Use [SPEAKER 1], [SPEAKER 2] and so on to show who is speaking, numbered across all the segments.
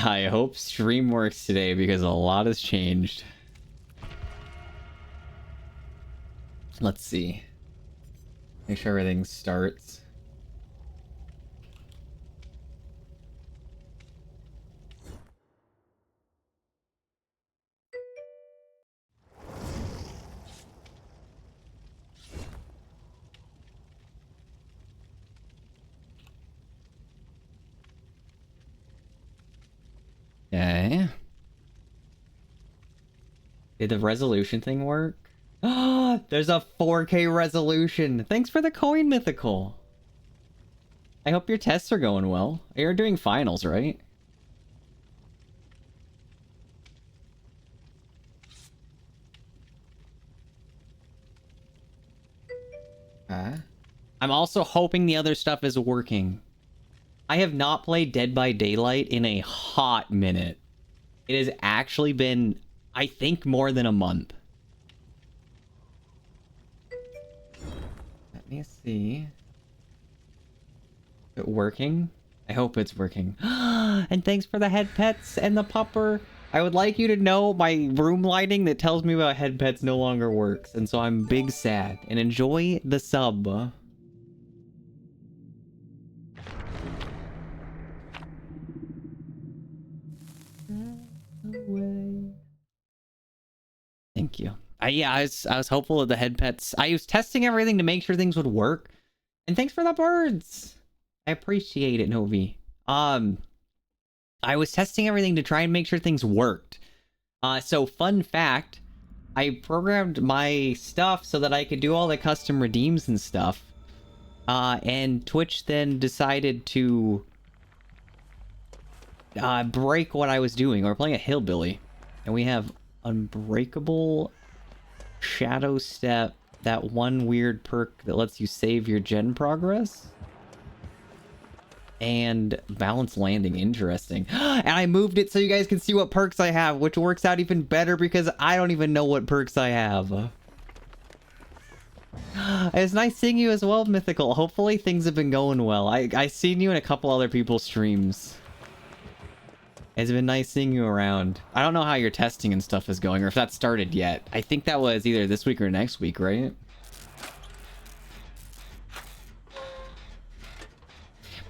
[SPEAKER 1] I hope stream works today because a lot has changed. Let's see. Make sure everything starts. Okay. Did the resolution thing work? Ah, there's a 4K resolution. Thanks for the coin, Mythical. I hope your tests are going well. You're doing finals, right? I'm also hoping the other stuff is working. I have not played Dead by Daylight in a hot minute. It has actually been, I think, more than a month. Let me see. Is it working? I hope it's working. And thanks for the head pets and the pupper. I would like you to know my room lighting that tells me about head pets no longer works. And so I'm big sad. And enjoy the sub. Thank you. I was hopeful of the head pets. I was testing everything to make sure things would work. And thanks for the birds. I appreciate it, Novi. I was testing everything to try and make sure things worked. So fun fact, I programmed my stuff so that I could do all the custom redeems and stuff. And Twitch then decided to break what I was doing. We're playing a hillbilly, and we have Unbreakable, Shadow Step, that one weird perk that lets you save your gen progress, and Balanced Landing. Interesting. And I moved it so you guys can see what perks I have, which works out even better because I don't even know what perks I have. It's nice seeing you as well, Mythical. Hopefully things have been going well. I've seen you in a couple other people's streams. It's been nice seeing you around. I don't know how your testing and stuff is going, or if that started yet. I think that was either this week or next week, right?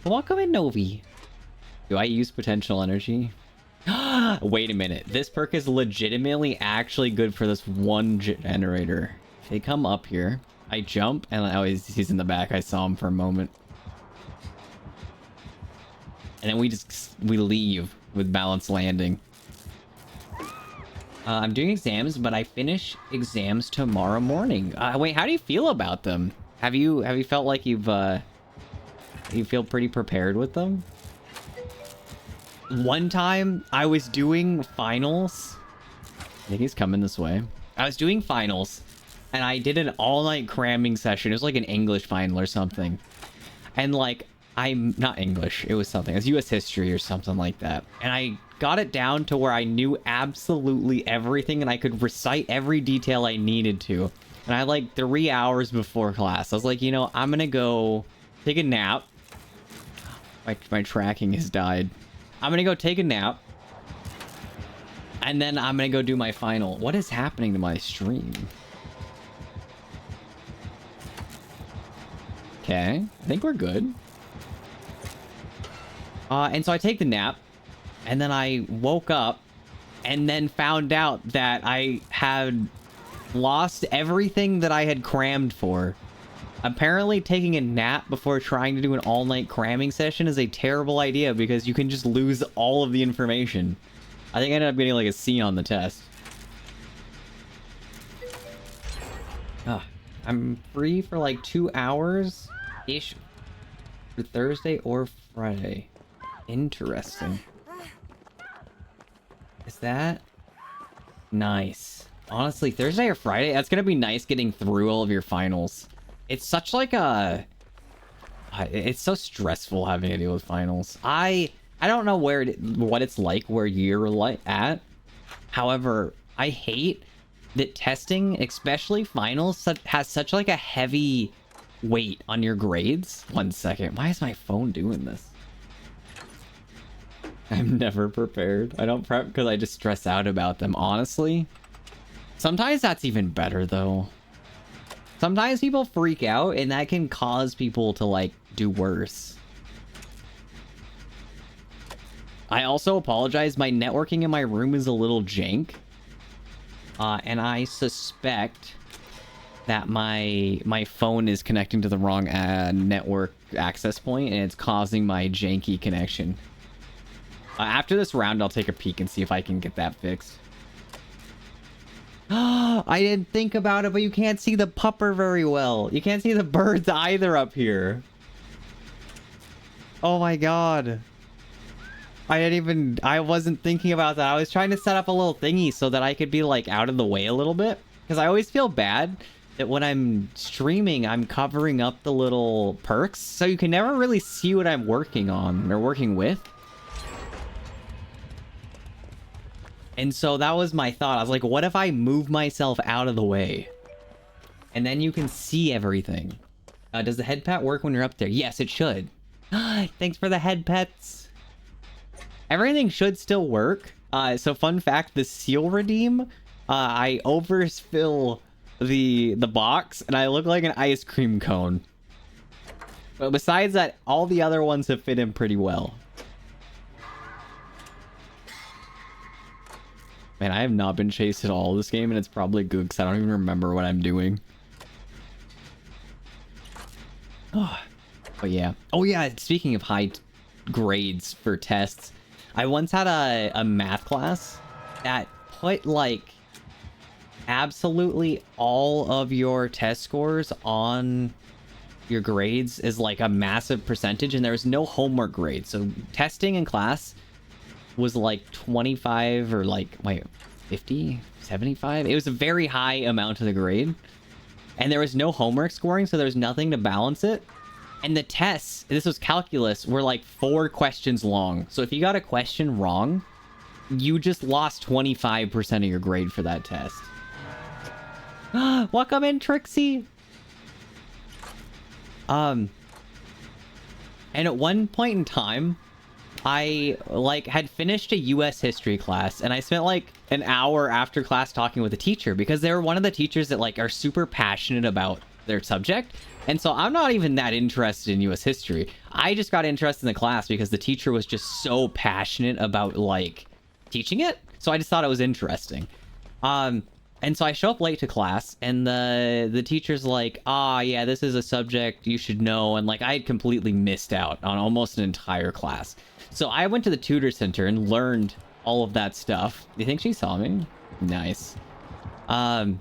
[SPEAKER 1] Welcome in, Novi. Do I use potential energy? Wait a minute. This perk is legitimately actually good for this one generator. They come up here. I jump, and he's in the back. I saw him for a moment. And then we leave with Balanced Landing. I'm doing exams, but I finish exams tomorrow morning. Wait, how do you feel about them? Have you felt like you feel pretty prepared with them? One time I was doing finals. I think he's coming this way. I was doing finals, and I did an all-night cramming session. It was like an English final or something. And like, I'm not English. It was something. It was U.S. history or something like that. And I got it down to where I knew absolutely everything and I could recite every detail I needed to. And I had like 3 hours before class. I was like, you know, I'm gonna go take a nap. My tracking has died. I'm gonna go take a nap. And then I'm gonna go do my final. What is happening to my stream? Okay, I think we're good. And so I take the nap, and then I woke up, and then found out that I had lost everything that I had crammed for. Apparently, taking a nap before trying to do an all-night cramming session is a terrible idea because you can just lose all of the information. I think I ended up getting like a C on the test. I'm free for like 2 hours-ish for Thursday or Friday. Interesting. Is that nice? Honestly, Thursday or Friday, that's gonna be nice getting through all of your finals. It's such like a... It's so stressful having to deal with finals. I don't know what it's like where you're like at. However, I hate that testing, especially finals, has such like a heavy weight on your grades. 1 second. Why is my phone doing this? I'm never prepared. I don't prep because I just stress out about them, honestly. Sometimes that's even better, though. Sometimes people freak out, and that can cause people to, like, do worse. I also apologize. My networking in my room is a little jank. And I suspect that my phone is connecting to the wrong network access point, and it's causing my janky connection. After this round, I'll take a peek and see if I can get that fixed. I didn't think about it, but you can't see the pupper very well. You can't see the birds either up here. Oh my god. I wasn't thinking about that. I was trying to set up a little thingy so that I could be, like, out of the way a little bit. Because I always feel bad that when I'm streaming, I'm covering up the little perks. So you can never really see what I'm working on or working with. And so that was my thought. I was like, what if I move myself out of the way? And then you can see everything. Does the head pet work when you're up there? Yes, it should. Thanks for the head pets. Everything should still work. So fun fact, the seal redeem, I overfill the box and I look like an ice cream cone. But besides that, all the other ones have fit in pretty well. Man, I have not been chased at all this game, and it's probably good because I don't even remember what I'm doing. Oh, but yeah. Oh yeah, speaking of high grades for tests, I once had a math class that put, like, absolutely all of your test scores on your grades is, like, a massive percentage, and there was no homework grade. So testing in class was, like, 25 or, like, wait, 50? 75? It was a very high amount of the grade. And there was no homework scoring, so there was nothing to balance it. And the tests, this was calculus, were like 4 questions long. So if you got a question wrong, you just lost 25% of your grade for that test. Welcome in, Trixie! And at one point in time, I, like, had finished a US history class, and I spent, like, an hour after class talking with the teacher, because they were one of the teachers that, like, are super passionate about their subject. And so I'm not even that interested in US history. I just got interested in the class because the teacher was just so passionate about, like, teaching it. So I just thought it was interesting. And so I show up late to class, and the teacher's like, yeah, this is a subject you should know. And, like, I had completely missed out on almost an entire class. So I went to the tutor center and learned all of that stuff. Do you think she saw me? Nice. I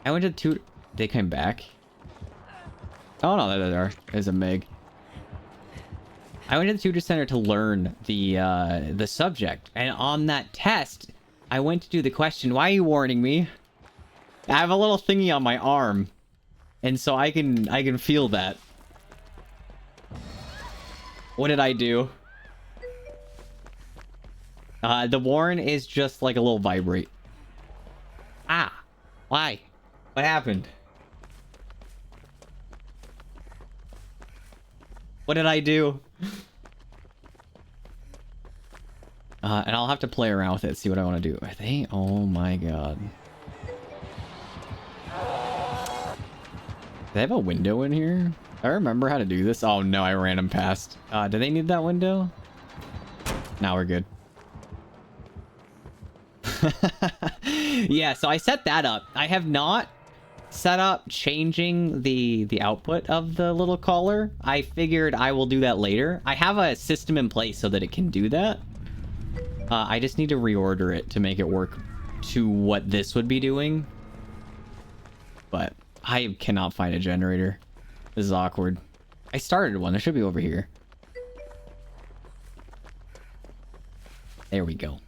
[SPEAKER 1] went to the tutor... They came back. Oh, no, there they are. There's a Meg. I went to the tutor center to learn the subject. And on that test, I went to do the question. Why are you warning me? I have a little thingy on my arm. And so I can feel that. What did I do? The warn is just like a little vibrate. Ah. Why? What happened? What did I do? And I'll have to play around with it, see what I want to do. Are they? Oh my god. Do they have a window in here? I remember how to do this. Oh no, I ran them past. Do they need that window? Now we're good. Yeah, so I set that up. I have not set up changing the output of the little collar. I figured I will do that later. I have a system in place so that it can do that. I just need to reorder it to make it work to what this would be doing. But I cannot find a generator. This is awkward. I started one. It should be over here. There we go.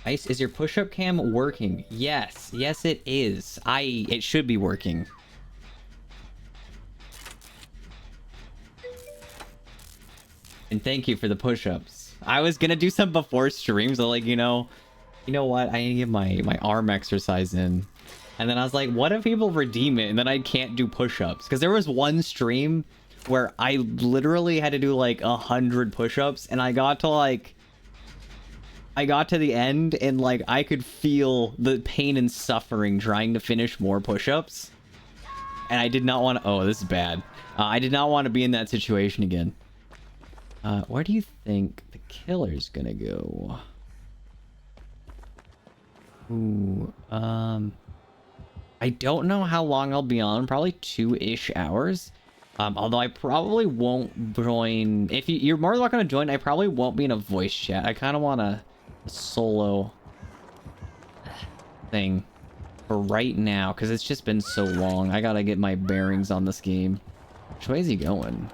[SPEAKER 1] Ice, is your push-up cam working? Yes. Yes, it is. It should be working. And thank you for the push-ups. I was gonna do some before streams, so like, you know what? I need to get my arm exercise in. And then I was like, what if people redeem it and then I can't do push-ups? Because there was one stream where I literally had to do like 100 push-ups, and I got to the end, and like I could feel the pain and suffering trying to finish more push-ups, and I did not want to. Oh, this is bad. I did not want to be in that situation again. Where do you think the killer's gonna go? Ooh, I don't know how long I'll be on. Probably 2-ish hours. Although I probably won't join. If you're more than welcome to join, I probably won't be in a voice chat. I kind of want a solo thing for right now because it's just been so long. I gotta get my bearings on this game. Which way is he going?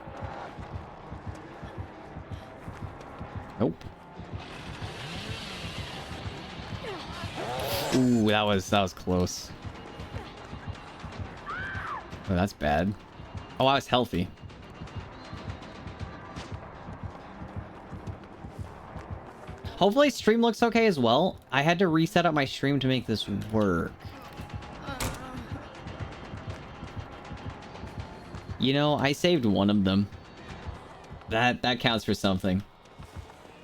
[SPEAKER 1] Nope. Ooh, that was close. Oh, that's bad. Oh, I was healthy. Hopefully stream looks okay as well. I had to reset up my stream to make this work. You know, I saved one of them. That counts for something.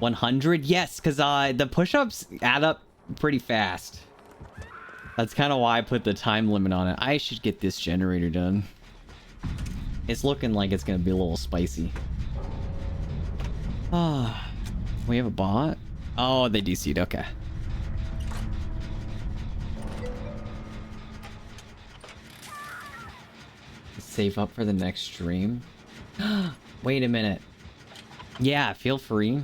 [SPEAKER 1] 100? Yes, because the push-ups add up pretty fast. That's kind of why I put the time limit on it. I should get this generator done. It's looking like it's going to be a little spicy. Ah, we have a bot? Oh, they DC'd. Okay. Save up for the next stream. Wait a minute. Yeah, feel free.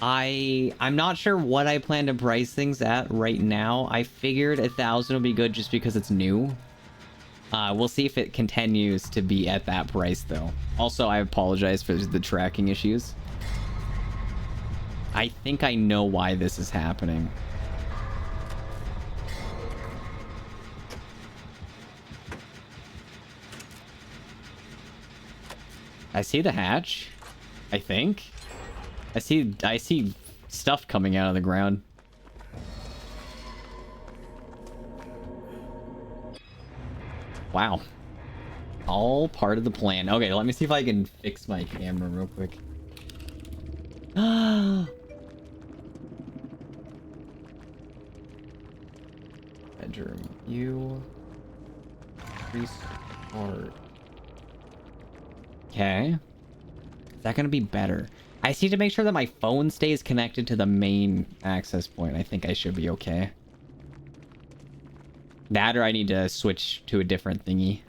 [SPEAKER 1] I'm not sure what I plan to price things at right now. I figured 1,000 would be good just because it's new. We'll see if it continues to be at that price though. Also, I apologize for the tracking issues. I think I know why this is happening. I see the hatch. I think. I see stuff coming out of the ground. Wow. All part of the plan. Okay, let me see if I can fix my camera real quick. Bedroom view. Restart. Okay. Is that gonna be better? I just need to make sure that my phone stays connected to the main access point. I think I should be okay. That or I need to switch to a different thingy.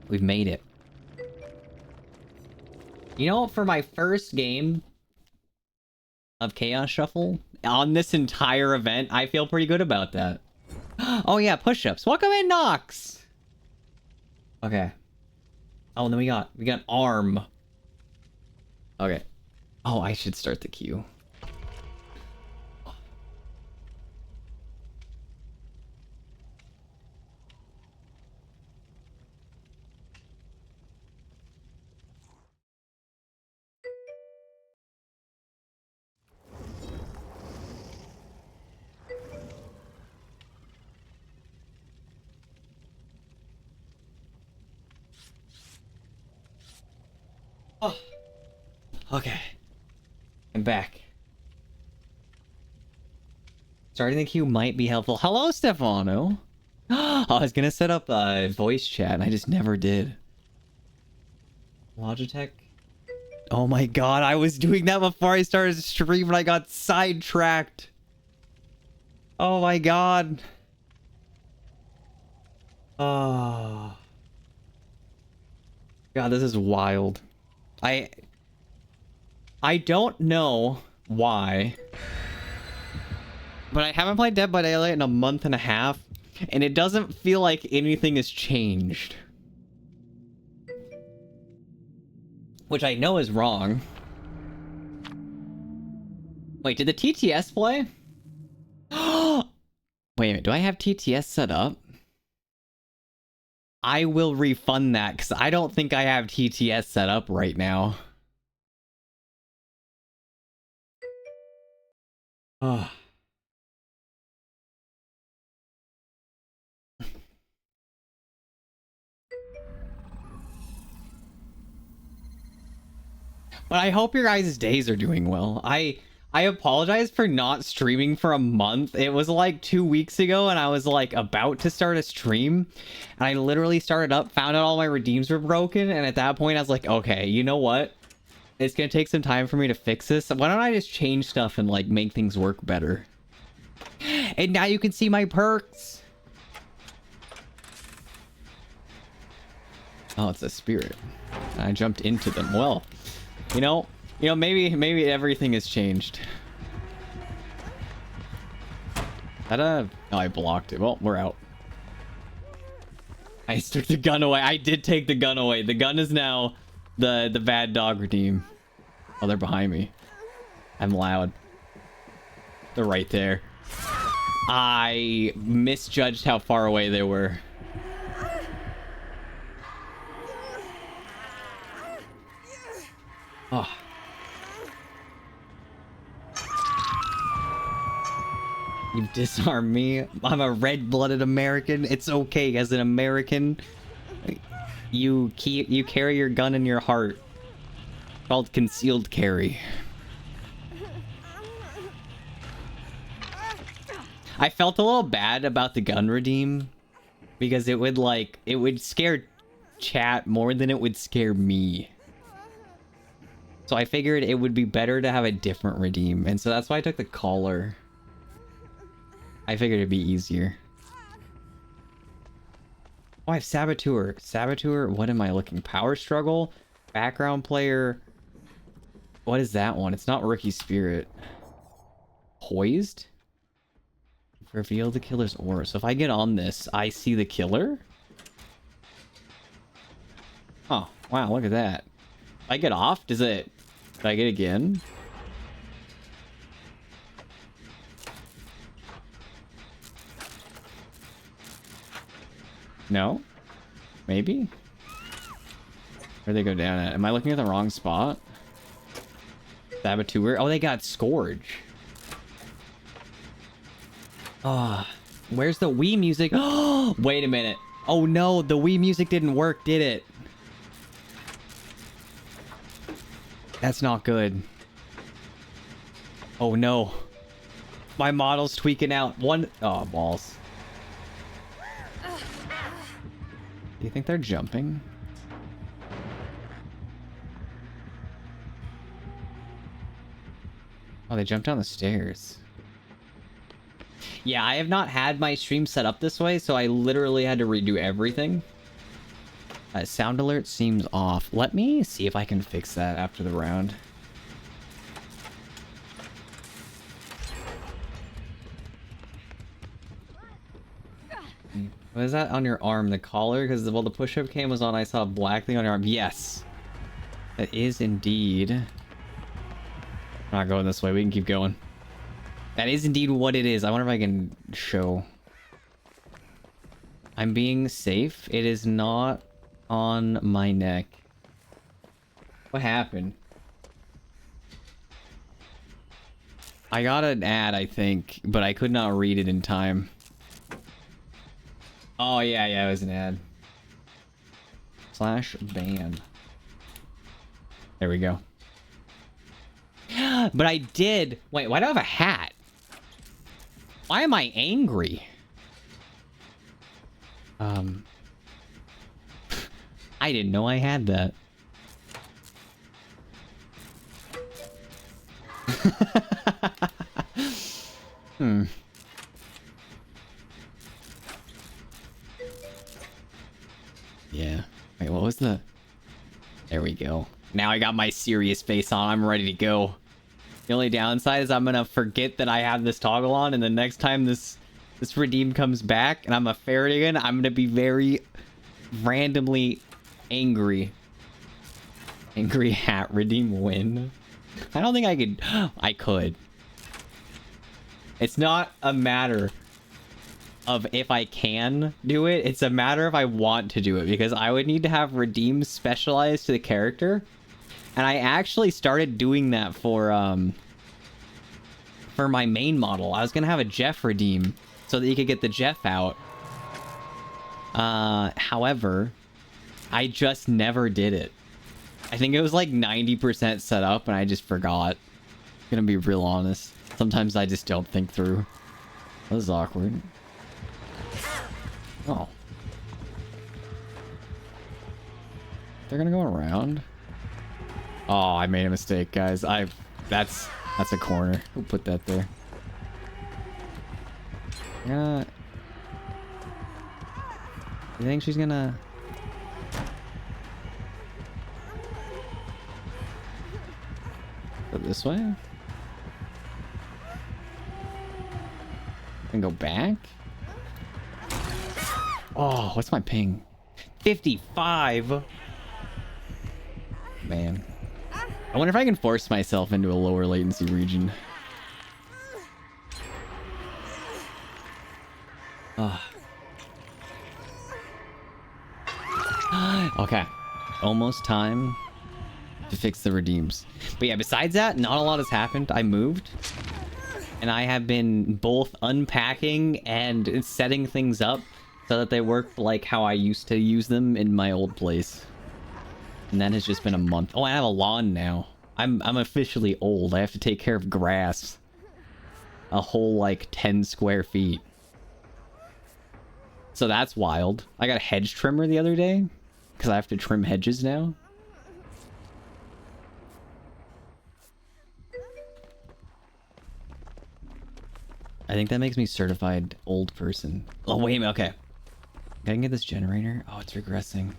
[SPEAKER 1] We've made it. You know, for my first game of Chaos Shuffle on this entire event, I feel pretty good about that. Oh yeah, push-ups. Welcome in, Nox! Okay. Oh, and then we got arm. Okay. Oh, I should start the queue. Oh. Okay. I'm back. Starting the queue might be helpful. Hello, Stefano. I was gonna set up a voice chat and I just never did. Logitech. Oh my god, I was doing that before I started the stream and I got sidetracked. Oh my god. Oh. God, this is wild. I don't know why, but I haven't played Dead by Daylight in a month and a half, and it doesn't feel like anything has changed. Which I know is wrong. Wait, did the TTS play? Wait a minute, do I have TTS set up? I will refund that, because I don't think I have TTS set up right now. Oh. But I hope your guys' days are doing well. I apologize for not streaming for a month. It was like 2 weeks ago and I was like about to start a stream. And I literally started up, found out all my redeems were broken. And at that point I was like, okay, you know what? It's gonna take some time for me to fix this. Why don't I just change stuff and like make things work better? And now you can see my perks. Oh, it's a spirit. I jumped into them. Well, you know, maybe everything has changed. Oh, I blocked it. Well, we're out. I took the gun away. I did take the gun away. The gun is now the bad dog redeem. Oh, they're behind me. I'm loud. They're right there. I misjudged how far away they were. Oh. You disarmed me. I'm a red-blooded American. It's okay as an American. You carry your gun in your heart. Called concealed carry. I felt a little bad about the gun redeem because it would scare chat more than it would scare me. So I figured it would be better to have a different redeem, and so that's why I took the collar. I figured it'd be easier. Oh, I have Saboteur. Saboteur, what am I looking? Power Struggle? Background Player. What is that one? It's not Rookie Spirit. Poised? Reveal the killer's aura. So if I get on this, I see the killer? Oh, wow, look at that. If I get off, does it... Did I get again? No? Maybe? Where'd they go down at? Am I looking at the wrong spot? Saboteur? Oh, they got Scourge. Ah, where's the Wii music? Oh, wait a minute. Oh no, the Wii music didn't work, did it? That's not good. Oh no. My model's tweaking out. Oh, balls. Do you think they're jumping? Oh, they jumped down the stairs. Yeah, I have not had my stream set up this way, so I literally had to redo everything. Sound alert seems off. Let me see if I can fix that after the round. What is that on your arm? The collar? Because while the push-up cam was on, I saw a black thing on your arm. Yes! That is indeed... I'm not going this way. We can keep going. That is indeed what it is. I wonder if I can show. I'm being safe. It is not on my neck. What happened? I got an ad, I think, but I could not read it in time. Oh, yeah, it was an ad. /ban. There we go. But I did... Wait, why do I have a hat? Why am I angry? I didn't know I had that. Yeah. Wait, what was the... There we go. Now I got my serious face on. I'm ready to go. The only downside is I'm gonna forget that I have this toggle on, and the next time this redeem comes back and I'm a ferret again, I'm gonna be very randomly angry. Angry hat redeem win. I don't think I could. I could. It's not a matter of if I can do it. It's a matter of I want to do it, because I would need to have redeems specialized to the character. And I actually started doing that for my main model. I was gonna have a Jeff redeem so that you could get the Jeff out. However, I just never did it. I think it was like 90% set up and I just forgot. Gonna be real honest. Sometimes I just don't think through. That was awkward. Oh. They're gonna go around. Oh, I made a mistake, guys. That's a corner. Who put that there? Yeah. You think she's gonna... Go this way? And go back? Oh, what's my ping? 55? Man. I wonder if I can force myself into a lower latency region. Okay. Almost time to fix the redeems. But yeah, besides that, not a lot has happened. I moved. And I have been both unpacking and setting things up so that they work like how I used to use them in my old place. And that has just been a month. Oh, I have a lawn now. I'm officially old. I have to take care of grass. A whole, like, 10 square feet. So that's wild. I got a hedge trimmer the other day. Because I have to trim hedges now. I think that makes me certified old person. Oh, wait a minute. Okay. Can I get this generator? Oh, it's regressing. I'm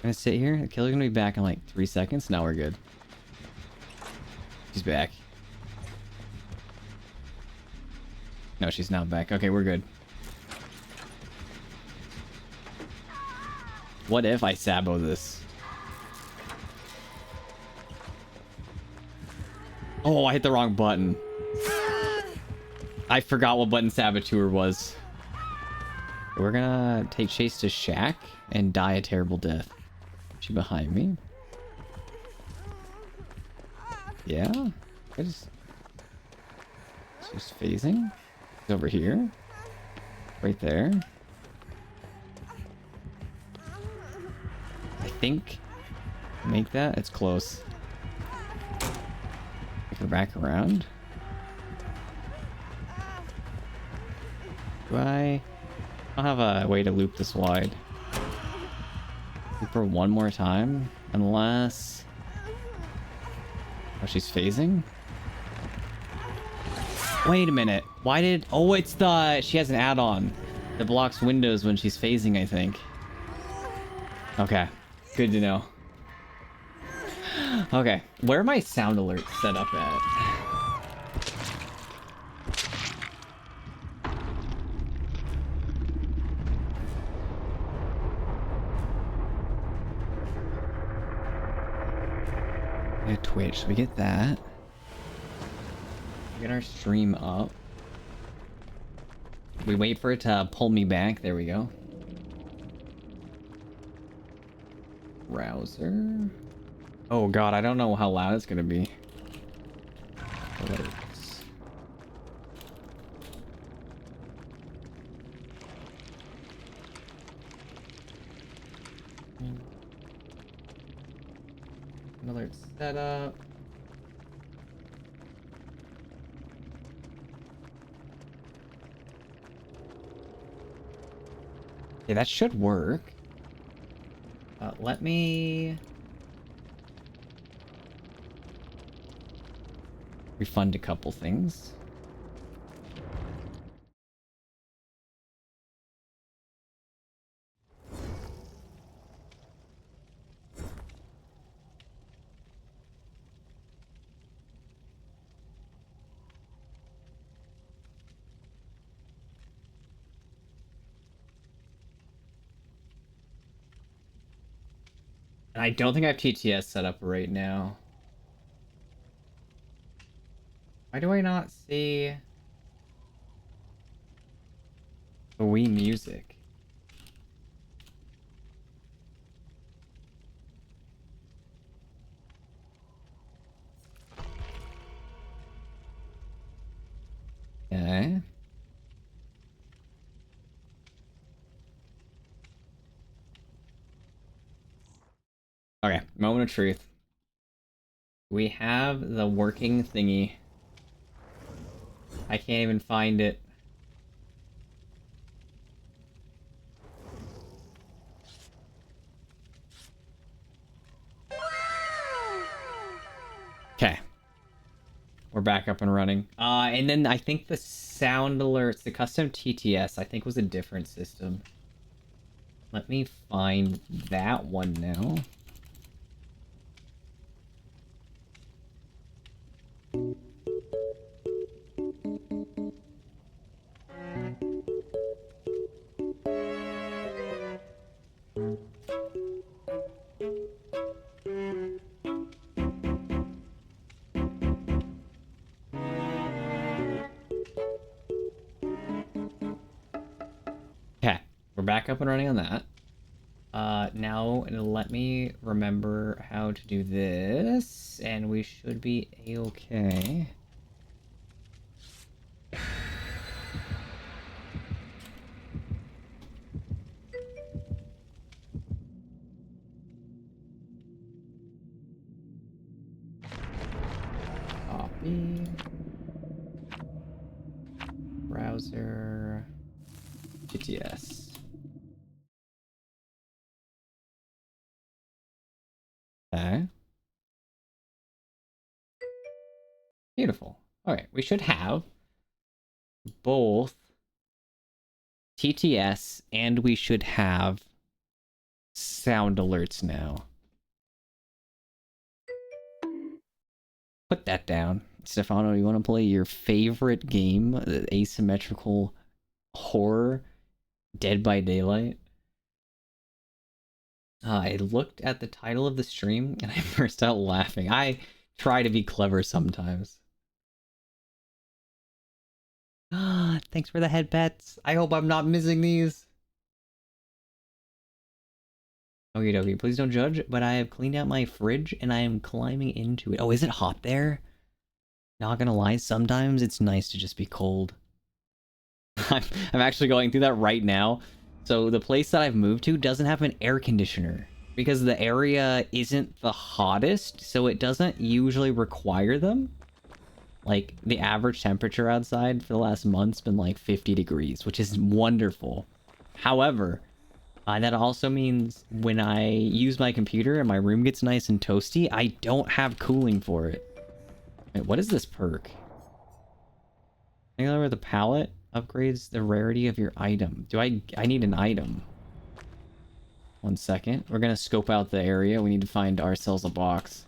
[SPEAKER 1] gonna sit here. The killer's gonna be back in like 3 seconds. Now we're good. She's back. No, she's not back. Okay, we're good. What if I sabo this? Oh, I hit the wrong button. I forgot what button Saboteur was. We're gonna take chase to Shack and die a terrible death. Is she behind me? Yeah? She's phasing. She's over here. Right there. I think. Make that. It's close. Take her back around. Do I don't have a way to loop this wide. Loop her one more time. Unless... Oh, she's phasing? Wait a minute. Why did... Oh, it's the... She has an add-on that blocks windows when she's phasing, I think. Okay. Good to know. Okay. Where are my sound alerts set up at? Yeah, Twitch. So we get that. Get our stream up. We wait for it to pull me back. There we go. Browser. Oh god, I don't know how loud it's gonna be. Alerts. Alert setup. Yeah, that should work. Let me refund a couple things. And I don't think I have TTS set up right now. Why do I not see the Wii Music? Okay. Okay, moment of truth. We have the working thingy. I can't even find it. Okay. We're back up and running. And then I think the sound alerts, the custom TTS, I think was a different system. Let me find that one now. Okay, we're back up and running on that. Now let me remember how to do this, and we should be a-okay. Copy. Browser. GTS. Okay. Beautiful. Alright, we should have both TTS and we should have sound alerts now. Put that down. Stefano, you want to play your favorite game, the asymmetrical horror, Dead by Daylight? I looked at the title of the stream and I burst out laughing. I try to be clever sometimes. Thanks for the head pets. I hope I'm not missing these. Okie dokie, please don't judge, but I have cleaned out my fridge and I am climbing into it. Oh, is it hot there? Not gonna lie, sometimes it's nice to just be cold. I'm actually going through that right now. So the place that I've moved to doesn't have an air conditioner because the area isn't the hottest, so it doesn't usually require them. Like, the average temperature outside for the last month's been like 50 degrees, which is wonderful. However, that also means when I use my computer and my room gets nice and toasty, I don't have cooling for it. Wait, what is this perk? I know where the palette upgrades the rarity of your item. I need an item. 1 second. We're gonna scope out the area. We need to find ourselves a box.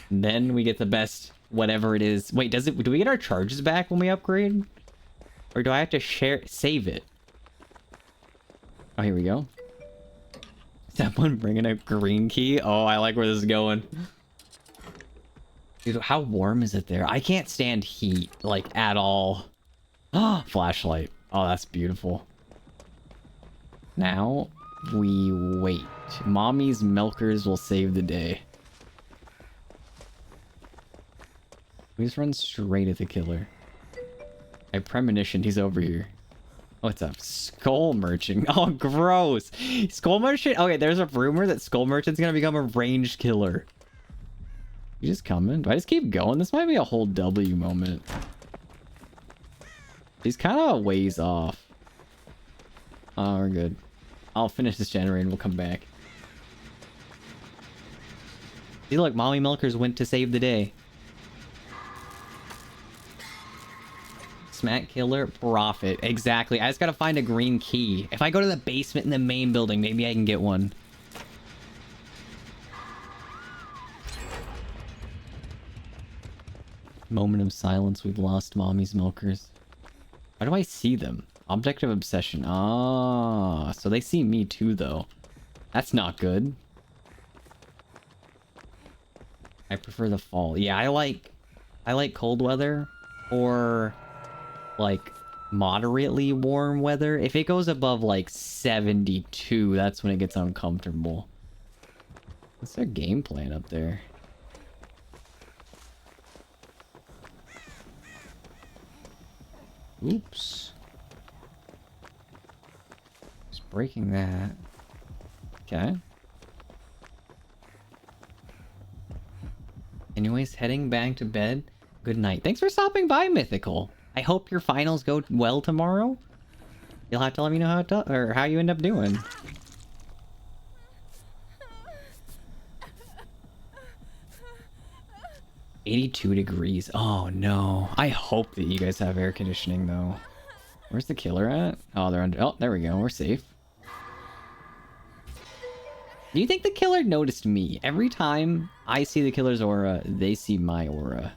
[SPEAKER 1] And then we get the best whatever it is. Wait, do we get our charges back when we upgrade? Or do I have to save it? Oh, here we go. Is that one bringing a green key? Oh, I like where this is going. Dude, how warm is it there? I can't stand heat, like, at all. Ah, flashlight. Oh, that's beautiful. Now, we wait. Mommy's milkers will save the day. We just run straight at the killer. I premonitioned he's over here. What's up? Skull Merchant. Oh, gross. Skull Merchant? Okay, there's a rumor that Skull Merchant's gonna become a ranged killer. You just coming? Do I just keep going? This might be a whole W moment. He's kind of a ways off. Oh, we're good. I'll finish this generator and we'll come back. See, look, Mommy Milkers went to save the day. Smack killer, profit. Exactly. I just gotta find a green key. If I go to the basement in the main building, maybe I can get one. Moment of silence. We've lost Mommy's Milkers. Why do I see them? Object of obsession. Ah, so they see me too, though. That's not good. I prefer the fall. Yeah, I like cold weather or like moderately warm weather. If it goes above like 72, that's when it gets uncomfortable. What's their game plan up there? Oops. Just breaking that. Okay. Anyways, heading back to bed. Good night. Thanks for stopping by, Mythical. I hope your finals go well tomorrow. You'll have to let me know how it does, or how you end up doing. $82 degrees. Oh no. I hope that you guys have air conditioning though. Where's the killer at? Oh, they're under. Oh, there we go. We're safe. Do you think the killer noticed me? Every time I see the killer's aura, they see my aura.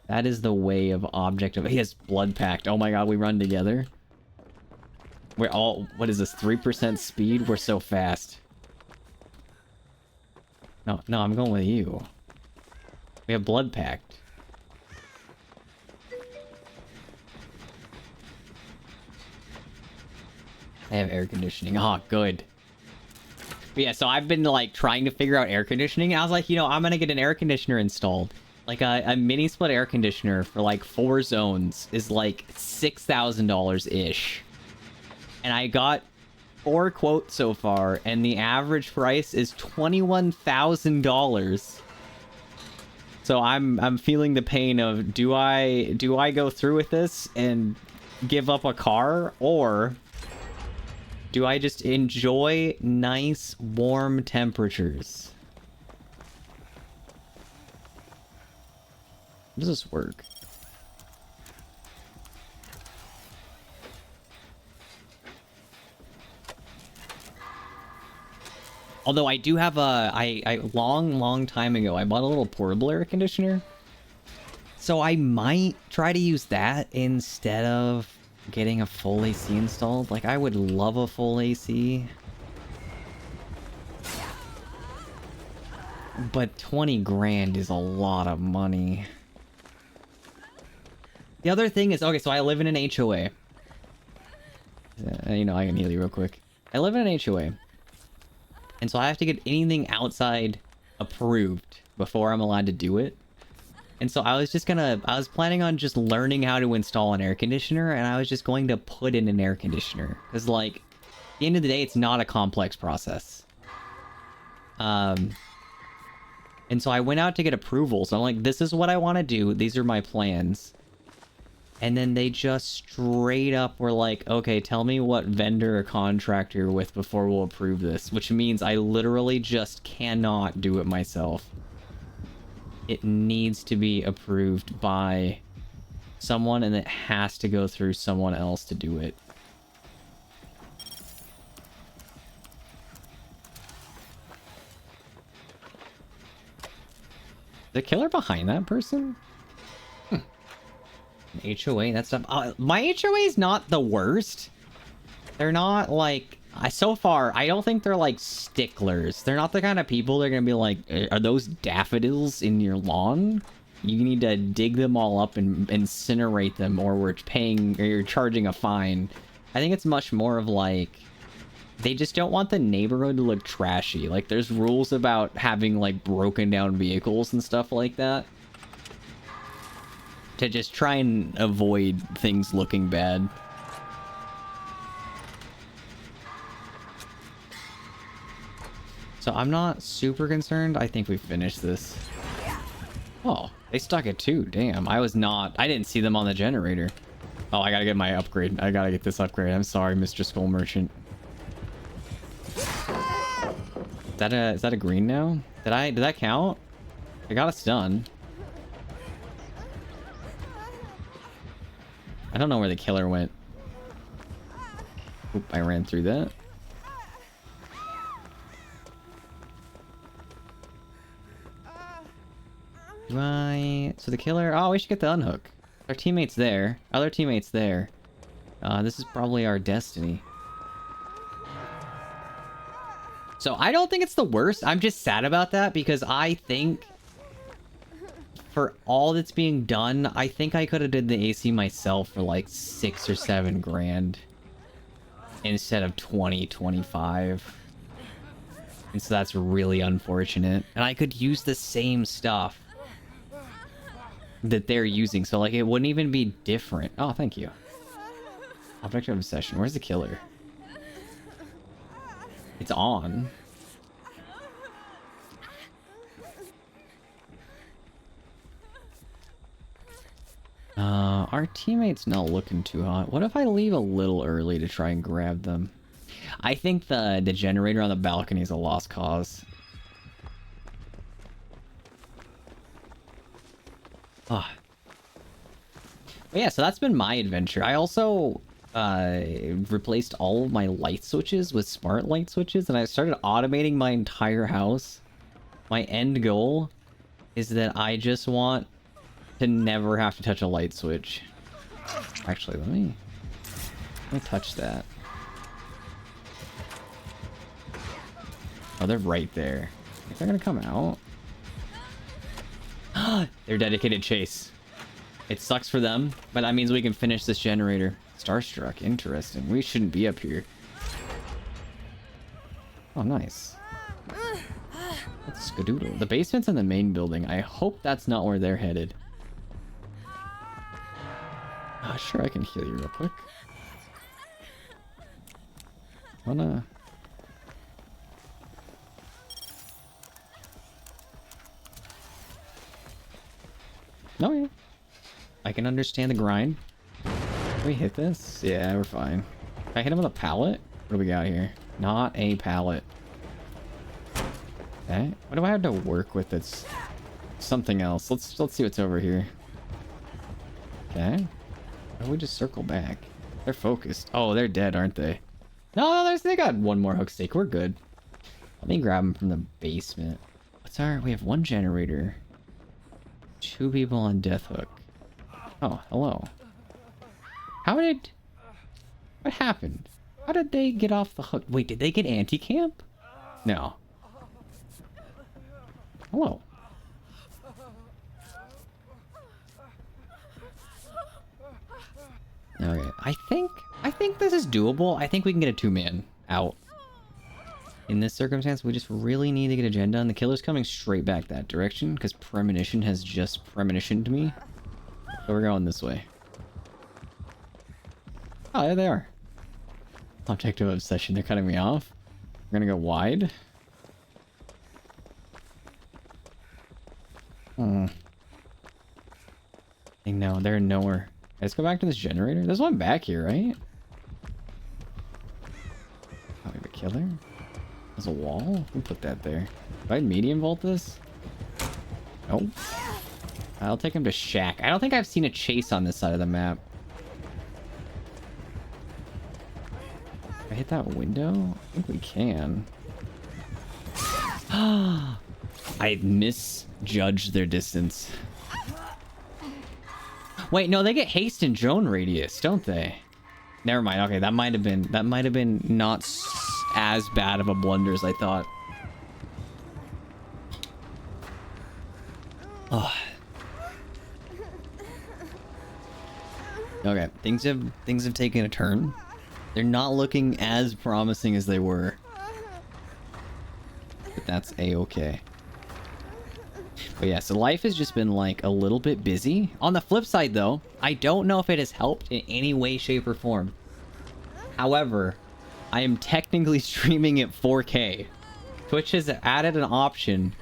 [SPEAKER 1] That is the way of object of... He has blood pact. Oh my god, we run together. We're all... What is this? 3% speed? We're so fast. No, I'm going with you. We have blood pact. I have air conditioning. Oh, good. But yeah, so I've been like trying to figure out air conditioning. I was like, you know, I'm gonna get an air conditioner installed. Like a mini split air conditioner for like 4 zones is like $6,000-ish. And I got 4 quotes so far, and the average price is $21,000. So I'm feeling the pain of do I go through with this and give up a car, or do I just enjoy nice warm temperatures? How does this work? Although I do have a long time ago, I bought a little portable air conditioner. So I might try to use that instead of getting a full AC installed. Like, I would love a full AC. But 20 grand is a lot of money. The other thing is, okay, so I live in an HOA. You know, I can heal you real quick. I live in an HOA. And so I have to get anything outside approved before I'm allowed to do it. And so I was planning on just learning how to install an air conditioner, and I was just going to put in an air conditioner. Because, like, at the end of the day, it's not a complex process. And so I went out to get approval. So I'm like, this is what I want to do. These are my plans. And then they just straight up were like, okay, tell me what vendor or contractor you're with before we'll approve this. Which means I literally just cannot do it myself. It needs to be approved by someone, and it has to go through someone else to do it. The killer behind that person? HOA, that stuff. My HOA is not the worst. They're not like... so far, I don't think they're like sticklers. They're not the kind of people that are gonna be like, are those daffodils in your lawn? You need to dig them all up and incinerate them, or we're paying, or you're charging a fine. I think it's much more of like, they just don't want the neighborhood to look trashy. Like, there's rules about having like broken down vehicles and stuff like that, to just try and avoid things looking bad. So I'm not super concerned. I think we finished this. Oh, they stuck it too. Damn, I didn't see them on the generator. Oh, I gotta get my upgrade. I gotta get this upgrade. I'm sorry, Mr. Skull Merchant. Is that a green now? Did that count? I got a stun. I don't know where the killer went. Oop, I ran through that. So the killer... Oh, we should get the unhook. Our teammate's there. Other teammate's there. This is probably our destiny. So I don't think it's the worst. I'm just sad about that because I think... for all that's being done, I think I could have did the AC myself for like 6 or 7 grand. Instead of 20, 25. And so that's really unfortunate. And I could use the same stuff that they're using, so like it wouldn't even be different. Oh, thank you. Object of obsession. Where's the killer? It's on. Our teammate's not looking too hot. What if I leave a little early to try and grab them? I think the generator on the balcony is a lost cause. Oh. But yeah, so that's been my adventure. I also replaced all of my light switches with smart light switches, and I started automating my entire house. My end goal is that I just want to never have to touch a light switch. Actually, let me touch that. Oh, they're right there. If they're gonna come out. They're dedicated chase. It sucks for them, but that means we can finish this generator. Starstruck, interesting. We shouldn't be up here. Oh, nice. That's skadoodle. The basement's in the main building. I hope that's not where they're headed. Sure, I can heal you real quick. Wanna... No, yeah. I can understand the grind. Can we hit this? Yeah, we're fine. Can I hit him with a pallet? What do we got here? Not a pallet. Okay. What do I have to work with that's something else? Let's see what's over here. Okay. Why don't we just circle back? They're focused. Oh, they're dead, aren't they? No, they got one more hook stake. We're good. Let me grab them from the basement. We have one generator. 2 people on death hook. Oh, hello. What happened? How did they get off the hook? Wait, did they get anti-camp? No. Hello. Okay, I think this is doable. I think we can get a 2-man out. In this circumstance, we just really need to get agenda done. The killer's coming straight back that direction because premonition has just premonitioned me. So we're going this way. Oh, there they are. Objective obsession. They're cutting me off. We're gonna go wide. No, they're nowhere. Let's go back to this generator. There's one back here, right? Oh, we have a killer. There's a wall. We put that there. Do I medium vault this? Nope. I'll take him to Shack. I don't think I've seen a chase on this side of the map. Can I hit that window? I think we can. I misjudged their distance. Wait, no, they get haste and drone radius, don't they? Never mind. Okay, that might have been not as bad of a blunder as I thought. Oh. Okay, things have taken a turn. They're not looking as promising as they were. But that's a-okay. But yeah, so life has just been like a little bit busy. On the flip side though, I don't know if it has helped in any way, shape, or form. However, I am technically streaming at 4K. Twitch has added an option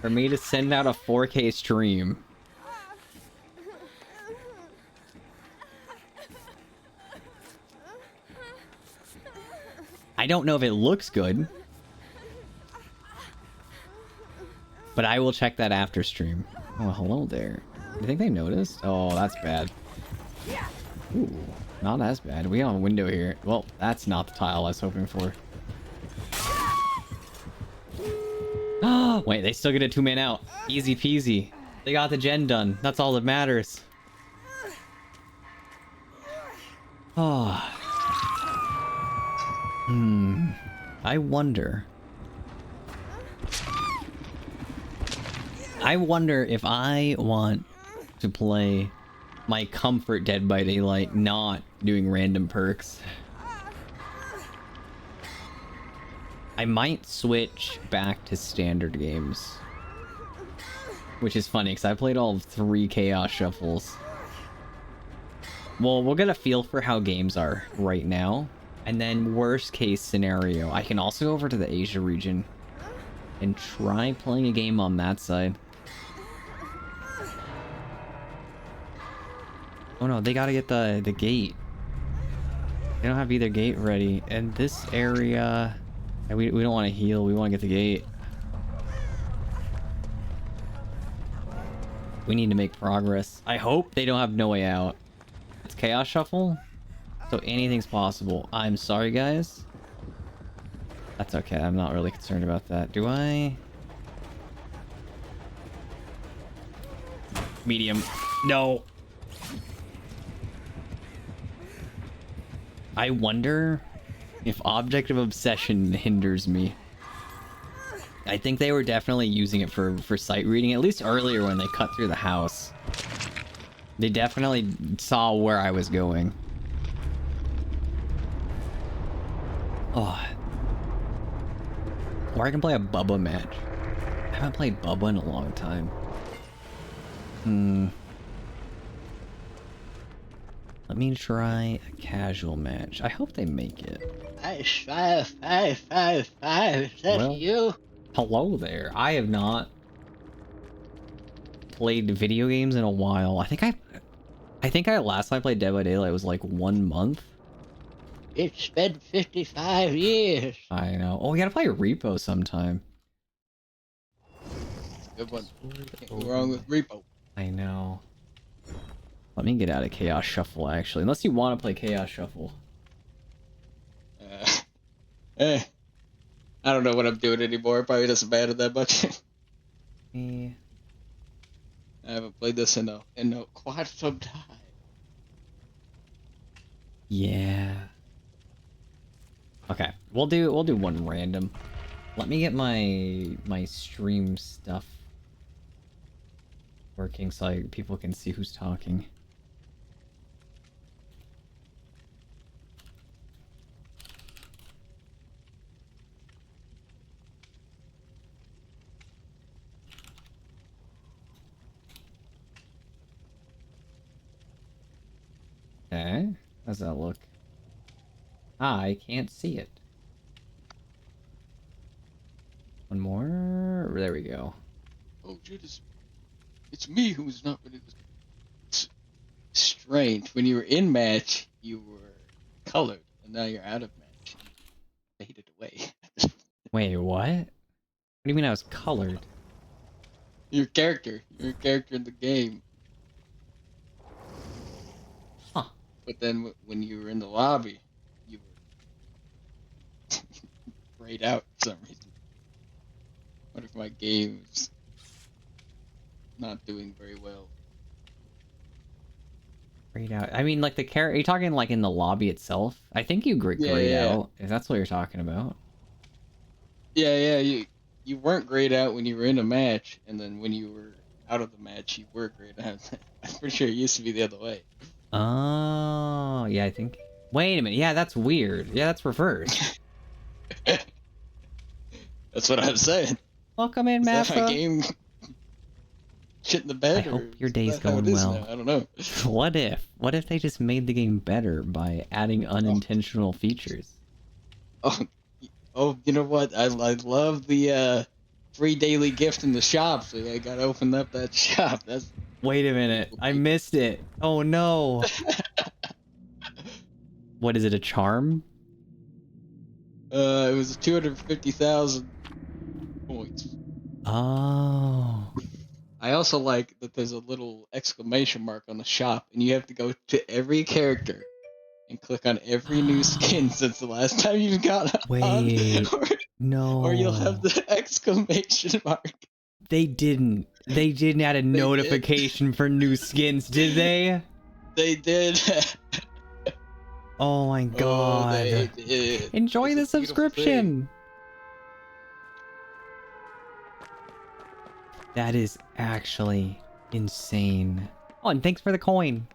[SPEAKER 1] for me to send out a 4K stream. I don't know if it looks good, but I will check that after stream. Oh, hello there. Do you think they noticed? Oh, that's bad. Ooh, not as bad. We have a window here. Well, that's not the tile I was hoping for. Oh, wait, they still get a 2-man out. Easy peasy. They got the gen done. That's all that matters. Oh. I wonder if I want to play my comfort Dead by Daylight not doing random perks. I might switch back to standard games. Which is funny because I played all 3 Chaos Shuffles. Well, we'll get a feel for how games are right now. And then worst case scenario, I can also go over to the Asia region and try playing a game on that side. Oh no, they gotta get the gate. They don't have either gate ready. And this area... we don't want to heal, we want to get the gate. We need to make progress. I hope they don't have no way out. It's Chaos Shuffle, so anything's possible. I'm sorry, guys. That's okay, I'm not really concerned about that. Do I? Medium. No. I wonder if Object of Obsession hinders me. I think they were definitely using it for sight reading, at least earlier when they cut through the house. They definitely saw where I was going. Oh. Or I can play a Bubba match. I haven't played Bubba in a long time. Let me try a casual match. I hope they make it.
[SPEAKER 2] Five. Is that
[SPEAKER 1] Well,
[SPEAKER 2] you?
[SPEAKER 1] Hello there. I have not played video games in a while. I think I last time I played Dead by Daylight was like 1 month.
[SPEAKER 2] It's been 55 years.
[SPEAKER 1] I know. Oh, we gotta play Repo sometime.
[SPEAKER 2] Good one. Can't go wrong with Repo.
[SPEAKER 1] I know. Let me get out of Chaos Shuffle, actually. Unless you want to play Chaos Shuffle.
[SPEAKER 2] I don't know what I'm doing anymore. It probably doesn't matter that much.
[SPEAKER 1] Eh.
[SPEAKER 2] I haven't played this in quite some time.
[SPEAKER 1] Yeah. Okay, we'll do one random. Let me get my stream stuff working so people can see who's talking. Okay, how's that look? I can't see it. One more. There we go.
[SPEAKER 2] Oh, Judas, it's me who's not really strange. When you were in match, you were colored, and now you're out of match. You faded away.
[SPEAKER 1] Wait, what? What do you mean I was colored?
[SPEAKER 2] Your character in the game.
[SPEAKER 1] Huh.
[SPEAKER 2] But then when you were in the lobby, you were grayed out for some reason. What if my game's not doing very well?
[SPEAKER 1] Grayed out. I mean, like the character. Are you talking like in the lobby itself? I think you grayed out. If that's what you're talking about.
[SPEAKER 2] Yeah. You weren't grayed out when you were in a match, and then when you were out of the match, you were grayed out. I'm pretty sure it used to be the other way.
[SPEAKER 1] Oh, yeah, I think. Wait a minute. Yeah, that's weird. Yeah, that's reversed.
[SPEAKER 2] That's what I'm saying.
[SPEAKER 1] Welcome in,
[SPEAKER 2] Is that my
[SPEAKER 1] Massa.
[SPEAKER 2] game shit in the bed?
[SPEAKER 1] I hope your day's going well.
[SPEAKER 2] Now? I don't know.
[SPEAKER 1] What if they just made the game better by adding unintentional features?
[SPEAKER 2] Oh, you know what? I love the free daily gift in the shop, so I gotta open up that shop. That's
[SPEAKER 1] Wait a minute. I missed it. Oh no. What is it, a charm?
[SPEAKER 2] it was 250,000 points.
[SPEAKER 1] Oh.
[SPEAKER 2] I also like that there's a little exclamation mark on the shop, and you have to go to every character and click on every new skin since the last time you got on.
[SPEAKER 1] Wait. No.
[SPEAKER 2] Or you'll have the exclamation mark.
[SPEAKER 1] They didn't add a notification for new skins, did they?
[SPEAKER 2] They did.
[SPEAKER 1] Oh my god.
[SPEAKER 2] Oh, they did.
[SPEAKER 1] Enjoy the
[SPEAKER 2] It's a beautiful
[SPEAKER 1] subscription. That is actually insane. Oh, and thanks for the coin.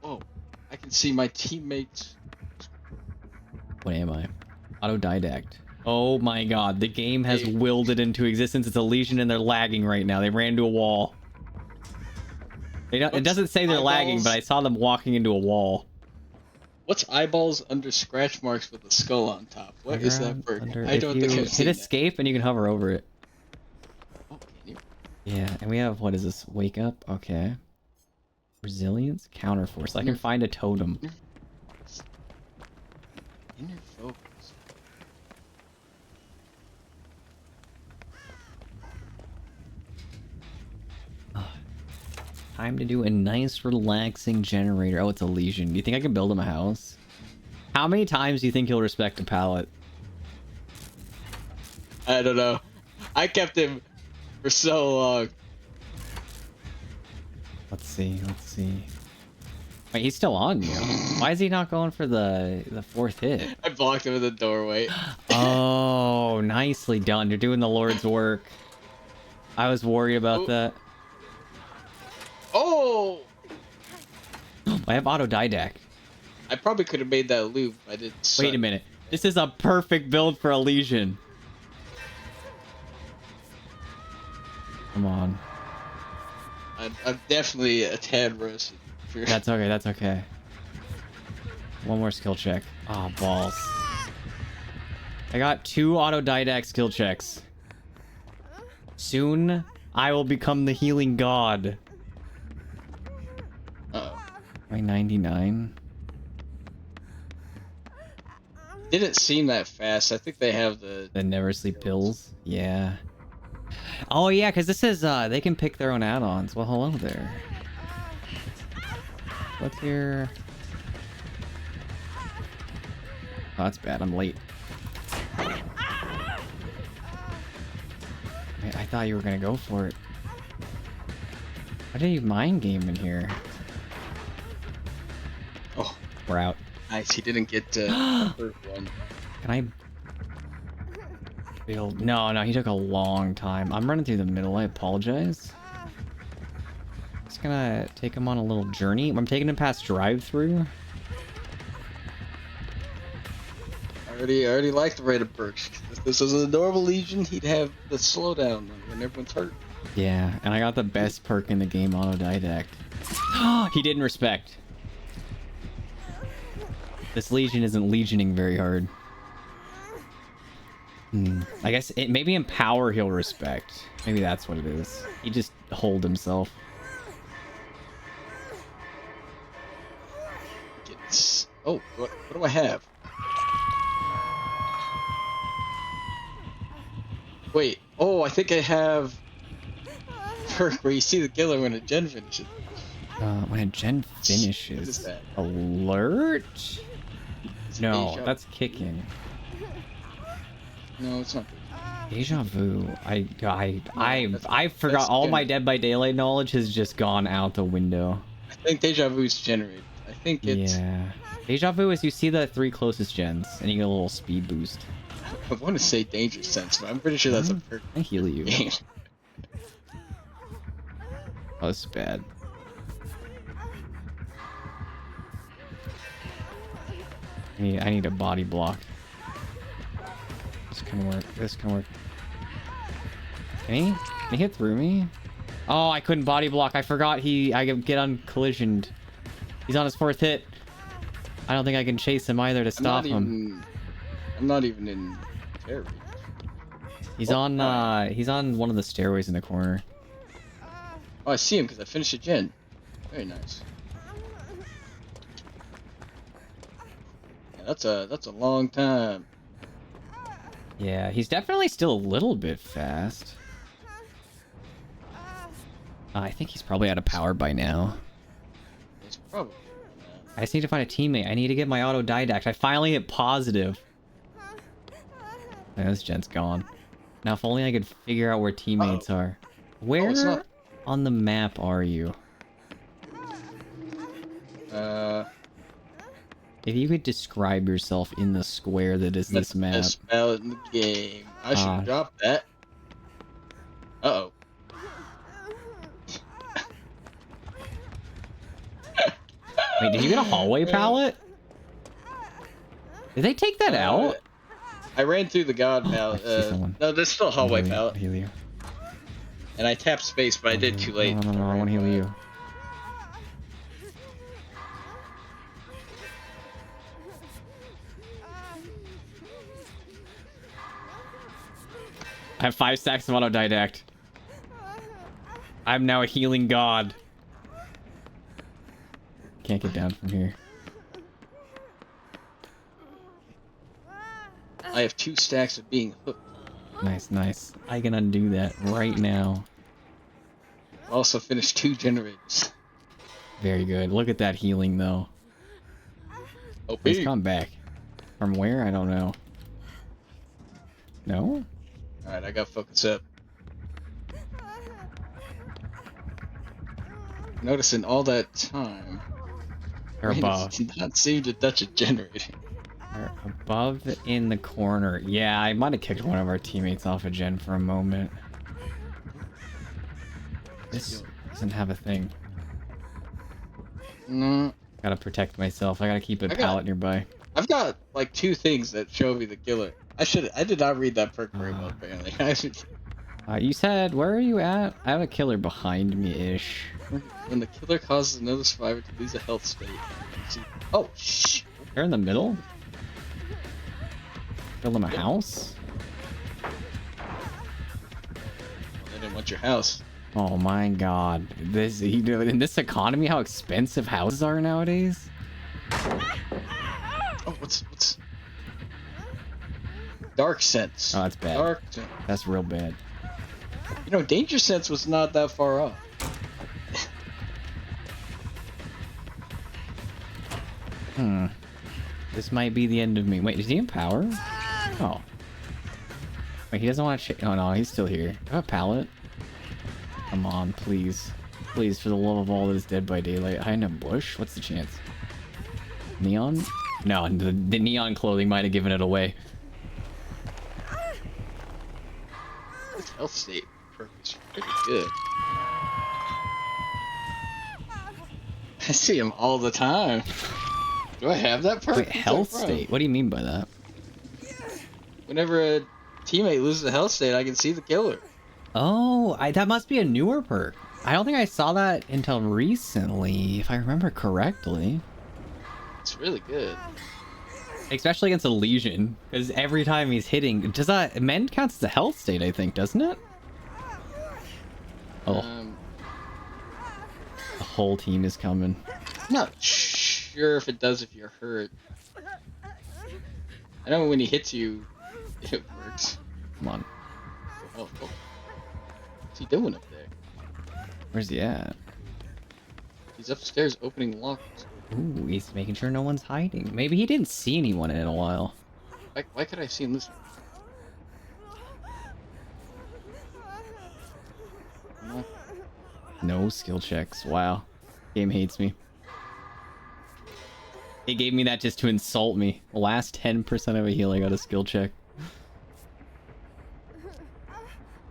[SPEAKER 2] Oh, I can see my teammates.
[SPEAKER 1] What am I? Autodidact. Oh my god, the game has willed it into existence. It's a legion and they're lagging right now. They ran into a wall. It doesn't say they're lagging, but I saw them walking into a wall.
[SPEAKER 2] What's eyeballs under scratch marks with a skull on top? What is that for? I don't think I've seen
[SPEAKER 1] hit escape and you can hover over it.
[SPEAKER 2] Oh, can you?
[SPEAKER 1] Yeah, and we have, what is this? Wake up? Okay. Resilience, counterforce. I can find a totem.
[SPEAKER 2] Inner focus.
[SPEAKER 1] Time to do a nice, relaxing generator. Oh, it's a Legion. Do you think I can build him a house? How many times do you think he'll respect a pallet?
[SPEAKER 2] I don't know. I kept him for so long.
[SPEAKER 1] Let's see. Let's see. Wait, he's still on you. Why is he not going for the fourth hit?
[SPEAKER 2] I blocked him in the doorway.
[SPEAKER 1] Oh, nicely done. You're doing the Lord's work. I was worried about that.
[SPEAKER 2] Oh!
[SPEAKER 1] I have autodidact.
[SPEAKER 2] I probably could have made that loop. I did.
[SPEAKER 1] Wait a minute. This is a perfect build for a Legion. Come on.
[SPEAKER 2] I'm definitely a tad rusty.
[SPEAKER 1] That's okay. That's okay. One more skill check. Oh, balls. I got 2 autodidact skill checks. Soon, I will become the healing god.
[SPEAKER 2] Uh-oh.
[SPEAKER 1] Am I 99?
[SPEAKER 2] Didn't seem that fast. I think they have the
[SPEAKER 1] Never sleep pills? Yeah. Oh, yeah, because this is, they can pick their own add-ons. Well, hello there. What's your... Oh, that's bad. I'm late. I thought you were gonna go for it. Why did you mind game in here?
[SPEAKER 2] Oh,
[SPEAKER 1] We're out.
[SPEAKER 2] nice. He didn't get the first one.
[SPEAKER 1] Can I build? No, he took a long time. I'm running through the middle. I apologize. Just gonna take him on a little journey. I'm taking him past drive-through.
[SPEAKER 2] I already like the rate of perks. If this was a normal Legion, he'd have the slowdown when everyone's hurt.
[SPEAKER 1] Yeah, and I got the best perk in the game, autodidact. He didn't respect. This Legion isn't legioning very hard. I guess maybe in power he'll respect. Maybe that's what it is. He just hold himself.
[SPEAKER 2] Oh, what do I have? Wait. Oh, I think I have perk where you see the killer when a gen finishes.
[SPEAKER 1] When a gen
[SPEAKER 2] What is
[SPEAKER 1] finishes.
[SPEAKER 2] that?
[SPEAKER 1] Alert? No,
[SPEAKER 2] Deja-
[SPEAKER 1] that's kicking.
[SPEAKER 2] No, it's not.
[SPEAKER 1] Deja vu. I forgot
[SPEAKER 2] that's
[SPEAKER 1] all my
[SPEAKER 2] gen-
[SPEAKER 1] Dead by Daylight knowledge has just gone out the window.
[SPEAKER 2] I think Deja Vu's generated. I think it's.
[SPEAKER 1] Yeah. Deja vu is you see the 3 closest gens and you get a little speed boost.
[SPEAKER 2] I want to say Danger Sense, but I'm pretty sure that's a perk.
[SPEAKER 1] I heal you.
[SPEAKER 2] Game.
[SPEAKER 1] Oh, this is bad. I need a body block. This can work. This can work. Can he hit through me? Oh, I couldn't body block. I forgot I could get uncollisioned. He's on his 4th hit. I don't think I can chase him either to stop him.
[SPEAKER 2] I'm not even in terror.
[SPEAKER 1] He's on one of the stairways in the corner.
[SPEAKER 2] Oh, I see him because I finished a gen. Very nice. Yeah, that's a long time.
[SPEAKER 1] Yeah, he's definitely still a little bit fast. I think he's probably out of power by now.
[SPEAKER 2] It's probably.
[SPEAKER 1] I just need to find a teammate. I need to get my autodidact. I finally hit positive. Yeah, this gen's gone. Now, if only I could figure out where teammates are. Where
[SPEAKER 2] it's not.
[SPEAKER 1] on the map are you? If you could describe yourself in the square that is this map.
[SPEAKER 2] Best spell in the game. I should drop that. Uh-oh.
[SPEAKER 1] Wait, did you get a hallway pallet? Did they take that out?
[SPEAKER 2] I ran through the god pallet.
[SPEAKER 1] I see someone.
[SPEAKER 2] No, there's still a hallway pallet.
[SPEAKER 1] Heal you.
[SPEAKER 2] And I tapped space, but I did too late.
[SPEAKER 1] No, I want to heal you. I have 5 stacks of autodidact. I'm now a healing god. can't get down from here.
[SPEAKER 2] I have 2 stacks of being hooked.
[SPEAKER 1] Nice, nice. I can undo that right now.
[SPEAKER 2] I also finished 2 generators.
[SPEAKER 1] Very good. Look at that healing, though.
[SPEAKER 2] OP.
[SPEAKER 1] He's come back. From where? I don't know. No?
[SPEAKER 2] Alright, I got focus up. Noticing all that time,
[SPEAKER 1] Or above.
[SPEAKER 2] did not seem to touch a generator.
[SPEAKER 1] Or above in the corner. Yeah, I might have kicked one of our teammates off a gen for a moment. This doesn't have a thing.
[SPEAKER 2] No.
[SPEAKER 1] Gotta protect myself. I gotta keep a pallet nearby.
[SPEAKER 2] I've got like 2 things that show me the killer. I did not read that perk very well, apparently.
[SPEAKER 1] You said, where are you at? I have a killer behind me-ish.
[SPEAKER 2] When the killer causes another survivor to lose a health state. Oh, shh.
[SPEAKER 1] They're in the middle? Build them a house?
[SPEAKER 2] They didn't want your house.
[SPEAKER 1] Oh my god. This, you know, in this economy, how expensive houses are nowadays?
[SPEAKER 2] Oh, what's... Dark Sense.
[SPEAKER 1] Oh, that's bad.
[SPEAKER 2] Dark Sense.
[SPEAKER 1] That's real bad.
[SPEAKER 2] You know, Danger Sense was not that far off.
[SPEAKER 1] This might be the end of me. Wait, is he in power? Oh. Wait, he doesn't want to oh no, he's still here. Do I have a pallet? Come on, please. Please, for the love of all that is dead by daylight. Hide in a bush? What's the chance? Neon? No, the neon clothing might have given it away.
[SPEAKER 2] This health state perk is pretty good. I see him all the time. Do I have that perk?
[SPEAKER 1] Wait, health state? What do you mean by that?
[SPEAKER 2] Whenever a teammate loses a health state, I can see the killer.
[SPEAKER 1] Oh, that must be a newer perk. I don't think I saw that until recently, if I remember correctly.
[SPEAKER 2] It's really good.
[SPEAKER 1] Especially against a Legion, because every time he's hitting, does that mend counts as a health state? I think, doesn't it? Oh, the whole team is coming.
[SPEAKER 2] I'm not sure if it does if you're hurt. I know when he hits you, it works.
[SPEAKER 1] Come on,
[SPEAKER 2] Oh. What's he doing up there?
[SPEAKER 1] where's he at?
[SPEAKER 2] He's upstairs opening lockers.
[SPEAKER 1] Ooh, he's making sure no one's hiding. Maybe he didn't see anyone in a while.
[SPEAKER 2] Why could I see him this? No.
[SPEAKER 1] No skill checks. Wow, game hates me. It gave me that just to insult me. Last 10% of a heal, I got a skill check.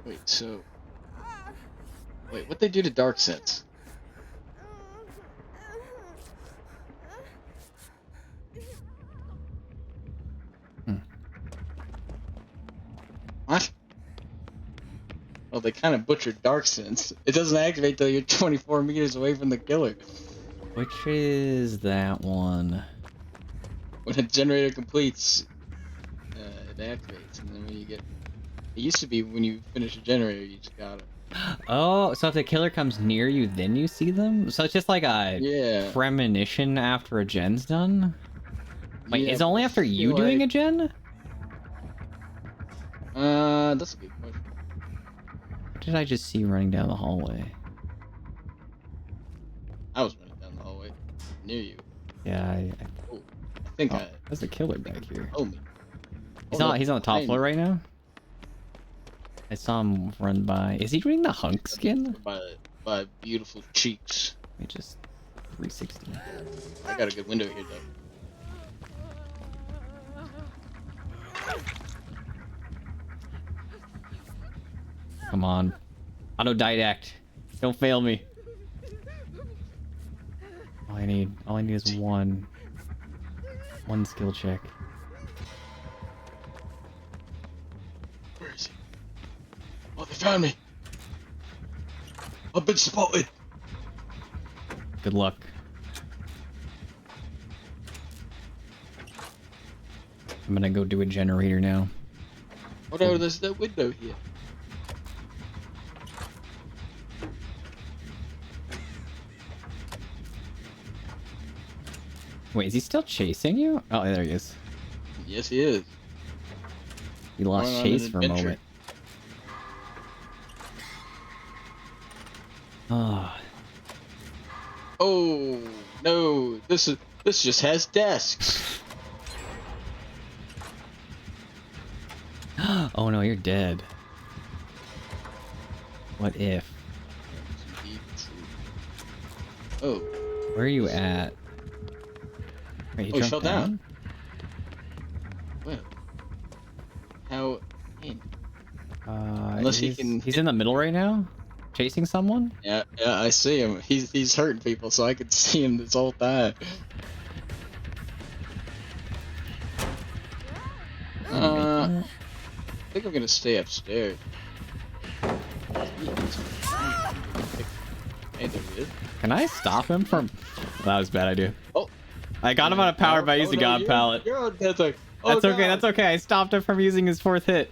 [SPEAKER 2] Wait, so... Wait, what'd they do to Dark Sense? What? Well, they kind of butchered Dark Sense. It doesn't activate till you're 24 meters away from the killer.
[SPEAKER 1] Which is that one?
[SPEAKER 2] When a generator completes, it activates, and then when you get... It used to be when you finish a generator, you just got it.
[SPEAKER 1] Oh, so if the killer comes near you, then you see them? So it's just like a premonition after a gen's done? Wait,
[SPEAKER 2] Yeah,
[SPEAKER 1] is it only after you doing a gen?
[SPEAKER 2] That's a good question.
[SPEAKER 1] What did I just see running down the hallway?
[SPEAKER 2] I was running down the hallway near you.
[SPEAKER 1] Yeah,
[SPEAKER 2] I think
[SPEAKER 1] there's a killer back here.
[SPEAKER 2] Oh me.
[SPEAKER 1] He's on the top floor right now? I saw him run by. Is he doing the hunk skin?
[SPEAKER 2] By beautiful cheeks.
[SPEAKER 1] Let me just 360.
[SPEAKER 2] I got a good window here though.
[SPEAKER 1] Come on. Autodidact. Don't fail me. All I need is one skill check.
[SPEAKER 2] Where is he? Oh, they found me. I've been spotted.
[SPEAKER 1] Good luck. I'm gonna go do a generator now.
[SPEAKER 2] Oh no, there's that window here.
[SPEAKER 1] Wait, is he still chasing you? Oh, there he is.
[SPEAKER 2] Yes, he is.
[SPEAKER 1] He
[SPEAKER 2] Going
[SPEAKER 1] lost
[SPEAKER 2] on
[SPEAKER 1] chase
[SPEAKER 2] an
[SPEAKER 1] for a
[SPEAKER 2] adventure.
[SPEAKER 1] moment. Oh,
[SPEAKER 2] Oh no! This just has desks.
[SPEAKER 1] oh no, you're dead. What if?
[SPEAKER 2] That's indeed true. Oh,
[SPEAKER 1] Where are you at? Wait, he
[SPEAKER 2] oh, he fell
[SPEAKER 1] jumped
[SPEAKER 2] down.
[SPEAKER 1] down?
[SPEAKER 2] Well, how? Man. Unless he
[SPEAKER 1] He's
[SPEAKER 2] can
[SPEAKER 1] he's
[SPEAKER 2] hit.
[SPEAKER 1] in the middle right now, chasing someone.
[SPEAKER 2] Yeah, yeah, I see him. He's hurting people, so I could see him this whole time.
[SPEAKER 1] Can you make
[SPEAKER 2] I
[SPEAKER 1] it?
[SPEAKER 2] think I'm gonna stay upstairs. Hey, there he is.
[SPEAKER 1] Can I stop him from? That was a bad idea.
[SPEAKER 2] Oh,
[SPEAKER 1] I got him on a power by using
[SPEAKER 2] no,
[SPEAKER 1] God Pallet.
[SPEAKER 2] You're on death like, oh,
[SPEAKER 1] That's okay.
[SPEAKER 2] God.
[SPEAKER 1] That's okay. I stopped him from using his 4th hit.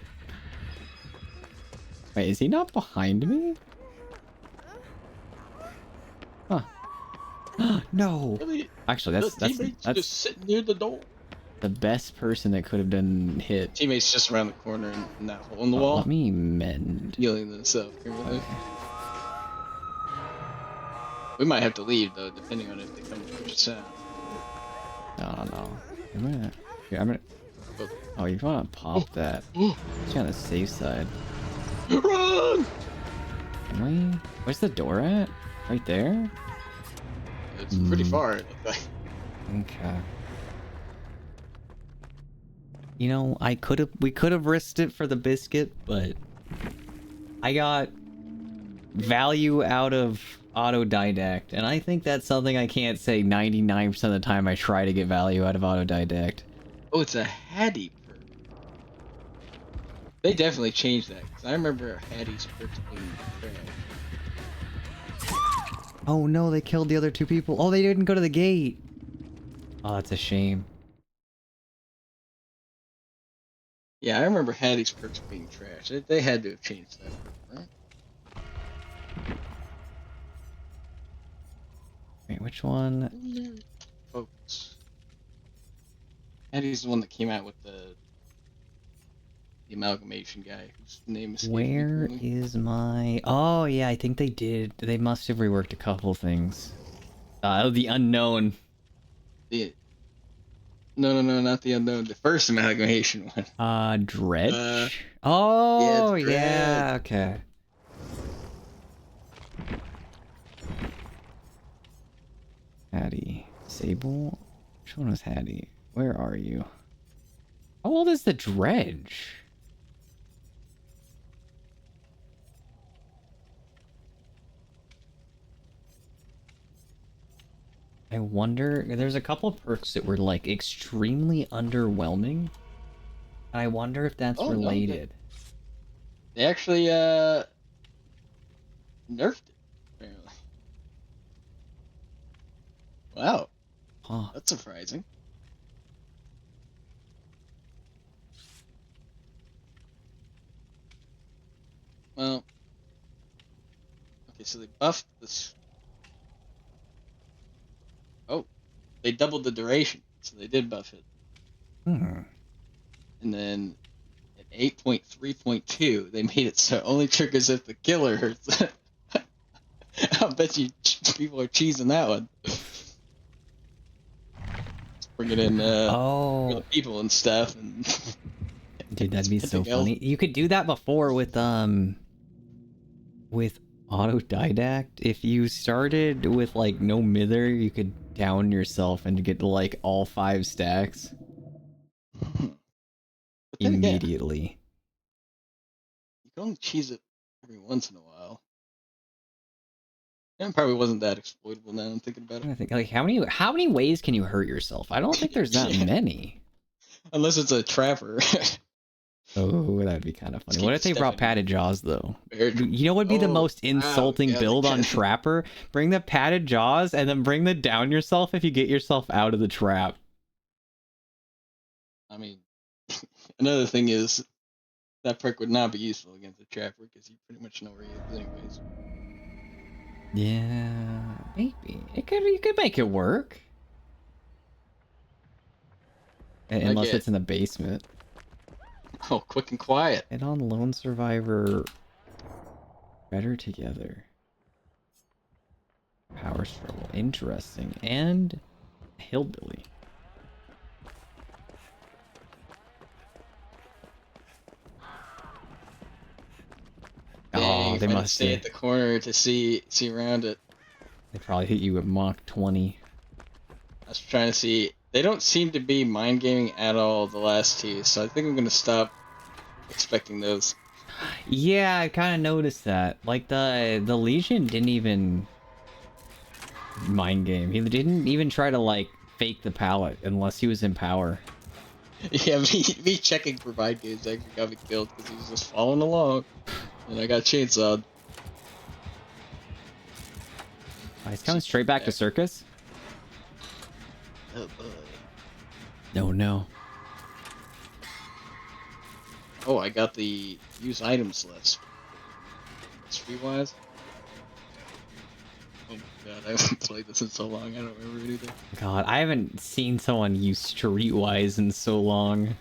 [SPEAKER 1] Wait, is he not behind me? Huh. No.
[SPEAKER 2] Really?
[SPEAKER 1] Actually,
[SPEAKER 2] The
[SPEAKER 1] that's
[SPEAKER 2] teammate's
[SPEAKER 1] that's
[SPEAKER 2] just sitting near the door.
[SPEAKER 1] the best person that could have been hit.
[SPEAKER 2] Teammate's just around the corner in that hole in the
[SPEAKER 1] Oh,
[SPEAKER 2] wall,
[SPEAKER 1] let me mend.
[SPEAKER 2] healing themselves.
[SPEAKER 1] Okay.
[SPEAKER 2] We might have to leave though, depending on if they come to push us out.
[SPEAKER 1] No. I'm gonna.
[SPEAKER 2] Oh.
[SPEAKER 1] Oh, you want to pop that? It's on the safe side.
[SPEAKER 2] Run!
[SPEAKER 1] Can we? Where's the door at? Right there?
[SPEAKER 2] It's pretty far. It looks like.
[SPEAKER 1] Okay. You know, we could have risked it for the biscuit, but I got value out of autodidact, and I think that's something I can't say 99% of the time I try to get value out of autodidact.
[SPEAKER 2] Oh, it's a Hattie perk. They definitely changed that, because I remember Hattie's perks being trash.
[SPEAKER 1] Oh no, they killed the other 2 people. Oh, they didn't go to the gate. Oh, that's a shame.
[SPEAKER 2] Yeah, I remember Hattie's perks being trash. They had to have changed that perk, right?
[SPEAKER 1] Wait, which one?
[SPEAKER 2] Focus. Hattie's the one that came out with the amalgamation guy whose name is.
[SPEAKER 1] Where is my... Oh, yeah, I think they did. They must have reworked a couple things. The unknown.
[SPEAKER 2] No, not the unknown. The first amalgamation one.
[SPEAKER 1] Dredge? Oh,
[SPEAKER 2] yeah,
[SPEAKER 1] yeah, okay. Hattie. Sable? Which one was Hattie? Where are you? How old is the dredge? I wonder... There's a couple perks that were, like, extremely underwhelming. I wonder if that's related.
[SPEAKER 2] No, they actually, nerfed it, apparently. Wow.
[SPEAKER 1] Huh.
[SPEAKER 2] That's surprising. Well, okay, so they buffed this. Oh, they doubled the duration, so they did buff it.
[SPEAKER 1] Hmm.
[SPEAKER 2] And then at 8.3.2, they made it so it only triggers if the killer hurts. I bet you people are cheesing that one. Bring it in for the people and stuff. And
[SPEAKER 1] dude, that'd be so
[SPEAKER 2] anything else.
[SPEAKER 1] funny. You could do that before with autodidact. If you started with like no mither, you could down yourself and get like all 5 stacks
[SPEAKER 2] But then again,
[SPEAKER 1] immediately.
[SPEAKER 2] you can only cheese it every once in a while. And it probably wasn't that exploitable now I'm thinking about it.
[SPEAKER 1] I think like how many ways can you hurt yourself? I don't think there's that
[SPEAKER 2] Yeah.
[SPEAKER 1] many.
[SPEAKER 2] Unless it's a trapper.
[SPEAKER 1] Oh, that'd be kind of funny.
[SPEAKER 2] Just
[SPEAKER 1] What
[SPEAKER 2] keep
[SPEAKER 1] if they brought
[SPEAKER 2] stepping.
[SPEAKER 1] padded jaws though?
[SPEAKER 2] Very true.
[SPEAKER 1] You know what would be the
[SPEAKER 2] Oh,
[SPEAKER 1] most
[SPEAKER 2] wow,
[SPEAKER 1] insulting
[SPEAKER 2] yeah,
[SPEAKER 1] build on
[SPEAKER 2] the-
[SPEAKER 1] Trapper? Bring the padded jaws and then bring the down yourself if you get yourself out of the trap.
[SPEAKER 2] I mean, another thing is that perk would not be useful against a trapper because you pretty much know where he is anyways.
[SPEAKER 1] Yeah, maybe. You could make it work. Unless it's in the basement.
[SPEAKER 2] Oh, quick and quiet.
[SPEAKER 1] And on Lone Survivor, Better Together. Power Struggle, interesting. And Hillbilly.
[SPEAKER 2] Dang,
[SPEAKER 1] Oh, they
[SPEAKER 2] if I
[SPEAKER 1] must
[SPEAKER 2] stay at the corner to see around it.
[SPEAKER 1] They probably hit you with Mach 20.
[SPEAKER 2] I was trying to see. They don't seem to be mind gaming at all the last two, so I think I'm gonna stop expecting those.
[SPEAKER 1] Yeah, I kind of noticed that. Like the Legion didn't even mind game. He didn't even try to like fake the pallet unless he was in power.
[SPEAKER 2] Yeah, me checking for mind games actually got me killed because he was just following along, and I got chainsawed.
[SPEAKER 1] Oh, he's coming straight back to Circus.
[SPEAKER 2] Oh boy.
[SPEAKER 1] No, no.
[SPEAKER 2] Oh, I got the use items list. Streetwise. Oh my god, I haven't played this in so long. I don't remember anything.
[SPEAKER 1] God, I haven't seen someone use Streetwise in so long.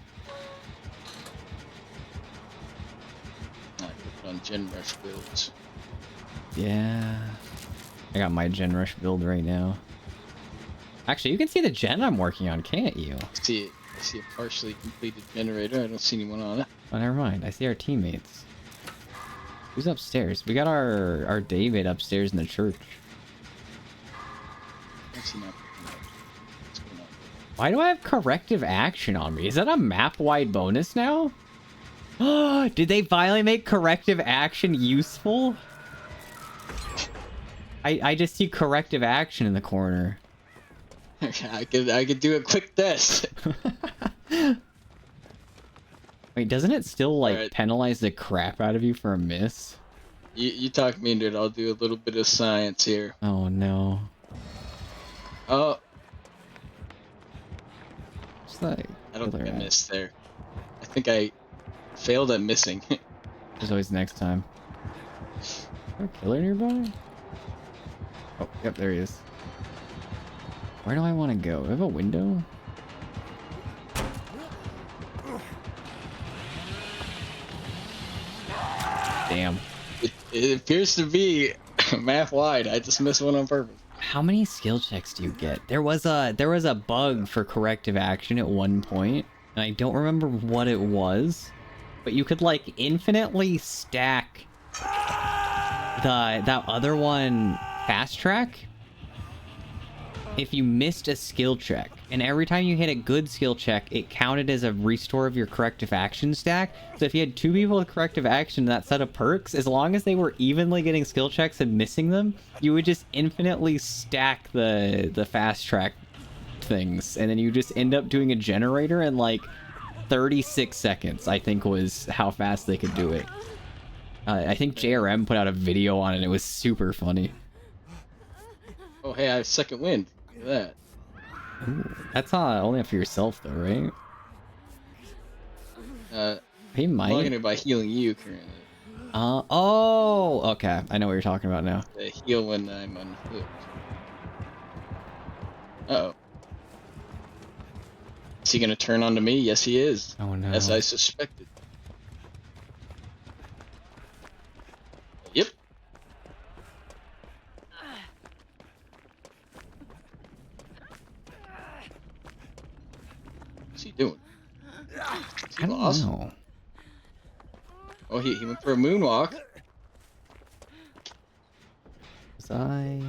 [SPEAKER 2] I put on Gen Rush builds.
[SPEAKER 1] Yeah. I got my Gen Rush build right now. Actually, you can see the gen I'm working on, can't you?
[SPEAKER 2] I see a partially completed generator. I don't see anyone on it.
[SPEAKER 1] Oh, never mind. I see our teammates. Who's upstairs? We got our David upstairs in the church.
[SPEAKER 2] I see nothing. What's going on?
[SPEAKER 1] Why do I have corrective action on me? Is that a map-wide bonus now? Oh, did they finally make corrective action useful? I just see corrective action in the corner.
[SPEAKER 2] I could do a quick test.
[SPEAKER 1] Wait, doesn't it still like
[SPEAKER 2] Alright.
[SPEAKER 1] penalize the crap out of you for a miss?
[SPEAKER 2] You talk me into it. I'll do a little bit of science here.
[SPEAKER 1] Oh no.
[SPEAKER 2] Oh,
[SPEAKER 1] What's that?
[SPEAKER 2] I don't think I
[SPEAKER 1] killer at?
[SPEAKER 2] missed there. I think I failed at missing.
[SPEAKER 1] There's always next time. Is there a killer nearby? Oh, yep, there he is. Where do I want to go? Do I have a window? Damn.
[SPEAKER 2] It appears to be math wide. I just missed one on purpose.
[SPEAKER 1] How many skill checks do you get? There was a bug for corrective action at one point, and I don't remember what it was, but you could like infinitely stack that other one fast track if you missed a skill check, and every time you hit a good skill check, it counted as a restore of your corrective action stack. So if you had two people with corrective action in that set of perks, as long as they were evenly getting skill checks and missing them, you would just infinitely stack the fast track things, and then you just end up doing a generator in like 36 seconds, I think was how fast they could do it. I think JRM put out a video on it. It was super funny.
[SPEAKER 2] Oh, hey, I have second wind. Look at that.
[SPEAKER 1] Ooh, that's only for yourself though, right? He
[SPEAKER 2] I'm
[SPEAKER 1] might.
[SPEAKER 2] logging it by healing you currently.
[SPEAKER 1] Oh, okay. I know what you're talking about now.
[SPEAKER 2] I heal when I'm unhooked. Uh-oh. Is he gonna turn on to me? Yes, he is.
[SPEAKER 1] Oh no.
[SPEAKER 2] As I suspected. Yep. What's he doing? Is he
[SPEAKER 1] I don't
[SPEAKER 2] lost?
[SPEAKER 1] know.
[SPEAKER 2] Oh, he went for a moonwalk.
[SPEAKER 1] Was I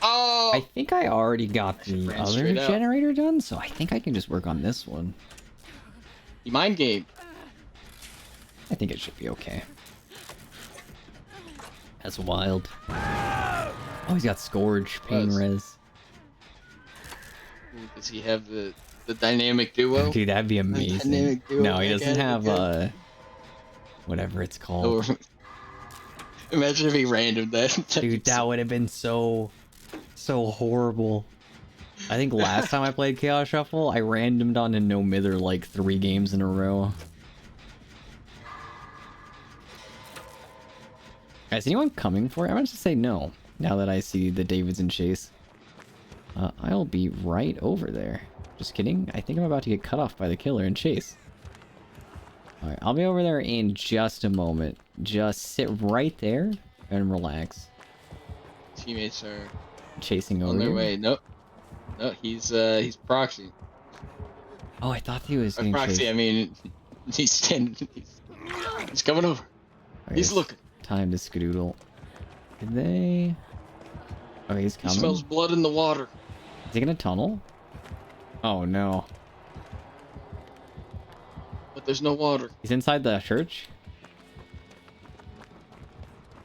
[SPEAKER 2] Oh!
[SPEAKER 1] think I already got the
[SPEAKER 2] ran
[SPEAKER 1] other
[SPEAKER 2] straight out.
[SPEAKER 1] generator done, so I think I can just work on this one.
[SPEAKER 2] He mind game.
[SPEAKER 1] I think it should be okay. That's wild. Oh, he's got Scourge, Pain
[SPEAKER 2] Does.
[SPEAKER 1] Res.
[SPEAKER 2] Does he have the dynamic duo?
[SPEAKER 1] Dude, that'd be amazing.
[SPEAKER 2] dynamic duo,
[SPEAKER 1] No, he
[SPEAKER 2] I
[SPEAKER 1] doesn't
[SPEAKER 2] got it,
[SPEAKER 1] have
[SPEAKER 2] okay.
[SPEAKER 1] whatever it's called.
[SPEAKER 2] Or imagine if he random that.
[SPEAKER 1] Dude, that would have been so horrible. I think last time I played Chaos Shuffle, I randomed on a no mither like 3 games in a row. Is anyone coming for it? I'm gonna just say no, now that I see the Davids in chase. I'll be right over there. Just kidding. I think I'm about to get cut off by the killer and chase. Alright, I'll be over there in just a moment. Just sit right there and relax.
[SPEAKER 2] Teammates are
[SPEAKER 1] Chasing over
[SPEAKER 2] on their
[SPEAKER 1] here.
[SPEAKER 2] way. Nope. No, he's proxy.
[SPEAKER 1] Oh, I thought he was
[SPEAKER 2] By
[SPEAKER 1] getting
[SPEAKER 2] proxy,
[SPEAKER 1] chased.
[SPEAKER 2] I mean he's standing. He's coming over.
[SPEAKER 1] Alright,
[SPEAKER 2] He's
[SPEAKER 1] it's
[SPEAKER 2] looking.
[SPEAKER 1] Time to skedoodle. Did they... Oh, he's
[SPEAKER 2] He
[SPEAKER 1] coming.
[SPEAKER 2] smells blood in the water.
[SPEAKER 1] Is he gonna tunnel? Oh no.
[SPEAKER 2] But there's no water.
[SPEAKER 1] He's inside the church?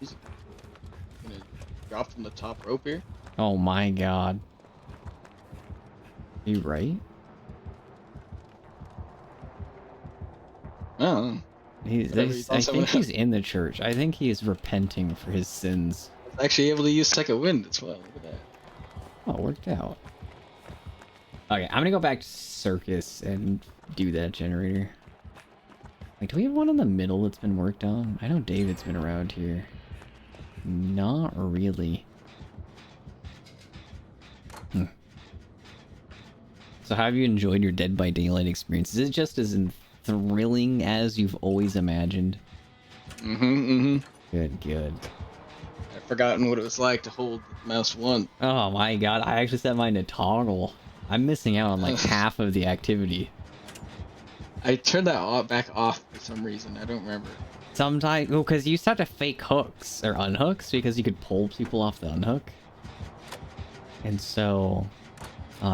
[SPEAKER 2] He's gonna drop from the top rope here.
[SPEAKER 1] Oh my god. You right?
[SPEAKER 2] Oh, Whatever he
[SPEAKER 1] I
[SPEAKER 2] thought someone
[SPEAKER 1] think he's in the church. I think he is repenting for his sins.
[SPEAKER 2] actually able to use second wind as well. Look at that.
[SPEAKER 1] Oh, it worked out. Okay, I'm gonna go back to circus and do that generator. Like, do we have one in the middle that's been worked on? I know David's been around here. Not really. So how have you enjoyed your Dead by Daylight experience? Is it just as thrilling as you've always imagined? Good, good.
[SPEAKER 2] I've forgotten what it was like to hold mouse 1.
[SPEAKER 1] Oh my god, I actually set mine to toggle. I'm missing out on like half of the activity.
[SPEAKER 2] I turned that back off for some reason. I don't remember.
[SPEAKER 1] Sometimes, well, because you used to have to fake hooks or unhooks because you could pull people off the unhook. And so,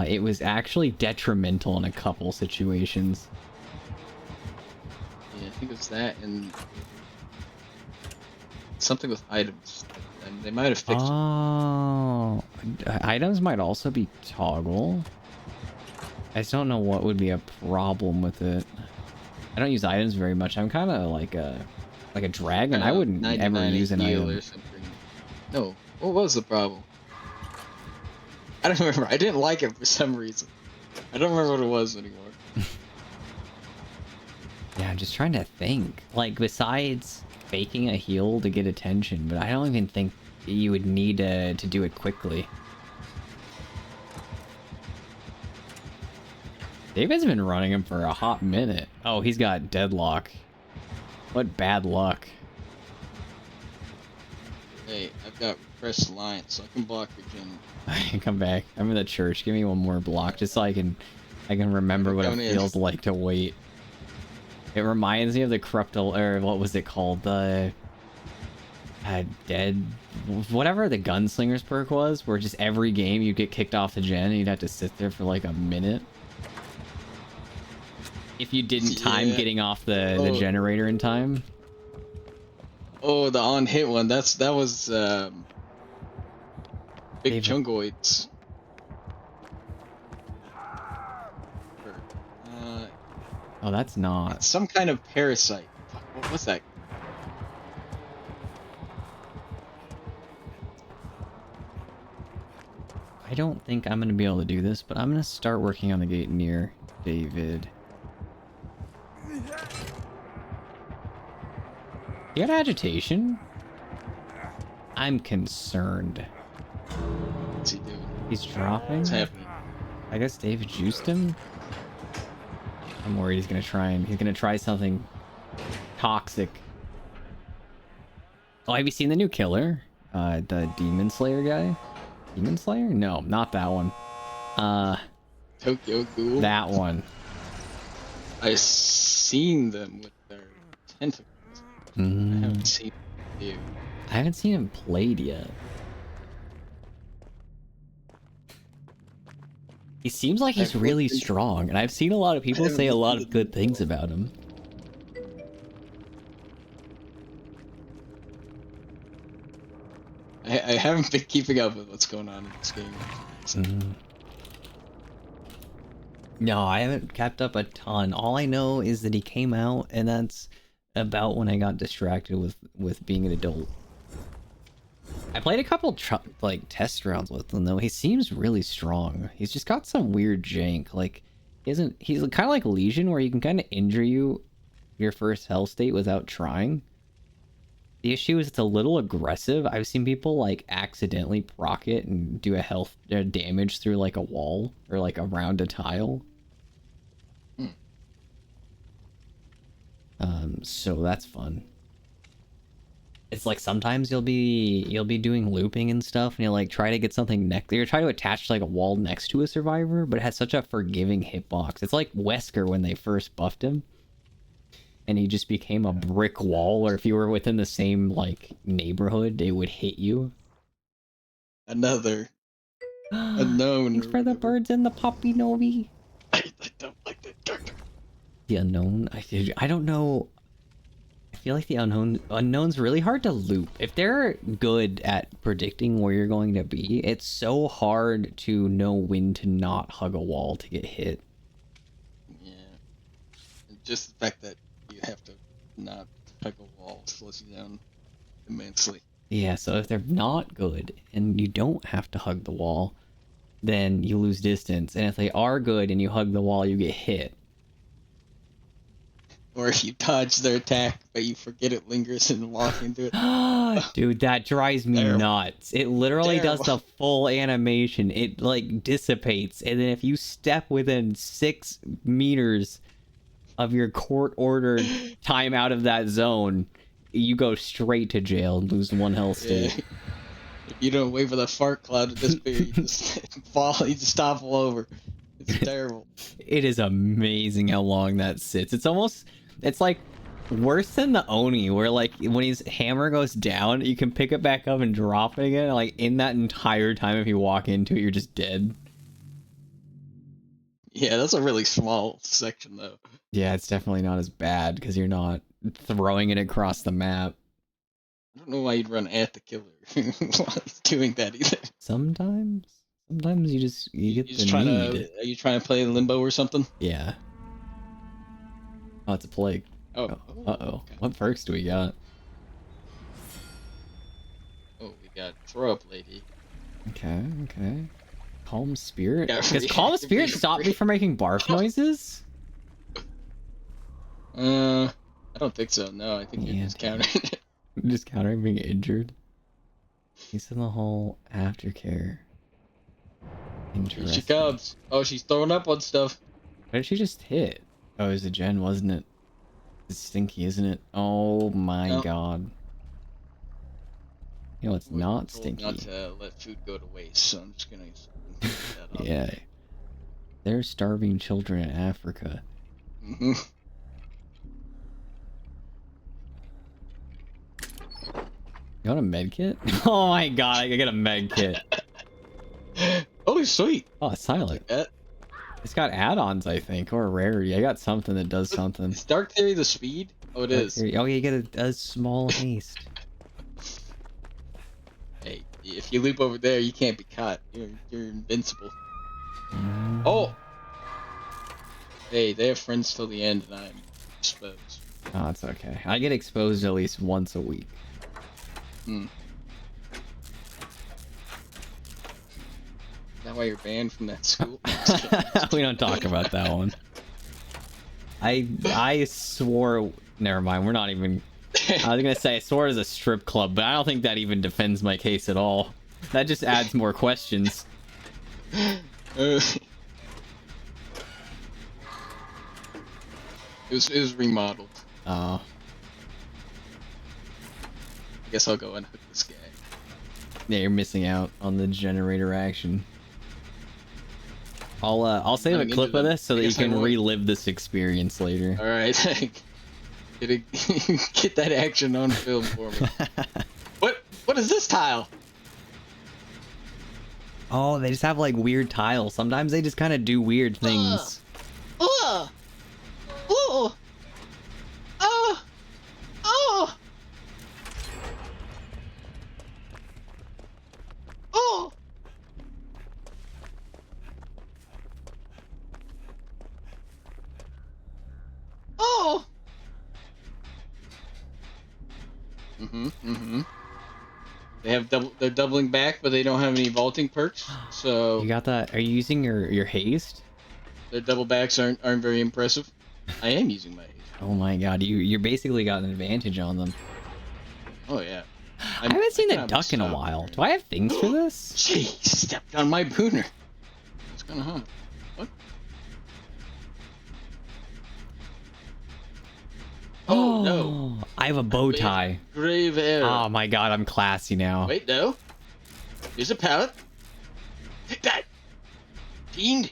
[SPEAKER 1] it was actually detrimental in a couple situations.
[SPEAKER 2] Yeah, I think it was that and something with items. And they might have fixed it.
[SPEAKER 1] Oh, items might also be toggle. I just don't know what would be a problem with it. I don't use items very much. I'm kind of like a dragon. I wouldn't ever
[SPEAKER 2] 99
[SPEAKER 1] use an
[SPEAKER 2] heal
[SPEAKER 1] item.
[SPEAKER 2] or something. No, what was the problem? I don't remember. I didn't like it for some reason. I don't remember what it was anymore.
[SPEAKER 1] Yeah, I'm just trying to think. Like, besides faking a heal to get attention, but I don't even think you would need to do it quickly. David's been running him for a hot minute. Oh, he's got deadlock. What bad luck.
[SPEAKER 2] Hey, I've got Fresh Alliance, so I can block your gen.
[SPEAKER 1] Come back. I'm in the church. Give me one more block just so I can remember what it
[SPEAKER 2] Going in.
[SPEAKER 1] feels like to wait. It reminds me of the Corruptible, or what was it called? The Dead, whatever the Gunslinger's perk was, where just every game you get kicked off the gen and you'd have to sit there for like a minute. If you didn't time
[SPEAKER 2] Yeah.
[SPEAKER 1] getting off the generator in time.
[SPEAKER 2] Oh, the on hit one. That was big
[SPEAKER 1] David.
[SPEAKER 2] chungoids.
[SPEAKER 1] Oh, that's not.
[SPEAKER 2] It's some kind of parasite. Fuck, what was that?
[SPEAKER 1] I don't think I'm gonna be able to do this, but I'm gonna start working on the gate near David. You got agitation? I'm concerned.
[SPEAKER 2] What's he doing?
[SPEAKER 1] He's dropping?
[SPEAKER 2] What's happening?
[SPEAKER 1] I guess David juiced him? I'm worried he's gonna try something toxic. Oh, have you seen the new killer? The Demon Slayer guy? Demon Slayer? No, not that one.
[SPEAKER 2] Tokyo Ghoul.
[SPEAKER 1] That one.
[SPEAKER 2] I've seen them with their tentacles. I haven't seen you.
[SPEAKER 1] I haven't seen him played yet. He seems like he's
[SPEAKER 2] I've
[SPEAKER 1] really
[SPEAKER 2] looked into-
[SPEAKER 1] strong, and I've seen a lot of people
[SPEAKER 2] haven't
[SPEAKER 1] say a lot
[SPEAKER 2] looked
[SPEAKER 1] of good things about him.
[SPEAKER 2] I haven't been keeping up with what's going on in this game.
[SPEAKER 1] No, I haven't kept up a ton. All I know is that he came out, and that's about when I got distracted with being an adult. I played a couple like test rounds with him though. He seems really strong. He's just got some weird jank. Like, he's kind of like Legion, where you can kind of injure your first health state without trying. The issue is it's a little aggressive. I've seen people like accidentally proc it and do a health damage through like a wall or like around a tile.
[SPEAKER 2] Hmm.
[SPEAKER 1] So that's fun. It's like sometimes you'll be doing looping and stuff, and you'll like try to get something next. You're trying to attach like a wall next to a survivor, but it has such a forgiving hitbox. It's like Wesker when they first buffed him, and he just became a brick wall. Or if you were within the same like neighborhood, it would hit you.
[SPEAKER 2] Another unknown.
[SPEAKER 1] Thanks
[SPEAKER 2] or
[SPEAKER 1] for the
[SPEAKER 2] whatever.
[SPEAKER 1] birds and the poppy novi.
[SPEAKER 2] I don't like that character.
[SPEAKER 1] The unknown. I don't know. I feel like the unknown's really hard to loop. If they're good at predicting where you're going to be, it's so hard to know when to not hug a wall to get hit.
[SPEAKER 2] Yeah. And just the fact that you have to not hug a wall slows you down immensely.
[SPEAKER 1] Yeah, so if they're not good and you don't have to hug the wall, then you lose distance. And if they are good and you hug the wall, you get hit.
[SPEAKER 2] Or you dodge their attack, but you forget it lingers and walk into it.
[SPEAKER 1] Dude, that drives me
[SPEAKER 2] Terrible.
[SPEAKER 1] nuts. It literally does the
[SPEAKER 2] Terrible.
[SPEAKER 1] full animation. It like dissipates, and then if you step within 6 meters of your court-ordered time out of that zone, you go straight to jail and lose 1 health
[SPEAKER 2] Yeah.
[SPEAKER 1] state.
[SPEAKER 2] If you don't wait for the fart cloud to disappear, you just fall, you just topple over. It's terrible.
[SPEAKER 1] It is amazing how long that sits. It's like worse than the Oni, where like when his hammer goes down, you can pick it back up and drop it again. Like in that entire time, if you walk into it, you're just dead.
[SPEAKER 2] Yeah, that's a really small section though.
[SPEAKER 1] Yeah, it's definitely not as bad because you're not throwing it across the map.
[SPEAKER 2] I don't know why you'd run at the killer while he's doing that either.
[SPEAKER 1] Sometimes you get
[SPEAKER 2] You
[SPEAKER 1] the
[SPEAKER 2] just trying
[SPEAKER 1] need.
[SPEAKER 2] to, are you trying to play Limbo or something?
[SPEAKER 1] Yeah. Oh, it's a plague.
[SPEAKER 2] Oh.
[SPEAKER 1] Uh-oh.
[SPEAKER 2] Okay.
[SPEAKER 1] What perks do we got?
[SPEAKER 2] Oh, we got throw up lady.
[SPEAKER 1] Okay. Calm Spirit?
[SPEAKER 2] Yeah,
[SPEAKER 1] Does Calm Spirit stop me from making barf noises?
[SPEAKER 2] I don't think so. No, I think
[SPEAKER 1] Yeah,
[SPEAKER 2] you're just counting.
[SPEAKER 1] Just countering being injured. He's in the whole aftercare.
[SPEAKER 2] Here
[SPEAKER 1] Interesting.
[SPEAKER 2] she comes. Oh, she's throwing up on stuff.
[SPEAKER 1] What did she just hit? Oh, it was a gen, wasn't it? It's stinky, isn't it? Oh my
[SPEAKER 2] No.
[SPEAKER 1] god. You know, it's
[SPEAKER 2] We're
[SPEAKER 1] not
[SPEAKER 2] told
[SPEAKER 1] stinky.
[SPEAKER 2] Not to let food go to waste, so I'm just gonna clean that up.
[SPEAKER 1] Yeah. There's starving children in Africa.
[SPEAKER 2] Mm-hmm.
[SPEAKER 1] You want a med kit? Oh my god, I can get a med kit.
[SPEAKER 2] Oh, sweet.
[SPEAKER 1] Oh, it's silent.
[SPEAKER 2] That.
[SPEAKER 1] It's got add-ons, I think, or a rarity. I got something that does something.
[SPEAKER 2] Is Dark Theory the speed? Oh, it is.
[SPEAKER 1] Oh, yeah, you get a small haste.
[SPEAKER 2] Hey, if you loop over there, you can't be caught. You're invincible. Oh! Hey, they have friends till the end, and I'm exposed.
[SPEAKER 1] Oh, it's okay. I get exposed at least once a week.
[SPEAKER 2] Hmm. Is that why you're banned from that school?
[SPEAKER 1] We don't talk about that one. I swore. Never mind. We're not even. I was gonna say I swore as a strip club, but I don't think that even defends my case at all. That just adds more questions.
[SPEAKER 2] It was remodeled.
[SPEAKER 1] Oh.
[SPEAKER 2] I guess I'll go and hook this guy.
[SPEAKER 1] Yeah, you're missing out on the generator action. I'll save a
[SPEAKER 2] I'm
[SPEAKER 1] clip
[SPEAKER 2] into
[SPEAKER 1] of
[SPEAKER 2] them.
[SPEAKER 1] this so
[SPEAKER 2] I
[SPEAKER 1] that you
[SPEAKER 2] guess I
[SPEAKER 1] can
[SPEAKER 2] won't.
[SPEAKER 1] relive this experience later.
[SPEAKER 2] All right, get that action on film for me. What is this tile?
[SPEAKER 1] Oh, they just have like weird tiles. Sometimes they just kind of do weird things.
[SPEAKER 2] Oh! Oh! Oh! Oh! Oh! Oh! They're doubling back, but they don't have any vaulting perks, so
[SPEAKER 1] You got that? Are you using your haste?
[SPEAKER 2] their double backs aren't very impressive. I am using my haste.
[SPEAKER 1] Oh my god, you're basically got an advantage on them.
[SPEAKER 2] Oh yeah.
[SPEAKER 1] I haven't seen the
[SPEAKER 2] cannot
[SPEAKER 1] duck in a
[SPEAKER 2] stop
[SPEAKER 1] while.
[SPEAKER 2] here.
[SPEAKER 1] Do I have things for this?
[SPEAKER 2] Gee, stepped on my booner. What's going on? What? Oh no!
[SPEAKER 1] I have a bow
[SPEAKER 2] Made
[SPEAKER 1] tie.
[SPEAKER 2] Grave error.
[SPEAKER 1] Oh my god, I'm classy now.
[SPEAKER 2] Wait, no. Here's a pallet. Take that, fiend.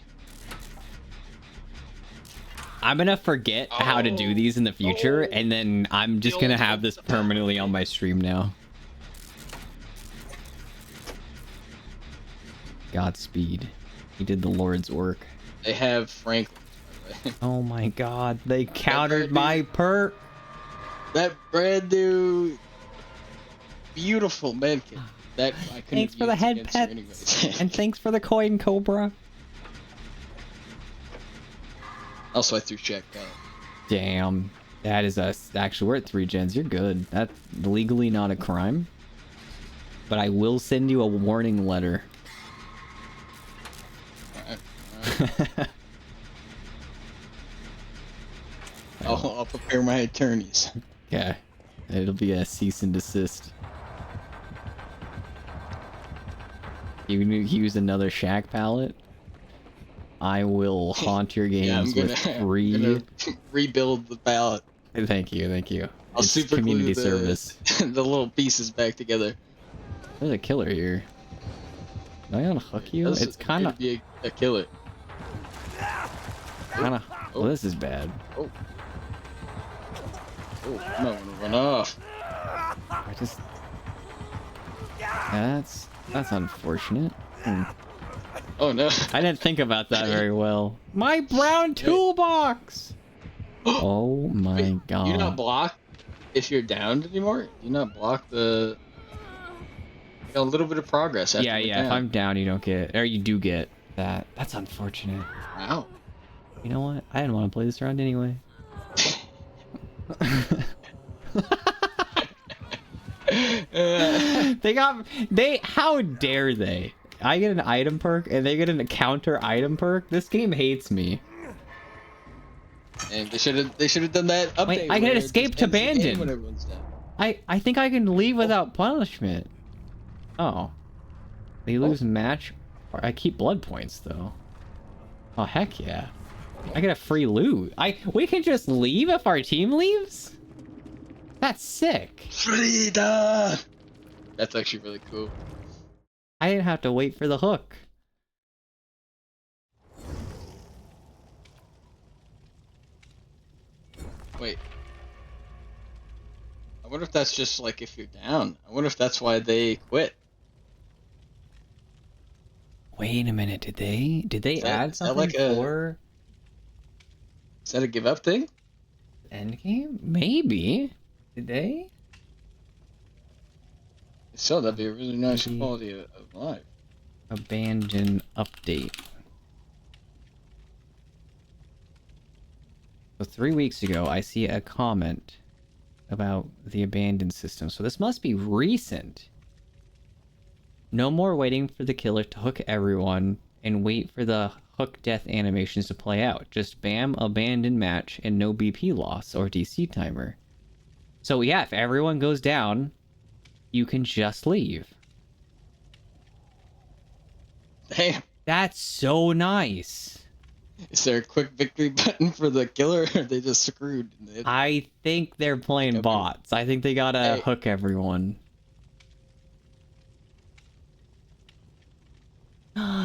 [SPEAKER 1] I'm gonna forget how to do these in the future,
[SPEAKER 2] Oh.
[SPEAKER 1] and then I'm just gonna have this permanently on my stream now. Godspeed. He did the Lord's work.
[SPEAKER 2] They have Franklin. by the way.
[SPEAKER 1] Oh my god, they countered
[SPEAKER 2] brand
[SPEAKER 1] my perk.
[SPEAKER 2] That brand new, beautiful medkit. That I couldn't
[SPEAKER 1] Thanks
[SPEAKER 2] have
[SPEAKER 1] for the
[SPEAKER 2] used
[SPEAKER 1] head
[SPEAKER 2] against her
[SPEAKER 1] pets.
[SPEAKER 2] anyways.
[SPEAKER 1] And thanks for the coin, Cobra.
[SPEAKER 2] Also, I threw check.
[SPEAKER 1] Damn. That is us. Actually, we're at 3 gens. You're good. That's legally not a crime. But I will send you a warning letter.
[SPEAKER 2] I'll prepare my attorneys.
[SPEAKER 1] Yeah. It'll be a cease and desist. You use another shack pallet? I will haunt your games
[SPEAKER 2] Yeah, I'm gonna,
[SPEAKER 1] with free.
[SPEAKER 2] I'm gonna rebuild the pallet.
[SPEAKER 1] Thank you, thank you.
[SPEAKER 2] I'll
[SPEAKER 1] It's
[SPEAKER 2] super
[SPEAKER 1] community
[SPEAKER 2] glue
[SPEAKER 1] service.
[SPEAKER 2] the little pieces back together.
[SPEAKER 1] There's a killer here. Am I gonna hook you?
[SPEAKER 2] Does
[SPEAKER 1] It's kind of,
[SPEAKER 2] be a killer.
[SPEAKER 1] Well, this is bad.
[SPEAKER 2] Oh, I might want to run off.
[SPEAKER 1] I just. That's unfortunate.
[SPEAKER 2] Oh no!
[SPEAKER 1] I didn't think about that very well. My brown toolbox. Oh my
[SPEAKER 2] Wait,
[SPEAKER 1] god.
[SPEAKER 2] Do you not block if you're downed anymore? Do you not block the like a little bit of progress after
[SPEAKER 1] Yeah,
[SPEAKER 2] you're
[SPEAKER 1] yeah. If
[SPEAKER 2] down?
[SPEAKER 1] I'm down, you don't get, or you do get that. That's unfortunate.
[SPEAKER 2] Wow.
[SPEAKER 1] You know what? I didn't want to play this round anyway. How dare they? I get an item perk and they get a counter item perk. This game hates me.
[SPEAKER 2] And they should have done that update.
[SPEAKER 1] Wait, I can
[SPEAKER 2] where it
[SPEAKER 1] escape
[SPEAKER 2] just
[SPEAKER 1] to
[SPEAKER 2] ends the game
[SPEAKER 1] Bandon.
[SPEAKER 2] when everyone's down.
[SPEAKER 1] I think I can leave without punishment. Oh. They lose match. Or I keep blood points though. Oh heck yeah. I get a free loot. We can just leave if our team leaves? That's sick.
[SPEAKER 2] Frida! That's actually really cool.
[SPEAKER 1] I didn't have to wait for the hook.
[SPEAKER 2] Wait. I wonder if that's just like if you're down. I wonder if that's why they quit.
[SPEAKER 1] Wait a minute, did they
[SPEAKER 2] Is that-
[SPEAKER 1] add
[SPEAKER 2] is that
[SPEAKER 1] something
[SPEAKER 2] like a-
[SPEAKER 1] for
[SPEAKER 2] Is that a give up thing?
[SPEAKER 1] Endgame? Maybe. Did they?
[SPEAKER 2] If so, that'd be a really nice
[SPEAKER 1] Maybe.
[SPEAKER 2] quality of life.
[SPEAKER 1] Abandon update. So 3 weeks ago, I see a comment about the abandoned system. So this must be recent. No more waiting for the killer to hook everyone and wait for the hook death animations to play out. Just bam, abandon match, and no BP loss or DC timer. So yeah, if everyone goes down, you can just leave.
[SPEAKER 2] Damn.
[SPEAKER 1] That's so nice.
[SPEAKER 2] Is there a quick victory button for the killer, or are they just screwed?
[SPEAKER 1] I think they're playing
[SPEAKER 2] Okay.
[SPEAKER 1] bots. I think they gotta
[SPEAKER 2] Hey.
[SPEAKER 1] hook everyone.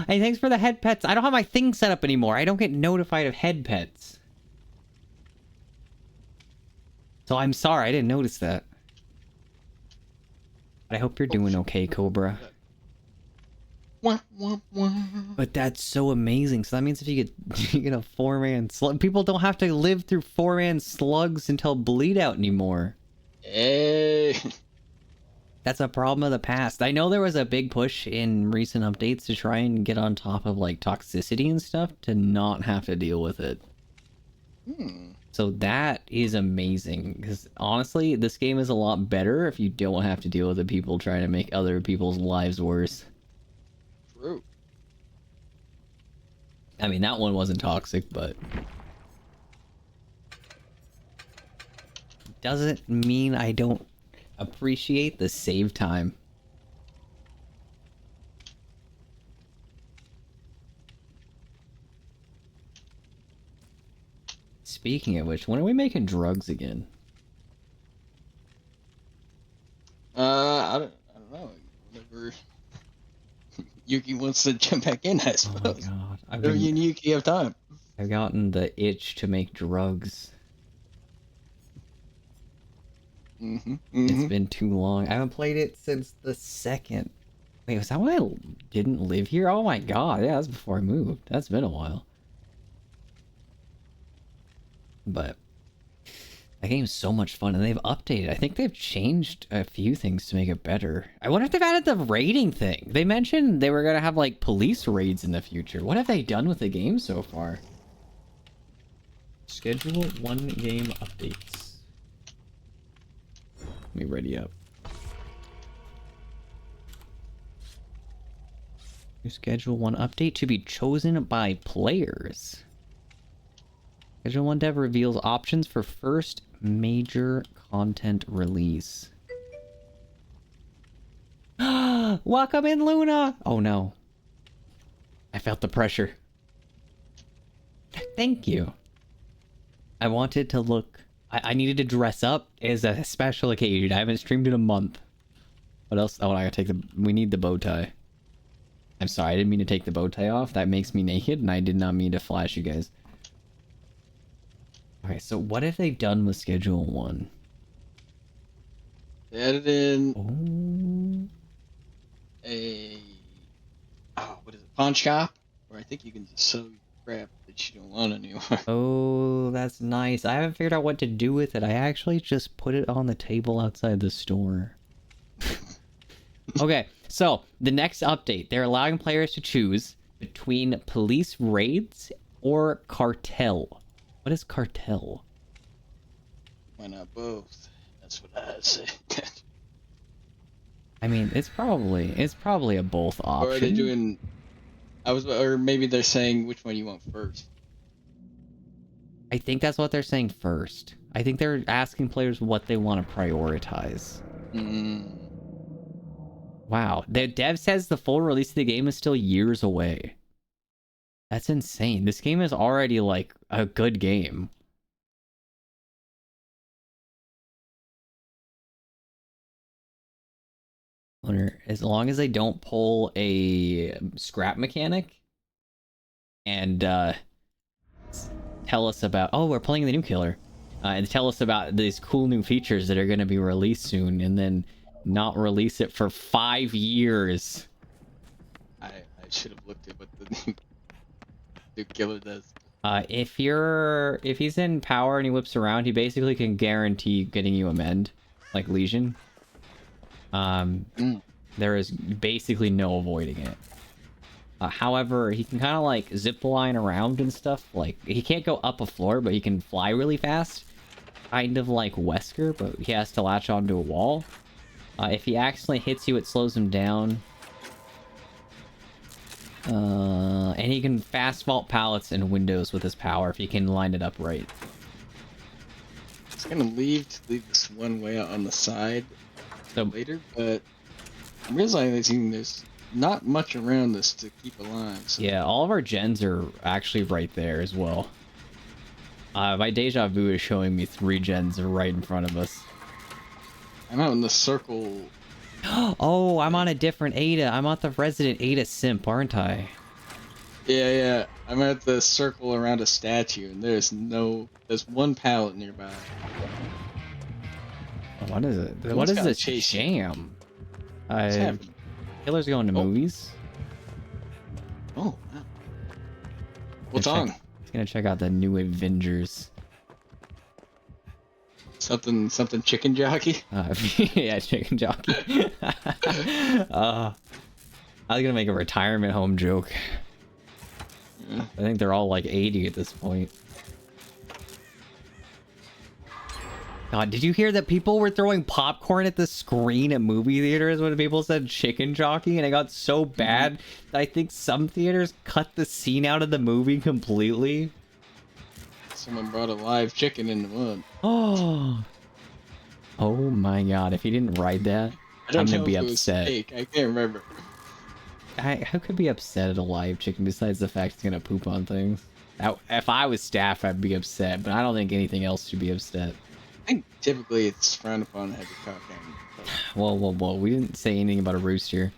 [SPEAKER 1] Hey, thanks for the head pets. I don't have my thing set up anymore. I don't get notified of head pets. So I'm sorry, I didn't notice that. But I hope you're doing okay, Cobra.
[SPEAKER 2] Wah, wah, wah.
[SPEAKER 1] But that's so amazing. So that means if you get you get a 4-man slug, people don't have to live through 4-man slugs until bleed out anymore.
[SPEAKER 2] Hey.
[SPEAKER 1] That's a problem of the past. I know there was a big push in recent updates to try and get on top of like toxicity and stuff to not have to deal with it. So that is amazing because honestly, this game is a lot better if you don't have to deal with the people trying to make other people's lives worse.
[SPEAKER 2] True.
[SPEAKER 1] I mean, that one wasn't toxic, but doesn't mean I don't Appreciate the save time. Speaking of which, when are we making drugs again?
[SPEAKER 2] I don't know. Whenever Yuki wants to jump back in, I
[SPEAKER 1] Oh my
[SPEAKER 2] suppose.
[SPEAKER 1] god.
[SPEAKER 2] Whenever you and Yuki have time.
[SPEAKER 1] I've gotten the itch to make drugs. It's been too long. I haven't played it since the second. Wait, was that why I didn't live here? Oh my god, yeah, that's before I moved. That's been a while. But that game's so much fun, and they've updated. I think they've changed a few things to make it better. I wonder if they've added the raiding thing. They mentioned they were gonna have like police raids in the future. What have they done with the game so far? Schedule 1 game updates. Let me ready up. New Schedule 1 update to be chosen by players. Schedule 1 dev reveals options for first major content release. Welcome in, Luna! Oh no. I felt the pressure. Thank you. I wanted to look... I needed to dress up as a special occasion. I haven't streamed in a month. What else? Oh, I gotta take the... We need the bow tie. I'm sorry, I didn't mean to take the bow tie off. That makes me naked, and I did not mean to flash you guys. Okay, so what have they done with Schedule 1?
[SPEAKER 2] They added in
[SPEAKER 1] Oh.
[SPEAKER 2] what is it? Pawn shop? Where I think you can just sell your crap that you don't want anymore.
[SPEAKER 1] Oh, that's nice. I haven't figured out what to do with it. I actually just put it on the table outside the store. Okay, so the next update. They're allowing players to choose between police raids or cartel. What is cartel?
[SPEAKER 2] Why not both? That's what I'd say.
[SPEAKER 1] I mean, it's probably a both option.
[SPEAKER 2] Or are they doing... or maybe they're saying which one you want first.
[SPEAKER 1] I think that's what they're saying first. I think they're asking players what they want to prioritize. Wow. The dev says the full release of the game is still years away. That's insane. This game is already, like, a good game. As long as they don't pull a scrap mechanic and tell us about... Oh, we're playing the new killer. And tell us about these cool new features that are going to be released soon, and then not release it for 5 years.
[SPEAKER 2] I should have looked at what the new killer does.
[SPEAKER 1] If he's in power and he whips around, he basically can guarantee getting you a mend, like Legion. There is basically no avoiding it. However, he can kind of like zip line around and stuff. Like, he can't go up a floor, but he can fly really fast. Kind of like Wesker, but he has to latch onto a wall. If he accidentally hits you, it slows him down. And he can fast vault pallets and windows with his power if he can line it up right.
[SPEAKER 2] I was gonna leave this one way out on the side later, but I'm realizing there's not much around this to keep alive. So.
[SPEAKER 1] Yeah, all of our gens are actually right there as well. My deja vu is showing me 3 gens right in front of us.
[SPEAKER 2] I'm out in the circle.
[SPEAKER 1] Oh, I'm on a different Ada. I'm on the resident Ada simp, aren't I?
[SPEAKER 2] Yeah. I'm at the circle around a statue, and there's one pallet nearby.
[SPEAKER 1] What is it? What is this jam? Killer's going to movies.
[SPEAKER 2] Oh, wow. What's on?
[SPEAKER 1] He's gonna check out the new Avengers.
[SPEAKER 2] Something chicken jockey?
[SPEAKER 1] Yeah, chicken jockey. I was gonna make a retirement home joke. Yeah. I think they're all like 80 at this point. God, did you hear that people were throwing popcorn at the screen at movie theaters when people said chicken jockey? And it got so bad that I think some theaters cut the scene out of the movie completely.
[SPEAKER 2] Someone brought a live chicken in the mud.
[SPEAKER 1] Oh. Oh my god, if he didn't ride that,
[SPEAKER 2] I don't
[SPEAKER 1] I'm gonna
[SPEAKER 2] know
[SPEAKER 1] be
[SPEAKER 2] if it was
[SPEAKER 1] upset.
[SPEAKER 2] fake. I can't remember.
[SPEAKER 1] Who could be upset at a live chicken besides the fact it's gonna poop on things? If I was staff, I'd be upset, but I don't think anything else should be upset.
[SPEAKER 2] I think typically it's frowned upon to have your cock hanging.
[SPEAKER 1] Whoa, whoa, whoa. We didn't say anything about a rooster.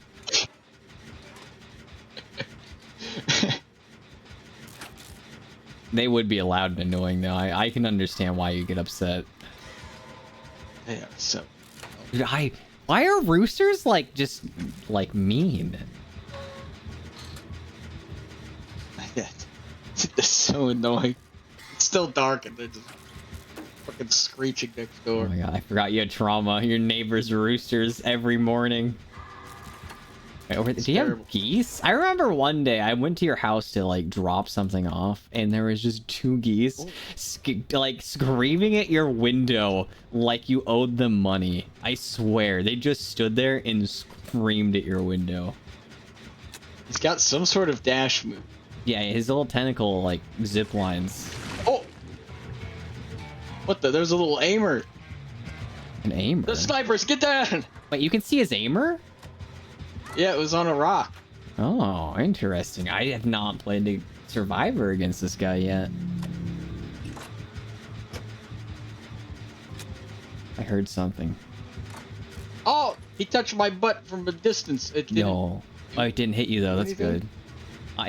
[SPEAKER 1] They would be loud and annoying, though. I can understand why you get upset.
[SPEAKER 2] They are so.
[SPEAKER 1] Dude, why are roosters, like, just, like, mean?
[SPEAKER 2] They're so annoying. It's still dark and they're just fucking screeching next
[SPEAKER 1] Oh
[SPEAKER 2] door.
[SPEAKER 1] my god, I forgot you had trauma. Your neighbor's roosters every morning. Wait, do you
[SPEAKER 2] terrible.
[SPEAKER 1] have geese? I remember one day I went to your house to like drop something off, and there was just two geese, like screaming at your window like you owed them money. I swear, they just stood there and screamed at your window.
[SPEAKER 2] He's got some sort of dash move.
[SPEAKER 1] Yeah, his little tentacle like zip lines.
[SPEAKER 2] Oh! What the? There's a little aimer.
[SPEAKER 1] An aimer.
[SPEAKER 2] The snipers, get down!
[SPEAKER 1] Wait, you can see his aimer?
[SPEAKER 2] Yeah, it was on a rock.
[SPEAKER 1] Oh, interesting. I have not played a Survivor against this guy yet. I heard something.
[SPEAKER 2] Oh! He touched my butt from a distance. It didn't.
[SPEAKER 1] No. Oh, it didn't hit you though. That's
[SPEAKER 2] Anything?
[SPEAKER 1] good.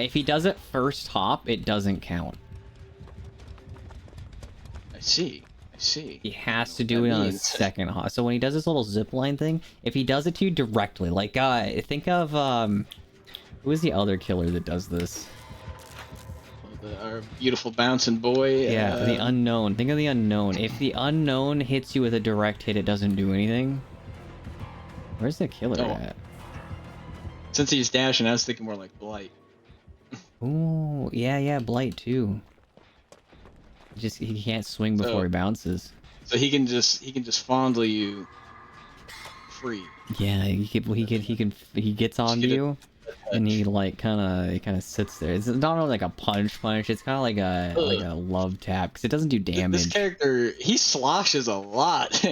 [SPEAKER 1] If he does it first hop, it doesn't count.
[SPEAKER 2] I see. I see.
[SPEAKER 1] He has to
[SPEAKER 2] I don't
[SPEAKER 1] do
[SPEAKER 2] know
[SPEAKER 1] it
[SPEAKER 2] what that
[SPEAKER 1] on a
[SPEAKER 2] means.
[SPEAKER 1] second hop. So when he does this little zip line thing, if he does it to you directly, like think of who is the other killer that does this?
[SPEAKER 2] Our beautiful bouncing boy.
[SPEAKER 1] Yeah, the unknown. Think of the unknown. If the unknown hits you with a direct hit, it doesn't do anything. Where's the killer
[SPEAKER 2] Oh.
[SPEAKER 1] at?
[SPEAKER 2] Since he's dashing, I was thinking more like Blight.
[SPEAKER 1] Ooh, yeah, Blight too. He can't swing before
[SPEAKER 2] So-
[SPEAKER 1] he bounces.
[SPEAKER 2] So he can just fondle you free.
[SPEAKER 1] Yeah, he gets onto
[SPEAKER 2] get it-
[SPEAKER 1] you, and he kind of sits there. It's not really like a punch. It's kind of like a love tap because it doesn't do
[SPEAKER 2] This
[SPEAKER 1] damage.
[SPEAKER 2] character, he sloshes a lot.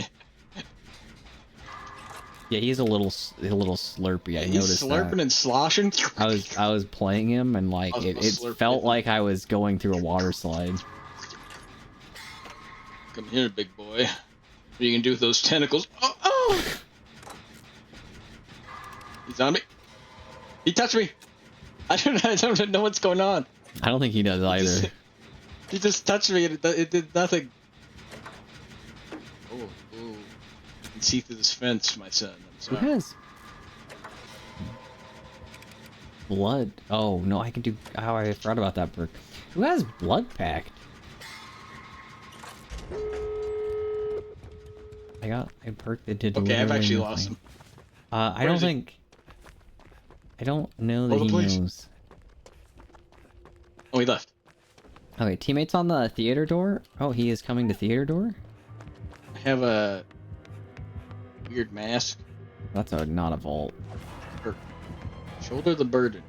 [SPEAKER 1] Yeah, he's a little slurpy. I
[SPEAKER 2] He's
[SPEAKER 1] noticed
[SPEAKER 2] slurping
[SPEAKER 1] that.
[SPEAKER 2] and sloshing.
[SPEAKER 1] I was playing him and like
[SPEAKER 2] I was
[SPEAKER 1] it
[SPEAKER 2] gonna slurp
[SPEAKER 1] felt
[SPEAKER 2] it.
[SPEAKER 1] like I was going through a water slide.
[SPEAKER 2] Come here, big boy. What are you gonna do with those tentacles? Oh, oh! He's on me. He touched me. I don't know what's going on.
[SPEAKER 1] I don't think he does either.
[SPEAKER 2] He just touched me and it did nothing. Oh, oh. You can see through this fence, my son. I'm
[SPEAKER 1] Who
[SPEAKER 2] sorry.
[SPEAKER 1] has blood? Oh no, I can do. Oh, I forgot about that perk. Who has blood pact? I perked that did.
[SPEAKER 2] Okay, I've
[SPEAKER 1] literally
[SPEAKER 2] actually
[SPEAKER 1] nothing.
[SPEAKER 2] lost him.
[SPEAKER 1] I
[SPEAKER 2] Where
[SPEAKER 1] don't
[SPEAKER 2] is he?
[SPEAKER 1] think. I don't know that
[SPEAKER 2] Hold
[SPEAKER 1] he
[SPEAKER 2] on, please.
[SPEAKER 1] knows.
[SPEAKER 2] Oh, he left.
[SPEAKER 1] Okay, teammates on the theater door. Oh, he is coming to theater door.
[SPEAKER 2] I have a weird mask.
[SPEAKER 1] That's not a vault.
[SPEAKER 2] Shoulder the burden.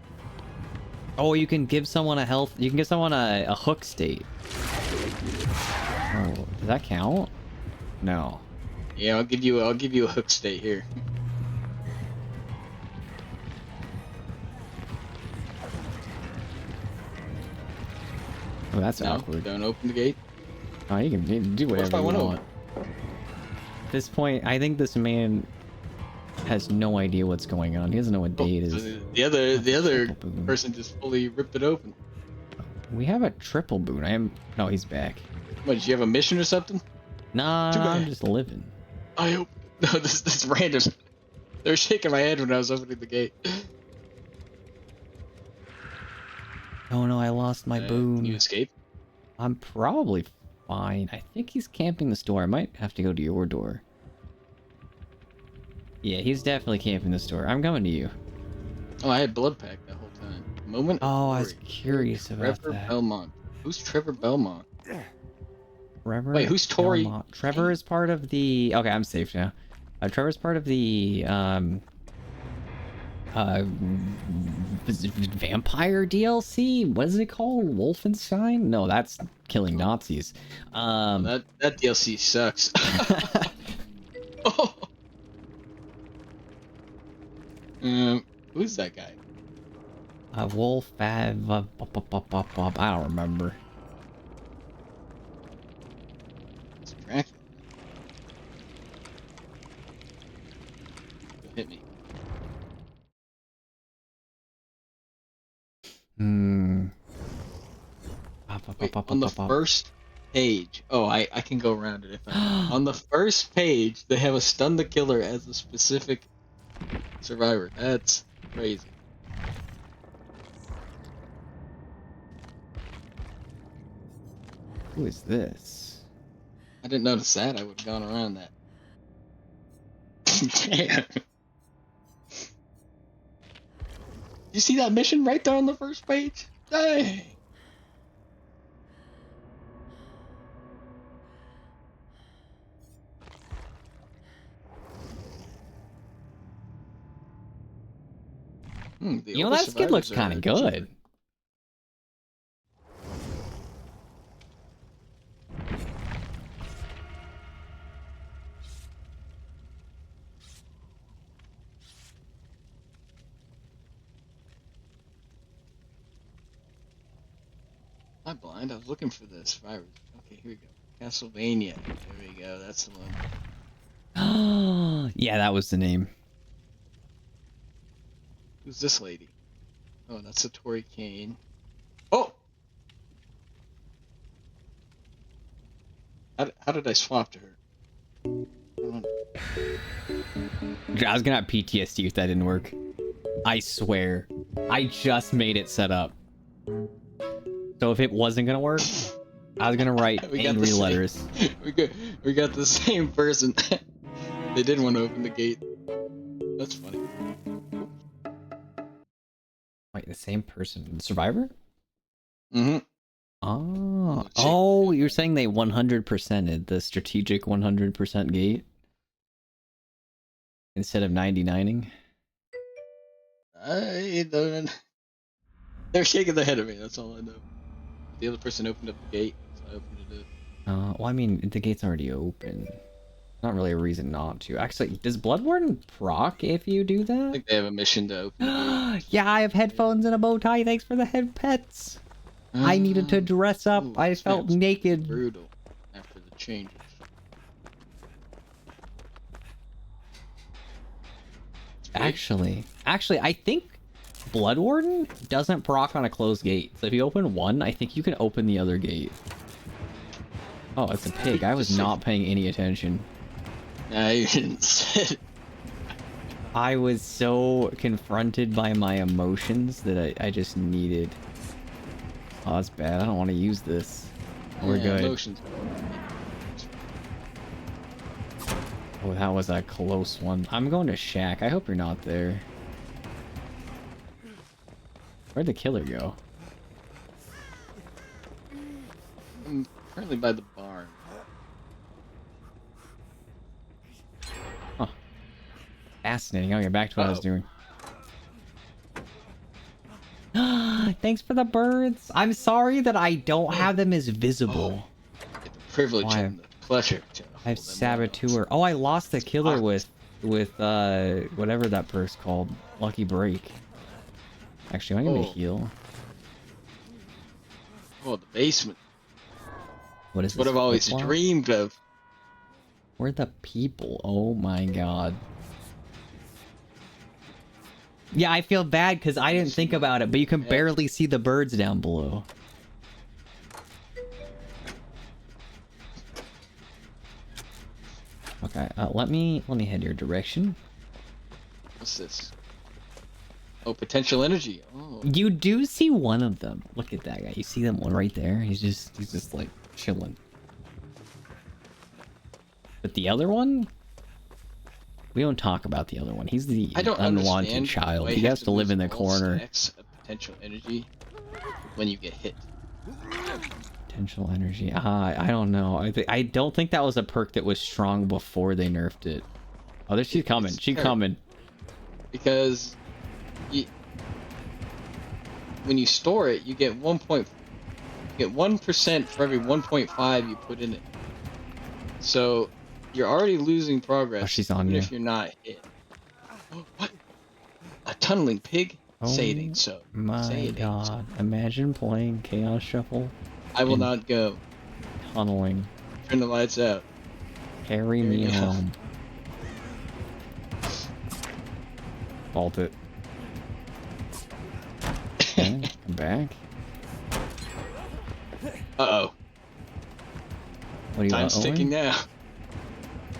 [SPEAKER 1] Oh, you can give someone a health. You can give someone a hook state. Oh, does that count? No.
[SPEAKER 2] Yeah, I'll give you a hook state here.
[SPEAKER 1] Oh, that's
[SPEAKER 2] No,
[SPEAKER 1] awkward.
[SPEAKER 2] don't open the gate.
[SPEAKER 1] Oh, you can do
[SPEAKER 2] What if
[SPEAKER 1] whatever
[SPEAKER 2] I
[SPEAKER 1] you
[SPEAKER 2] wanna
[SPEAKER 1] want. At this point, I think this man has no idea what's going on. He doesn't know what day it
[SPEAKER 2] Oh,
[SPEAKER 1] is.
[SPEAKER 2] so the other
[SPEAKER 1] Triple boom.
[SPEAKER 2] person just fully ripped it open.
[SPEAKER 1] We have a triple boon. No, he's back.
[SPEAKER 2] What, did you have a mission or something?
[SPEAKER 1] Nah,
[SPEAKER 2] Too
[SPEAKER 1] I'm
[SPEAKER 2] bad.
[SPEAKER 1] just living.
[SPEAKER 2] I hope. No, this random. They were shaking my head when I was opening the gate.
[SPEAKER 1] Oh no, I lost my
[SPEAKER 2] Can
[SPEAKER 1] boon.
[SPEAKER 2] you escape?
[SPEAKER 1] I'm probably fine. I think he's camping this door. I might have to go to your door. Yeah, he's definitely camping this door. I'm coming to you.
[SPEAKER 2] Oh, I had blood pack that whole time. Moment. of
[SPEAKER 1] Oh, I was
[SPEAKER 2] glory.
[SPEAKER 1] curious about
[SPEAKER 2] Trevor
[SPEAKER 1] that.
[SPEAKER 2] Belmont. Who's Trevor Belmont?
[SPEAKER 1] Trevor?
[SPEAKER 2] Wait, who's Tori?
[SPEAKER 1] Belmont. Trevor is part of the... Okay, I'm safe now. Trevor's part of the, vampire DLC? What is it called? Wolfenstein? No, that's killing Nazis.
[SPEAKER 2] That DLC sucks. Who's that guy?
[SPEAKER 1] Wolf, I don't remember.
[SPEAKER 2] It's Dracula. Hit me. Wait, on the first page. Oh, I can go around it if I want. On the first page, they have a stun the killer as a specific survivor. That's crazy.
[SPEAKER 1] Who is this?
[SPEAKER 2] I didn't notice that. I would have gone around that. Damn. You see that mission right there on the first page? Dang.
[SPEAKER 1] You know, that skin looks kind of good.
[SPEAKER 2] I'm blind. I was looking for this virus. Okay, here we go. Castlevania. There we go. That's the one.
[SPEAKER 1] Yeah, that was the name.
[SPEAKER 2] Who's this lady? Oh, that's Satori Kane. Oh! How did I swap to her?
[SPEAKER 1] I was gonna have PTSD if that didn't work. I swear. I just made it set up. So if it wasn't gonna work, I was gonna write angry letters.
[SPEAKER 2] We got the same person. They didn't want to open the gate. That's funny.
[SPEAKER 1] Wait, the same person? Survivor?
[SPEAKER 2] Mm-hmm.
[SPEAKER 1] Oh, you're saying they 100%ed the strategic 100% gate? Instead of 99ing?
[SPEAKER 2] I don't. They're shaking their head at me, that's all I know. The other person opened up the gate, so I opened it up.
[SPEAKER 1] Well, I mean, the gate's already open. Not really a reason not to. Actually, does Bloodborne proc if you do
[SPEAKER 2] I
[SPEAKER 1] that?
[SPEAKER 2] think they have a mission to open the gate.
[SPEAKER 1] Yeah, I have headphones and a bow tie. Thanks for the head pets. I needed to dress up.
[SPEAKER 2] Ooh,
[SPEAKER 1] I
[SPEAKER 2] this
[SPEAKER 1] felt
[SPEAKER 2] map's
[SPEAKER 1] naked.
[SPEAKER 2] brutal after the changes.
[SPEAKER 1] Actually, I think Bloodwarden doesn't proc on a closed gate. So if you open one, I think you can open the other gate. Oh, it's a pig. I was not paying any attention.
[SPEAKER 2] Nah, you didn't say it.
[SPEAKER 1] I was so confronted by my emotions that I just needed... Oh, that's bad. I don't want to use this. We're good.
[SPEAKER 2] Emotions.
[SPEAKER 1] Oh, that was a close one. I'm going to Shack. I hope you're not there. Where'd the killer go?
[SPEAKER 2] I'm currently by the barn.
[SPEAKER 1] Huh. Fascinating. I'll get back to what I was doing. Thanks for the birds. I'm sorry that I don't have them as visible.
[SPEAKER 2] I get the privilege and the pleasure to
[SPEAKER 1] I have Saboteur. Oh, I lost the killer with whatever that perk's called. Lucky Break. Actually, I'm gonna heal.
[SPEAKER 2] Oh, the basement.
[SPEAKER 1] What is this?
[SPEAKER 2] What I've always dreamed of.
[SPEAKER 1] Where are the people? Oh my god. Yeah, I feel bad because I didn't think about it, but you can barely see the birds down below. Okay, let me head your direction.
[SPEAKER 2] What's this? Oh, potential energy. Oh.
[SPEAKER 1] You do see one of them. Look at that guy. You see that one right there? He's just like chilling. But the other one? We don't talk about the other one. He's the unwanted child. He has to live in the corner.
[SPEAKER 2] Potential energy when you get hit.
[SPEAKER 1] Potential energy. I don't know. I don't think that was a perk that was strong before they nerfed it. Oh, there she's coming. She's coming.
[SPEAKER 2] Because when you store it, you get 1% for every 1.5 you put in it. So You're already losing progress.
[SPEAKER 1] Oh, she's on
[SPEAKER 2] even
[SPEAKER 1] you.
[SPEAKER 2] if you're not hit. Oh, what? A tunneling pig? Say it
[SPEAKER 1] Oh
[SPEAKER 2] ain't so. Say
[SPEAKER 1] my
[SPEAKER 2] it ain't so.
[SPEAKER 1] god. Imagine playing Chaos Shuffle
[SPEAKER 2] I will
[SPEAKER 1] and
[SPEAKER 2] not go.
[SPEAKER 1] tunneling.
[SPEAKER 2] Turn the lights out.
[SPEAKER 1] Carry
[SPEAKER 2] Carry
[SPEAKER 1] me
[SPEAKER 2] me
[SPEAKER 1] home. Vault it. Okay, come back.
[SPEAKER 2] Uh-oh.
[SPEAKER 1] What are you
[SPEAKER 2] Time's ticking now.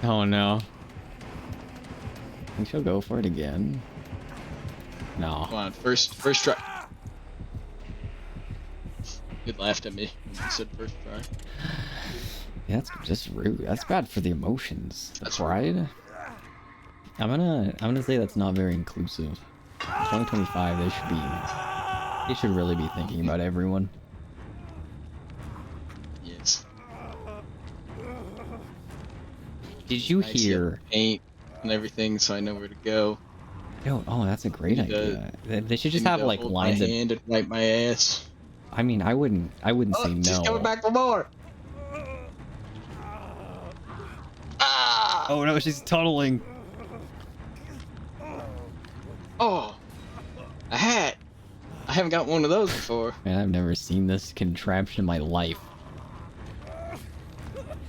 [SPEAKER 1] Oh no. I think she'll go for it again. No.
[SPEAKER 2] Come on, first try. You laughed at me when you said first try.
[SPEAKER 1] Yeah, that's just rude. That's bad for the emotions. The
[SPEAKER 2] That's
[SPEAKER 1] pride. I'm gonna say that's not very inclusive. 2025, they should really be thinking about everyone.
[SPEAKER 2] Yes.
[SPEAKER 1] Did you
[SPEAKER 2] Nice
[SPEAKER 1] hear?
[SPEAKER 2] paint and everything, so I know where to go.
[SPEAKER 1] Yo, oh, that's a great
[SPEAKER 2] You need to-
[SPEAKER 1] idea. They should
[SPEAKER 2] You
[SPEAKER 1] just
[SPEAKER 2] need
[SPEAKER 1] have
[SPEAKER 2] to
[SPEAKER 1] like
[SPEAKER 2] hold
[SPEAKER 1] lines
[SPEAKER 2] my
[SPEAKER 1] of.
[SPEAKER 2] hand and wipe my ass.
[SPEAKER 1] I mean, I wouldn't say
[SPEAKER 2] Oh, she's
[SPEAKER 1] no.
[SPEAKER 2] coming back for more. Ah!
[SPEAKER 1] Oh no, she's tunneling.
[SPEAKER 2] Oh, a hat. I haven't got one of those before.
[SPEAKER 1] Man, I've never seen this contraption in my life.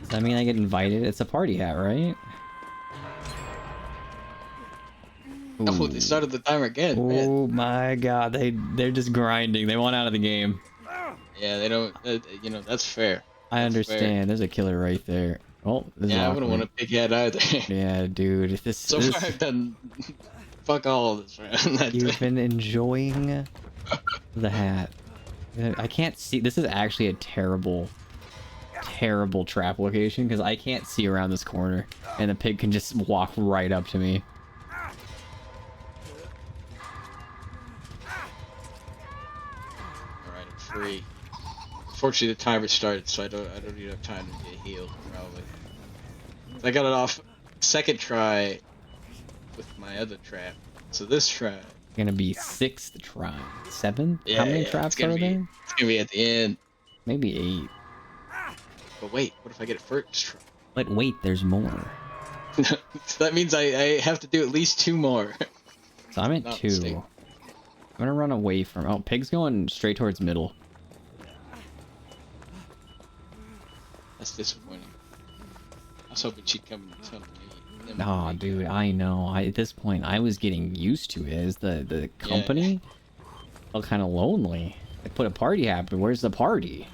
[SPEAKER 1] Does that mean I get invited? It's a party hat, right?
[SPEAKER 2] Oh,
[SPEAKER 1] Ooh.
[SPEAKER 2] they started the timer again. Man.
[SPEAKER 1] Oh my god, they're just grinding. They want out of the game.
[SPEAKER 2] Yeah, they don't. You know, that's fair.
[SPEAKER 1] I
[SPEAKER 2] That's
[SPEAKER 1] understand.
[SPEAKER 2] fair.
[SPEAKER 1] There's a killer right there. Oh, this
[SPEAKER 2] Yeah, I
[SPEAKER 1] is
[SPEAKER 2] wouldn't want
[SPEAKER 1] awkward.
[SPEAKER 2] a big hat either.
[SPEAKER 1] Yeah, dude.
[SPEAKER 2] So far, I've done fuck all of this, man.
[SPEAKER 1] You've been enjoying the hat. I can't see. This is actually a terrible trap location because I can't see around this corner, and the pig can just walk right up to me.
[SPEAKER 2] Alright, I'm free. Fortunately, the timer started, so I don't need enough time to get healed. Probably. I got it off second try with my other trap. So this try.
[SPEAKER 1] Gonna be 6th try. 7th?
[SPEAKER 2] Yeah,
[SPEAKER 1] How many
[SPEAKER 2] yeah,
[SPEAKER 1] traps are there?
[SPEAKER 2] It's gonna be at the end.
[SPEAKER 1] Maybe 8.
[SPEAKER 2] But wait, what if I get it first try?
[SPEAKER 1] But wait, there's more.
[SPEAKER 2] So that means I have to do at least 2 more.
[SPEAKER 1] So I'm at
[SPEAKER 2] Not
[SPEAKER 1] 2.
[SPEAKER 2] mistake.
[SPEAKER 1] I'm gonna run away from. Oh, pig's going straight towards middle.
[SPEAKER 2] That's disappointing. I was hoping she'd come and tell me.
[SPEAKER 1] Oh, dude, I know. At this point, I was getting used to it. As the company felt kind of lonely. I put a party hat, but where's the party?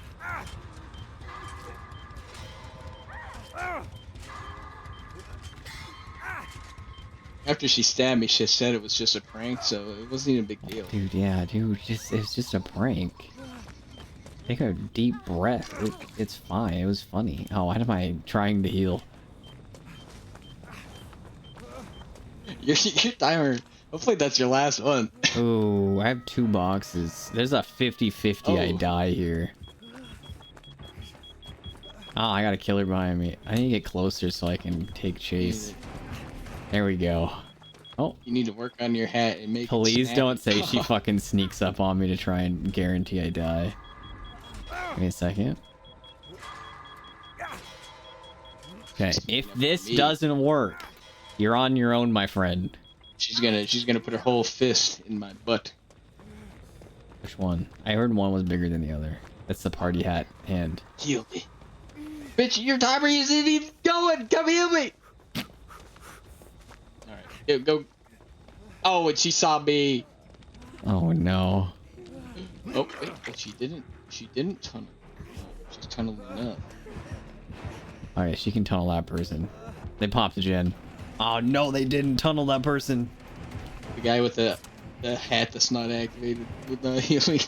[SPEAKER 2] After she stabbed me, she said it was just a prank, so it wasn't even a big deal.
[SPEAKER 1] Dude, yeah, dude, it's just a prank. Take a deep breath. It's fine. It was funny. Oh, why am I trying to heal?
[SPEAKER 2] Your timer. Hopefully that's your last one.
[SPEAKER 1] Oh, I have 2 boxes. There's a 50-50 I
[SPEAKER 2] Oh.
[SPEAKER 1] die here. Oh, I got a killer behind me. I need to get closer so I can take chase. There we go. Oh,
[SPEAKER 2] You need to work on your hat and make.
[SPEAKER 1] please
[SPEAKER 2] it
[SPEAKER 1] don't
[SPEAKER 2] snap.
[SPEAKER 1] say she fucking sneaks up on me to try and guarantee I die. Give me a second. Okay, if this doesn't work, you're on your own, my friend.
[SPEAKER 2] She's gonna put her whole fist in my butt.
[SPEAKER 1] Which one? I heard one was bigger than the other. That's the party hat hand.
[SPEAKER 2] Heal me. Bitch, your timer isn't even going. Come heal me. Alright, go. Oh, and she saw me.
[SPEAKER 1] Oh no.
[SPEAKER 2] Oh, wait, but she didn't tunnel. She's tunneling up.
[SPEAKER 1] Alright, she can tunnel that person. They popped the gen. Oh no, they didn't tunnel that person.
[SPEAKER 2] The guy with the hat that's not activated with not healing.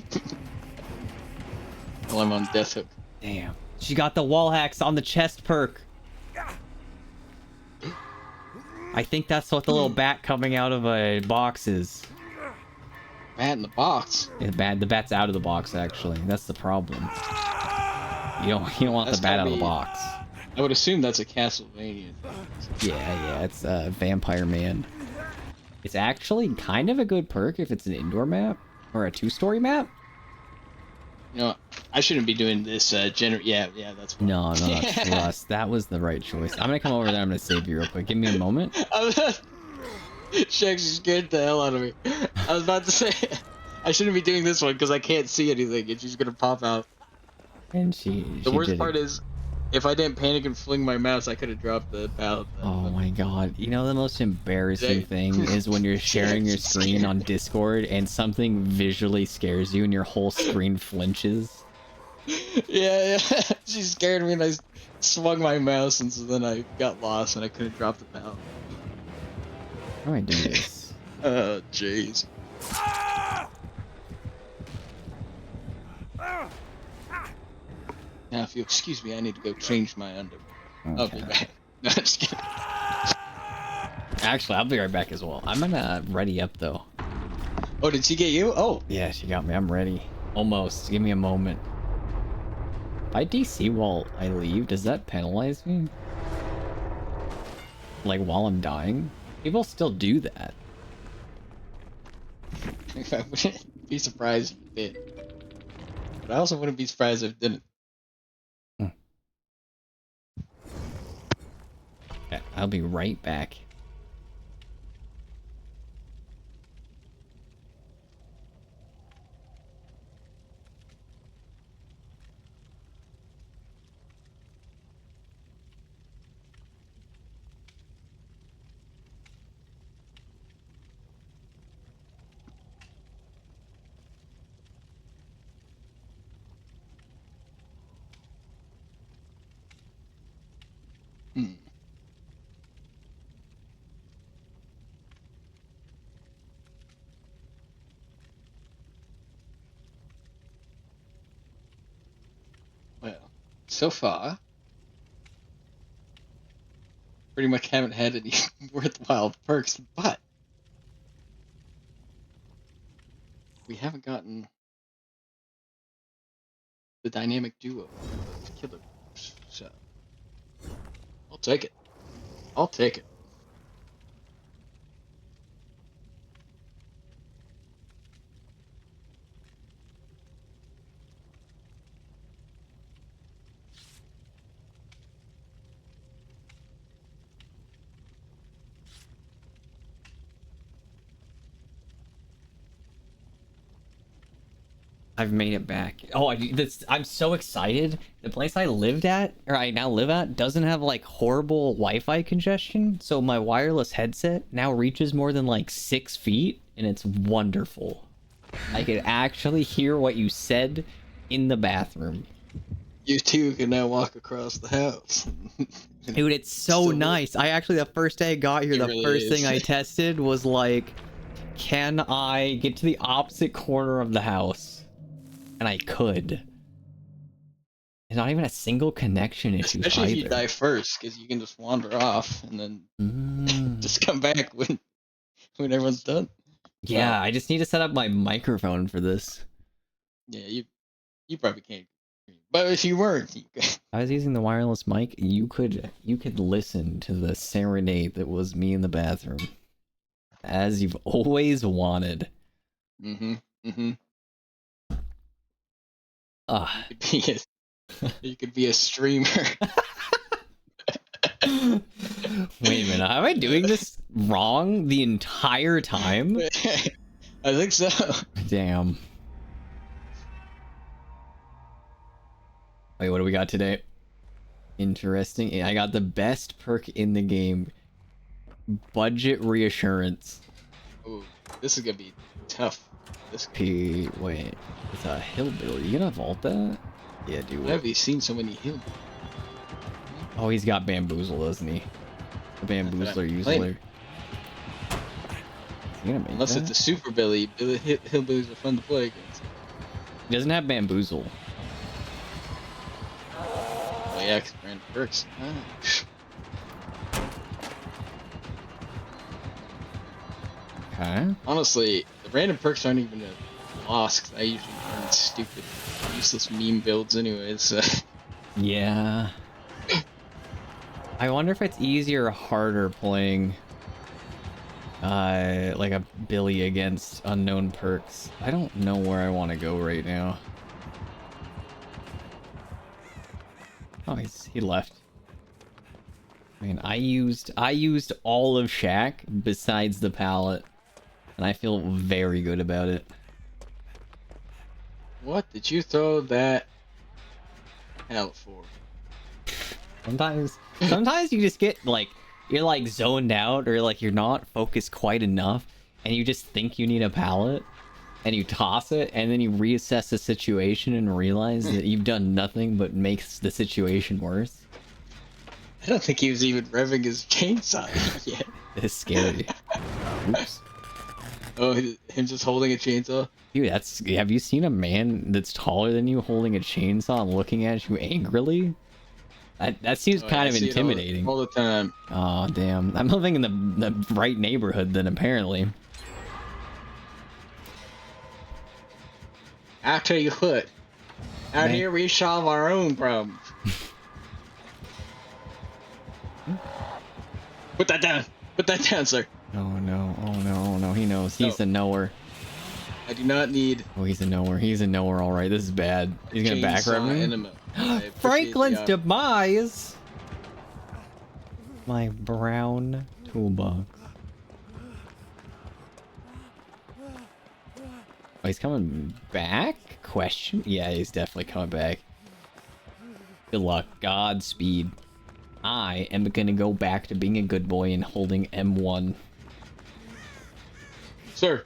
[SPEAKER 2] Well, I'm on death hook.
[SPEAKER 1] Damn. She got the wall hacks on the chest perk. I think that's what the little bat coming out of a box is.
[SPEAKER 2] Bat in the box.
[SPEAKER 1] Yeah, the bat's out of the box actually. That's the problem. You don't want
[SPEAKER 2] That's
[SPEAKER 1] the bat out
[SPEAKER 2] gotta
[SPEAKER 1] of the
[SPEAKER 2] be-
[SPEAKER 1] box.
[SPEAKER 2] I would assume that's a Castlevania thing.
[SPEAKER 1] Yeah, it's Vampire Man. It's actually kind of a good perk if it's an indoor map or a 2-story map.
[SPEAKER 2] You know, I shouldn't be doing this. Yeah, that's fine.
[SPEAKER 1] No, no, trust. That was the right choice. I'm gonna come over there. I'm gonna save you real quick. Give me a moment.
[SPEAKER 2] She actually scared the hell out of me. I was about to say I shouldn't be doing this one because I can't see anything, and she's gonna pop out.
[SPEAKER 1] And
[SPEAKER 2] The
[SPEAKER 1] she
[SPEAKER 2] worst
[SPEAKER 1] did it.
[SPEAKER 2] part is, if I didn't panic and fling my mouse, I could have dropped the pallet.
[SPEAKER 1] Oh my god. You know the most embarrassing thing is when you're sharing your screen on Discord and something visually scares you and your whole screen flinches.
[SPEAKER 2] Yeah. She scared me, and I swung my mouse, and so then I got lost, and I couldn't drop the pallet.
[SPEAKER 1] How do I do this?
[SPEAKER 2] Oh, jeez. Now, if you excuse me, I need to go change my underwear. I'll be
[SPEAKER 1] Okay.
[SPEAKER 2] back. No, just kidding.
[SPEAKER 1] Actually, I'll be right back as well. I'm gonna ready up though.
[SPEAKER 2] Oh, did she get you? Oh,
[SPEAKER 1] Yeah, she got me. I'm ready. Almost. Give me a moment. If I DC while I leave, does that penalize me? Like while I'm dying? People still do that.
[SPEAKER 2] I wouldn't be surprised if it did. But I also wouldn't be surprised if it didn't.
[SPEAKER 1] Okay, I'll be right back.
[SPEAKER 2] Hmm. Well, so far, pretty much haven't had any worthwhile perks, but we haven't gotten the dynamic duo of killer bears, so I'll take it. I'll take it.
[SPEAKER 1] I've made it back. Oh, I'm so excited. The place I lived at, or I now live at, doesn't have like horrible Wi-Fi congestion. So my wireless headset now reaches more than like 6 feet, and it's wonderful. I can actually hear what you said in the bathroom.
[SPEAKER 2] You two can now walk across the house.
[SPEAKER 1] Dude, it's so
[SPEAKER 2] Still-
[SPEAKER 1] nice. I actually, the first day I got here,
[SPEAKER 2] It
[SPEAKER 1] the
[SPEAKER 2] really
[SPEAKER 1] first thing
[SPEAKER 2] is.
[SPEAKER 1] I tested was like, can I get to the opposite corner of the house? And I could. There's not even a single connection issue
[SPEAKER 2] Especially
[SPEAKER 1] either.
[SPEAKER 2] if you die first, because you can just wander off and then just come back when everyone's done.
[SPEAKER 1] Yeah, I just need to set up my microphone for this.
[SPEAKER 2] Yeah, you probably can't. But if you weren't, you could.
[SPEAKER 1] I was using the wireless mic. You could listen to the serenade that was me in the bathroom, as you've always wanted.
[SPEAKER 2] Mm-hmm.
[SPEAKER 1] Ah.
[SPEAKER 2] You could be a streamer.
[SPEAKER 1] Wait a minute, am I doing this wrong the entire time?
[SPEAKER 2] I think so.
[SPEAKER 1] Damn. Wait, what do we got today? Interesting. I got the best perk in the game. Budget reassurance.
[SPEAKER 2] Ooh, this is gonna be tough.
[SPEAKER 1] Wait, it's a hillbilly. You gonna vault that? Yeah, do
[SPEAKER 2] Why have
[SPEAKER 1] it.
[SPEAKER 2] you seen so many hills?
[SPEAKER 1] Oh, he's got bamboozle, doesn't he? The bamboozler usually.
[SPEAKER 2] Unless it's a super Billy, hillbillies are fun to play against.
[SPEAKER 1] He doesn't have bamboozle.
[SPEAKER 2] Oh yeah, because random perks.
[SPEAKER 1] Okay.
[SPEAKER 2] Honestly, the random perks aren't even a loss, 'cause I usually run stupid, useless meme builds anyways. So.
[SPEAKER 1] Yeah. I wonder if it's easier or harder playing like a Billy against unknown perks. I don't know where I want to go right now. Oh, he left. Man, I used all of Shack besides the pallet, and I feel very good about it.
[SPEAKER 2] What did you throw that out for?
[SPEAKER 1] Sometimes you just get like you're like zoned out or like you're not focused quite enough, and you just think you need a pallet, and you toss it, and then you reassess the situation and realize that you've done nothing but makes the situation worse.
[SPEAKER 2] I don't think he was even revving his chainsaw yet.
[SPEAKER 1] It's scary. Oops.
[SPEAKER 2] Oh, him just holding a chainsaw?
[SPEAKER 1] Dude, have you seen a man that's taller than you holding a chainsaw and looking at you angrily? That seems
[SPEAKER 2] Oh,
[SPEAKER 1] kind
[SPEAKER 2] I
[SPEAKER 1] of
[SPEAKER 2] see it
[SPEAKER 1] intimidating.
[SPEAKER 2] all the time.
[SPEAKER 1] Oh, damn. I'm living in the right neighborhood then, apparently.
[SPEAKER 2] I'll tell you what. Out
[SPEAKER 1] Man.
[SPEAKER 2] here, we solve our own problems. Put that down. Put that down, sir.
[SPEAKER 1] Oh no, oh no, oh no, he knows. He's a knower.
[SPEAKER 2] I do not need
[SPEAKER 1] Oh, he's a knower. He's a knower, alright. This is bad. He's gonna back rub
[SPEAKER 2] chainsaw
[SPEAKER 1] me?
[SPEAKER 2] enema. I appreciate
[SPEAKER 1] Franklin's
[SPEAKER 2] the
[SPEAKER 1] demise! My brown toolbox. Oh, he's coming back? Question? Yeah, he's definitely coming back. Good luck. Godspeed. I am gonna go back to being a good boy and holding M1.
[SPEAKER 2] Sir,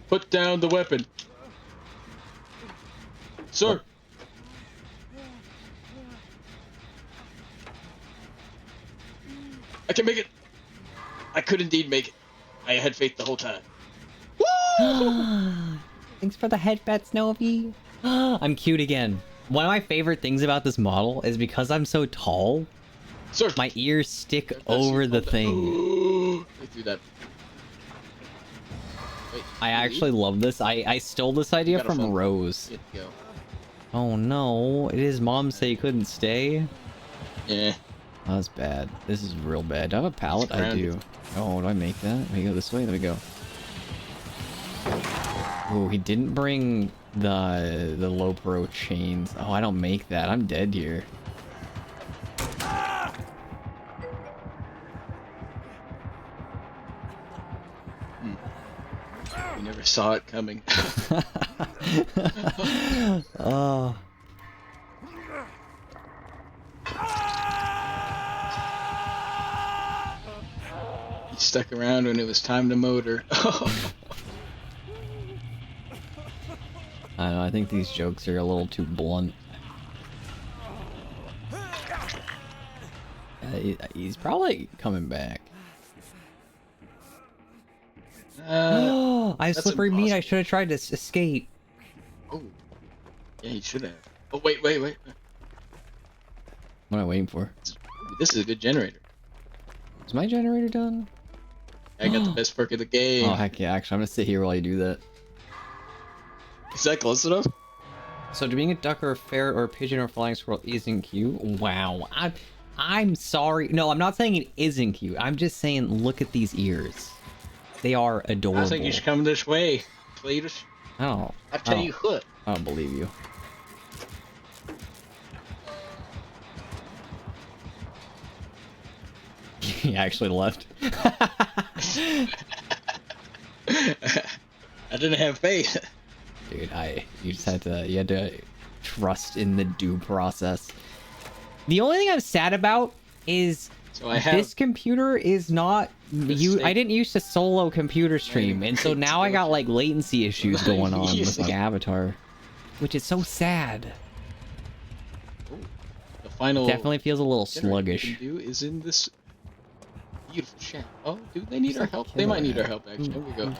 [SPEAKER 2] put down the weapon. Sir.
[SPEAKER 1] What?
[SPEAKER 2] I can make it. I could indeed make it. I had faith the whole time.
[SPEAKER 1] Thanks for the headbet, Snowy. I'm cute again. One of my favorite things about this model is because I'm so tall,
[SPEAKER 2] Sir.
[SPEAKER 1] my ears stick
[SPEAKER 2] That's
[SPEAKER 1] over
[SPEAKER 2] you.
[SPEAKER 1] the
[SPEAKER 2] Hold that.
[SPEAKER 1] thing.
[SPEAKER 2] I threw that. Wait,
[SPEAKER 1] I
[SPEAKER 2] did you
[SPEAKER 1] actually love this. I stole this idea
[SPEAKER 2] Got a
[SPEAKER 1] from
[SPEAKER 2] phone.
[SPEAKER 1] Rose.
[SPEAKER 2] leave? Good to go.
[SPEAKER 1] Oh no, did his mom say he couldn't stay?
[SPEAKER 2] Yeah.
[SPEAKER 1] Oh, that's bad. This is real bad. Do I have a pallet?
[SPEAKER 2] It's
[SPEAKER 1] I do.
[SPEAKER 2] grounded.
[SPEAKER 1] Oh, do I make that? Let me go this way. Let me go. Oh, he didn't bring the low pro chains. Oh, I don't make that. I'm dead here.
[SPEAKER 2] We never saw it coming.
[SPEAKER 1] Oh.
[SPEAKER 2] He stuck around when it was time to motor.
[SPEAKER 1] I don't know, I think these jokes are a little too blunt. He's probably coming back. I have
[SPEAKER 2] That's
[SPEAKER 1] slippery meat. I
[SPEAKER 2] impossible.
[SPEAKER 1] should have tried to escape.
[SPEAKER 2] Oh. Yeah, he should have. Oh, wait.
[SPEAKER 1] What am I waiting for?
[SPEAKER 2] Ooh, this is a good generator.
[SPEAKER 1] Is my generator done?
[SPEAKER 2] I got the best perk of the game.
[SPEAKER 1] Oh heck yeah! Actually, I'm gonna sit here while you do that.
[SPEAKER 2] Is that close enough?
[SPEAKER 1] So, to being a duck or a ferret or a pigeon or a flying squirrel isn't cute? Wow. I'm sorry. No, I'm not saying it isn't cute. I'm just saying look at these ears. They are adorable.
[SPEAKER 2] I think you should come this way, Cletus.
[SPEAKER 1] Oh.
[SPEAKER 2] I tell you what.
[SPEAKER 1] I don't believe you. He actually left.
[SPEAKER 2] I didn't have faith.
[SPEAKER 1] Dude, you had to trust in the due process. The only thing I'm sad about is
[SPEAKER 2] So I have.
[SPEAKER 1] this computer is not
[SPEAKER 2] Mistake.
[SPEAKER 1] I didn't use to solo computer stream, and so now I got like latency issues going on with my avatar, which is so sad.
[SPEAKER 2] The final.
[SPEAKER 1] Definitely feels a little
[SPEAKER 2] generator
[SPEAKER 1] sluggish.
[SPEAKER 2] we can do is in this beautiful shack. Oh, do they need
[SPEAKER 1] There's
[SPEAKER 2] our
[SPEAKER 1] a
[SPEAKER 2] help?
[SPEAKER 1] killer
[SPEAKER 2] They might need
[SPEAKER 1] at
[SPEAKER 2] our help. Actually, here we go.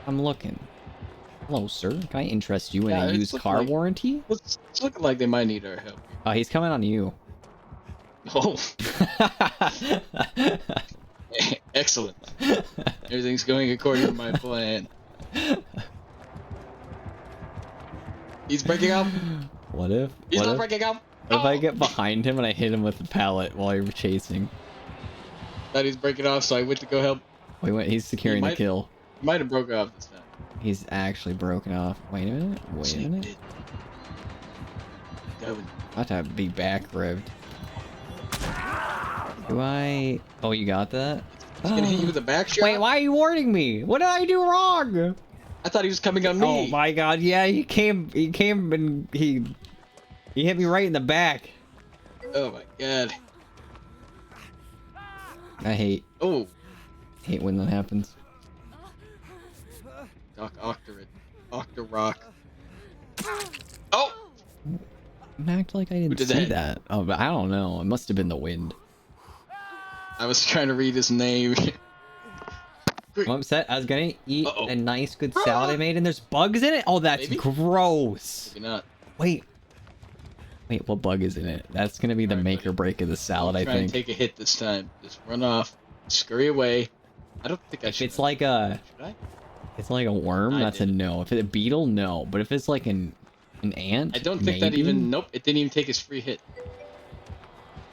[SPEAKER 1] I'm looking. Hello, sir. Can I interest you in
[SPEAKER 2] Yeah,
[SPEAKER 1] a
[SPEAKER 2] it's
[SPEAKER 1] used
[SPEAKER 2] looking
[SPEAKER 1] car
[SPEAKER 2] like-
[SPEAKER 1] warranty?
[SPEAKER 2] It's looking like they might need our help.
[SPEAKER 1] Oh, he's coming on you.
[SPEAKER 2] Oh, excellent. Everything's going according to my plan. He's breaking up.
[SPEAKER 1] What if?
[SPEAKER 2] He's
[SPEAKER 1] what
[SPEAKER 2] not
[SPEAKER 1] if,
[SPEAKER 2] breaking up.
[SPEAKER 1] what if I
[SPEAKER 2] Oh!
[SPEAKER 1] get behind him and I hit him with the pallet while you're chasing?
[SPEAKER 2] Thought he's breaking off, so I went to go help.
[SPEAKER 1] He's securing the
[SPEAKER 2] might-
[SPEAKER 1] kill.
[SPEAKER 2] He might have broke off this time.
[SPEAKER 1] He's actually broken off. Wait a minute. Wait a minute.
[SPEAKER 2] going.
[SPEAKER 1] About to be back ribbed. Do I? Oh, you got that?
[SPEAKER 2] He's gonna hit you with a back shot?
[SPEAKER 1] Wait, why are you warning me? What did I do wrong?
[SPEAKER 2] I thought he was coming on me.
[SPEAKER 1] Oh my god, yeah, he came and he hit me right in the back.
[SPEAKER 2] Oh my god.
[SPEAKER 1] I hate
[SPEAKER 2] Oh,
[SPEAKER 1] when that happens.
[SPEAKER 2] Doc Octorate. Octorock. Oh!
[SPEAKER 1] Act like I didn't
[SPEAKER 2] did
[SPEAKER 1] see
[SPEAKER 2] that?
[SPEAKER 1] that. Oh, but I don't know. It must have been the wind.
[SPEAKER 2] I was trying to read his name.
[SPEAKER 1] I'm upset. I was gonna eat
[SPEAKER 2] Uh-oh.
[SPEAKER 1] a nice, good salad I made, and there's bugs in it. Oh, that's
[SPEAKER 2] Maybe?
[SPEAKER 1] gross.
[SPEAKER 2] Maybe not.
[SPEAKER 1] Wait, what bug is in it? That's gonna be the
[SPEAKER 2] Alright,
[SPEAKER 1] make
[SPEAKER 2] buddy.
[SPEAKER 1] or break of the salad, I
[SPEAKER 2] Try and
[SPEAKER 1] think.
[SPEAKER 2] take a hit this time. Just run off. Scurry away. I don't think I
[SPEAKER 1] If
[SPEAKER 2] should.
[SPEAKER 1] it's like a,
[SPEAKER 2] Should I?
[SPEAKER 1] it's like a worm,
[SPEAKER 2] I
[SPEAKER 1] that's a
[SPEAKER 2] did.
[SPEAKER 1] no. If it's a beetle, no. But if it's like an ant,
[SPEAKER 2] I don't think that
[SPEAKER 1] maybe?
[SPEAKER 2] even. Nope, it didn't even take his free hit.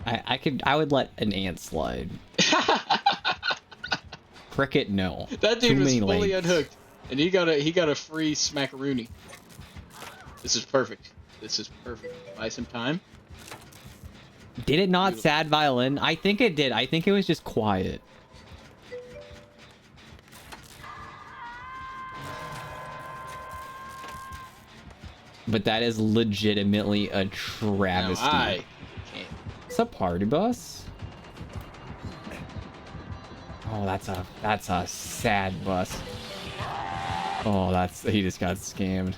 [SPEAKER 1] I would let an ant slide. Cricket, no.
[SPEAKER 2] That
[SPEAKER 1] Too
[SPEAKER 2] dude was
[SPEAKER 1] many
[SPEAKER 2] fully
[SPEAKER 1] legs.
[SPEAKER 2] unhooked, and he got a free smackaroony. This is perfect. This is perfect. Buy some time.
[SPEAKER 1] Did it not
[SPEAKER 2] Beautiful.
[SPEAKER 1] sad violin? I think it did. I think it was just quiet. But that is legitimately a
[SPEAKER 2] Now
[SPEAKER 1] travesty.
[SPEAKER 2] I can't.
[SPEAKER 1] What's up, party bus? Oh, that's a sad bus. Oh, he just got scammed.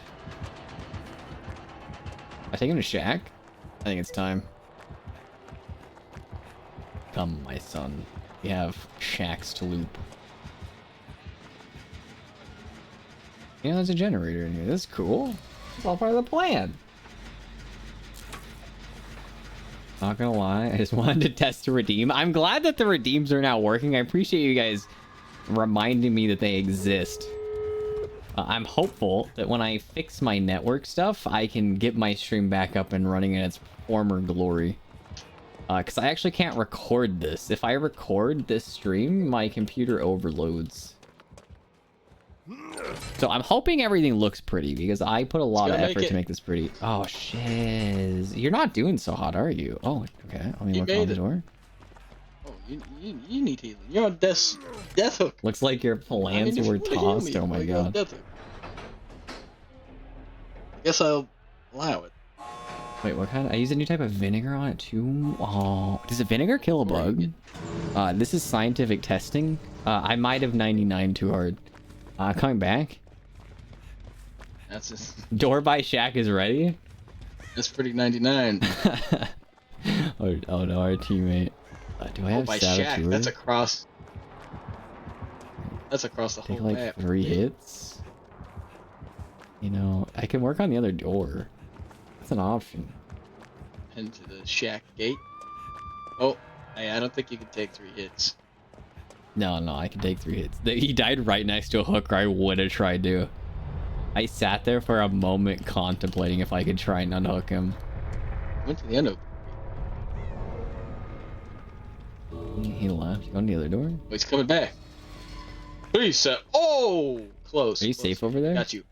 [SPEAKER 1] I take him to Shack? I think it's time. Come, my son. We have Shacks to loop. Yeah, there's a generator in here. This is cool. It's all part of the plan. Not gonna lie, I just wanted to test to redeem. I'm glad that the redeems are now working. I appreciate you guys reminding me that they exist. I'm hopeful that when I fix my network stuff, I can get my stream back up and running in its former glory. Because I actually can't record this. If I record this stream, my computer overloads. So I'm hoping everything looks pretty, because I put a lot of
[SPEAKER 2] gonna
[SPEAKER 1] effort
[SPEAKER 2] make
[SPEAKER 1] to
[SPEAKER 2] it.
[SPEAKER 1] make this pretty. Oh, shiz. You're not doing so hot, are you? Oh, okay. Let me
[SPEAKER 2] You
[SPEAKER 1] look
[SPEAKER 2] made
[SPEAKER 1] on the
[SPEAKER 2] it.
[SPEAKER 1] door.
[SPEAKER 2] Oh, you need healing. You're on death hook.
[SPEAKER 1] Looks like your
[SPEAKER 2] I
[SPEAKER 1] plans
[SPEAKER 2] mean, if
[SPEAKER 1] were
[SPEAKER 2] you wanna heal
[SPEAKER 1] tossed.
[SPEAKER 2] me,
[SPEAKER 1] Oh my
[SPEAKER 2] why you on
[SPEAKER 1] god.
[SPEAKER 2] death hook? I guess I'll allow it.
[SPEAKER 1] Wait, what kind? I use a new type of vinegar on it too. Oh, does the vinegar kill a bug? This is scientific testing. I might have 99 too hard. Coming back.
[SPEAKER 2] That's just,
[SPEAKER 1] Door by Shack is ready.
[SPEAKER 2] that's pretty 99.
[SPEAKER 1] Oh no, our teammate. Do I
[SPEAKER 2] Oh,
[SPEAKER 1] have
[SPEAKER 2] by Shack.
[SPEAKER 1] Saboteur?
[SPEAKER 2] That's across. That's across the
[SPEAKER 1] Take
[SPEAKER 2] whole
[SPEAKER 1] like
[SPEAKER 2] map.
[SPEAKER 1] 3 hits. You know, I can work on the other door. That's an option.
[SPEAKER 2] Into the Shack gate. Oh, hey, I don't think you can take 3 hits.
[SPEAKER 1] No, I can take 3 hits. He died right next to a hooker I would have tried to. I sat there for a moment contemplating if I could try and unhook him.
[SPEAKER 2] Went to the end of.
[SPEAKER 1] He left. You going to the other door?
[SPEAKER 2] Oh, he's coming back. Please, sir. Oh, close.
[SPEAKER 1] Are you
[SPEAKER 2] close.
[SPEAKER 1] safe over there?
[SPEAKER 2] Got you.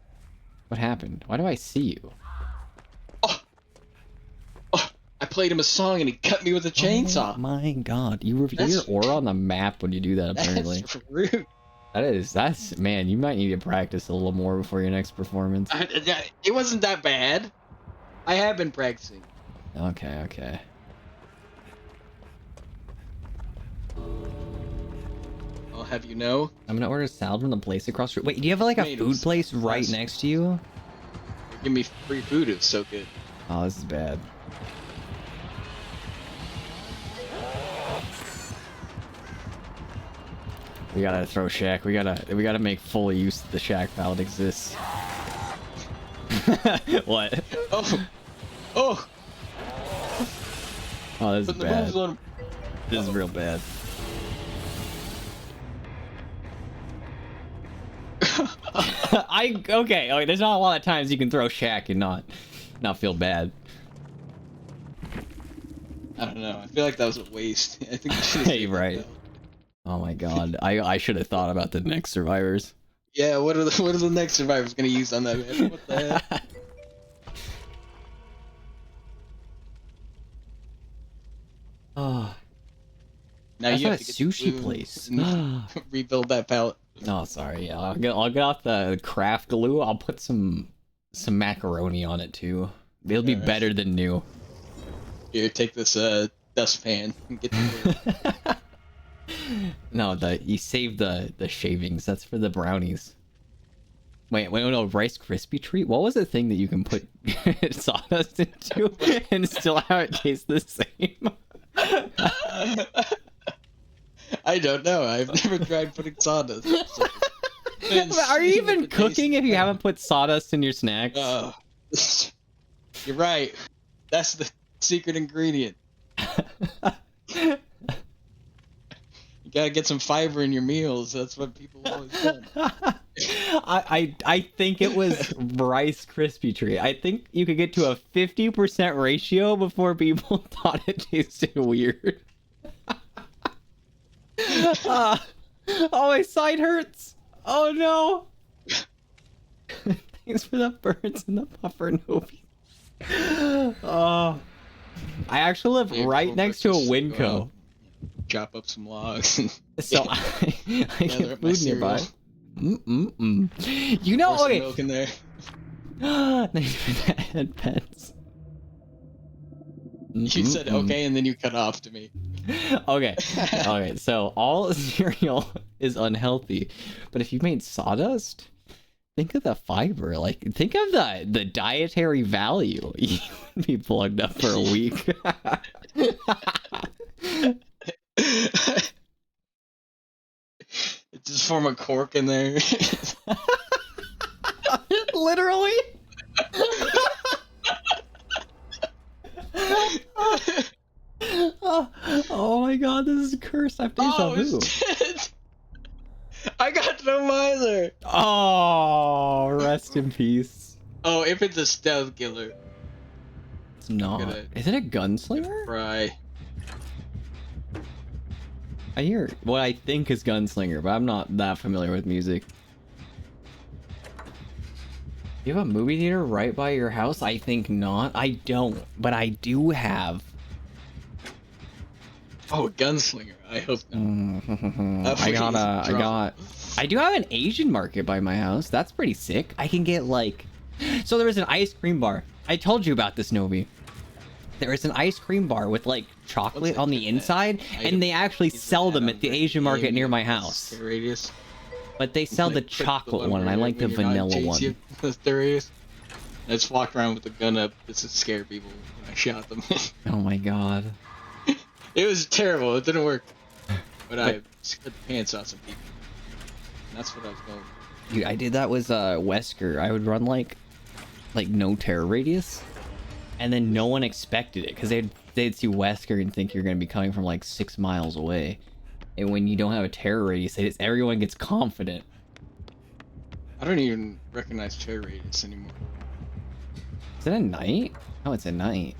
[SPEAKER 1] What happened? Why do I see you?
[SPEAKER 2] Oh, I played him a song and he cut me with a
[SPEAKER 1] Oh
[SPEAKER 2] chainsaw.
[SPEAKER 1] my god. You reveal your
[SPEAKER 2] That's-
[SPEAKER 1] aura on the map when you do that, apparently.
[SPEAKER 2] That's rude.
[SPEAKER 1] That's, man, you might need to practice a little more before your next performance.
[SPEAKER 2] It wasn't that bad. I have been practicing.
[SPEAKER 1] Okay.
[SPEAKER 2] I'll have you know.
[SPEAKER 1] I'm gonna order salad from the place across the street. Wait, do you have like a food
[SPEAKER 2] Tomatoes.
[SPEAKER 1] place right
[SPEAKER 2] Yes.
[SPEAKER 1] next to you?
[SPEAKER 2] Give me free food. It's so good.
[SPEAKER 1] Oh, this is bad. We gotta throw Shack. We gotta make full use of the Shack while it exists. What?
[SPEAKER 2] Oh, oh!
[SPEAKER 1] Oh, this is
[SPEAKER 2] Put the
[SPEAKER 1] bad.
[SPEAKER 2] moves on him.
[SPEAKER 1] This is real bad. Okay. There's not a lot of times you can throw Shack and not feel bad.
[SPEAKER 2] I don't know. I feel like that was a waste. I think.
[SPEAKER 1] Hey, right. Oh my god. I should have thought about the next survivors.
[SPEAKER 2] Yeah. What are the next survivors gonna use on that map? What the heck?
[SPEAKER 1] Oh,
[SPEAKER 2] Now
[SPEAKER 1] that's
[SPEAKER 2] you
[SPEAKER 1] not
[SPEAKER 2] have
[SPEAKER 1] a
[SPEAKER 2] to get the
[SPEAKER 1] sushi
[SPEAKER 2] glue
[SPEAKER 1] place.
[SPEAKER 2] and rebuild that pallet.
[SPEAKER 1] No, sorry. Yeah, I'll get off the craft glue. I'll put some macaroni on it too. It'll be
[SPEAKER 2] Alright.
[SPEAKER 1] better than new.
[SPEAKER 2] Here, take this dustpan and get the glue.
[SPEAKER 1] No, you save the shavings. That's for the brownies. Wait, no, Rice Krispie treat. What was the thing that you can put sawdust into and still have it taste the same?
[SPEAKER 2] I don't know. I've never tried putting sawdust. So
[SPEAKER 1] Are you even cooking if you haven't put sawdust in your snacks?
[SPEAKER 2] You're right. That's the secret ingredient. You gotta get some fiber in your meals. That's what people always say.
[SPEAKER 1] I think it was Rice Krispie treat. I think you could get to a 50% ratio before people thought it tasted weird. Oh, my side hurts. Oh no. Thanks for the birds and the puffer Nobi. Oh, I actually live right next to a Winco.
[SPEAKER 2] Chop up some logs. And
[SPEAKER 1] So I
[SPEAKER 2] gather
[SPEAKER 1] get
[SPEAKER 2] up my
[SPEAKER 1] food nearby.
[SPEAKER 2] cereal.
[SPEAKER 1] You know,
[SPEAKER 2] Pour some
[SPEAKER 1] okay.
[SPEAKER 2] milk in there.
[SPEAKER 1] Thanks for the head pets.
[SPEAKER 2] You said okay, and then you cut off to me.
[SPEAKER 1] Okay. Okay, so all cereal is unhealthy, but if you made sawdust, think of the fiber. Like, think of the dietary value. You would be plugged up for a week.
[SPEAKER 2] Just form a cork in there.
[SPEAKER 1] Literally. Oh my god, this is cursed. I have deja vu.
[SPEAKER 2] Shit. I got no either.
[SPEAKER 1] Oh, rest in peace.
[SPEAKER 2] Oh, if it's a stealth killer,
[SPEAKER 1] It's not.
[SPEAKER 2] Gonna-
[SPEAKER 1] Is it a gunslinger?
[SPEAKER 2] fry.
[SPEAKER 1] I hear what I think is gunslinger, but I'm not that familiar with music. You have a movie theater right by your house? I think not. I don't, but I do have.
[SPEAKER 2] Oh, a gunslinger. I hope not.
[SPEAKER 1] I do have an Asian market by my house. That's pretty sick. I can get like, so there was an ice cream bar. I told you about this, Nobi. There is an ice cream bar with like chocolate on the inside, and they actually sell them at the Asian market near my house.
[SPEAKER 2] Radius.
[SPEAKER 1] But they sell the chocolate one, and I like the vanilla one.
[SPEAKER 2] The radius. I just walked around with a gun up just to scare people when I shot them.
[SPEAKER 1] Oh my god.
[SPEAKER 2] It was terrible. It didn't work. But I scared the pants off some people. And that's what I was going for.
[SPEAKER 1] Dude, I did that with Wesker. I would run like no terror radius, and then no one expected it because they'd see Wesker and think you're gonna be coming from like 6 miles away. And when you don't have a terror radius, everyone gets confident.
[SPEAKER 2] I don't even recognize terror radius anymore.
[SPEAKER 1] Is it at night? Oh, it's at night.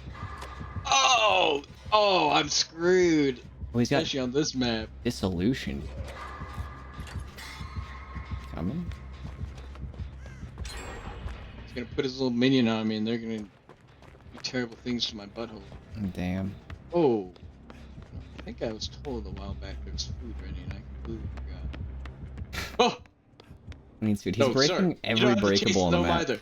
[SPEAKER 2] Oh! Oh, I'm screwed.
[SPEAKER 1] Oh, he's got
[SPEAKER 2] Especially on this map.
[SPEAKER 1] dissolution. Coming?
[SPEAKER 2] He's gonna put his little minion on me and they're gonna do terrible things to my butthole.
[SPEAKER 1] Damn.
[SPEAKER 2] Oh. I think I was told a while back there was food ready and I completely forgot. Oh!
[SPEAKER 1] He needs food. He's
[SPEAKER 2] No,
[SPEAKER 1] breaking
[SPEAKER 2] sir. You
[SPEAKER 1] every
[SPEAKER 2] don't have to chase
[SPEAKER 1] breakable on the
[SPEAKER 2] them
[SPEAKER 1] map.
[SPEAKER 2] either.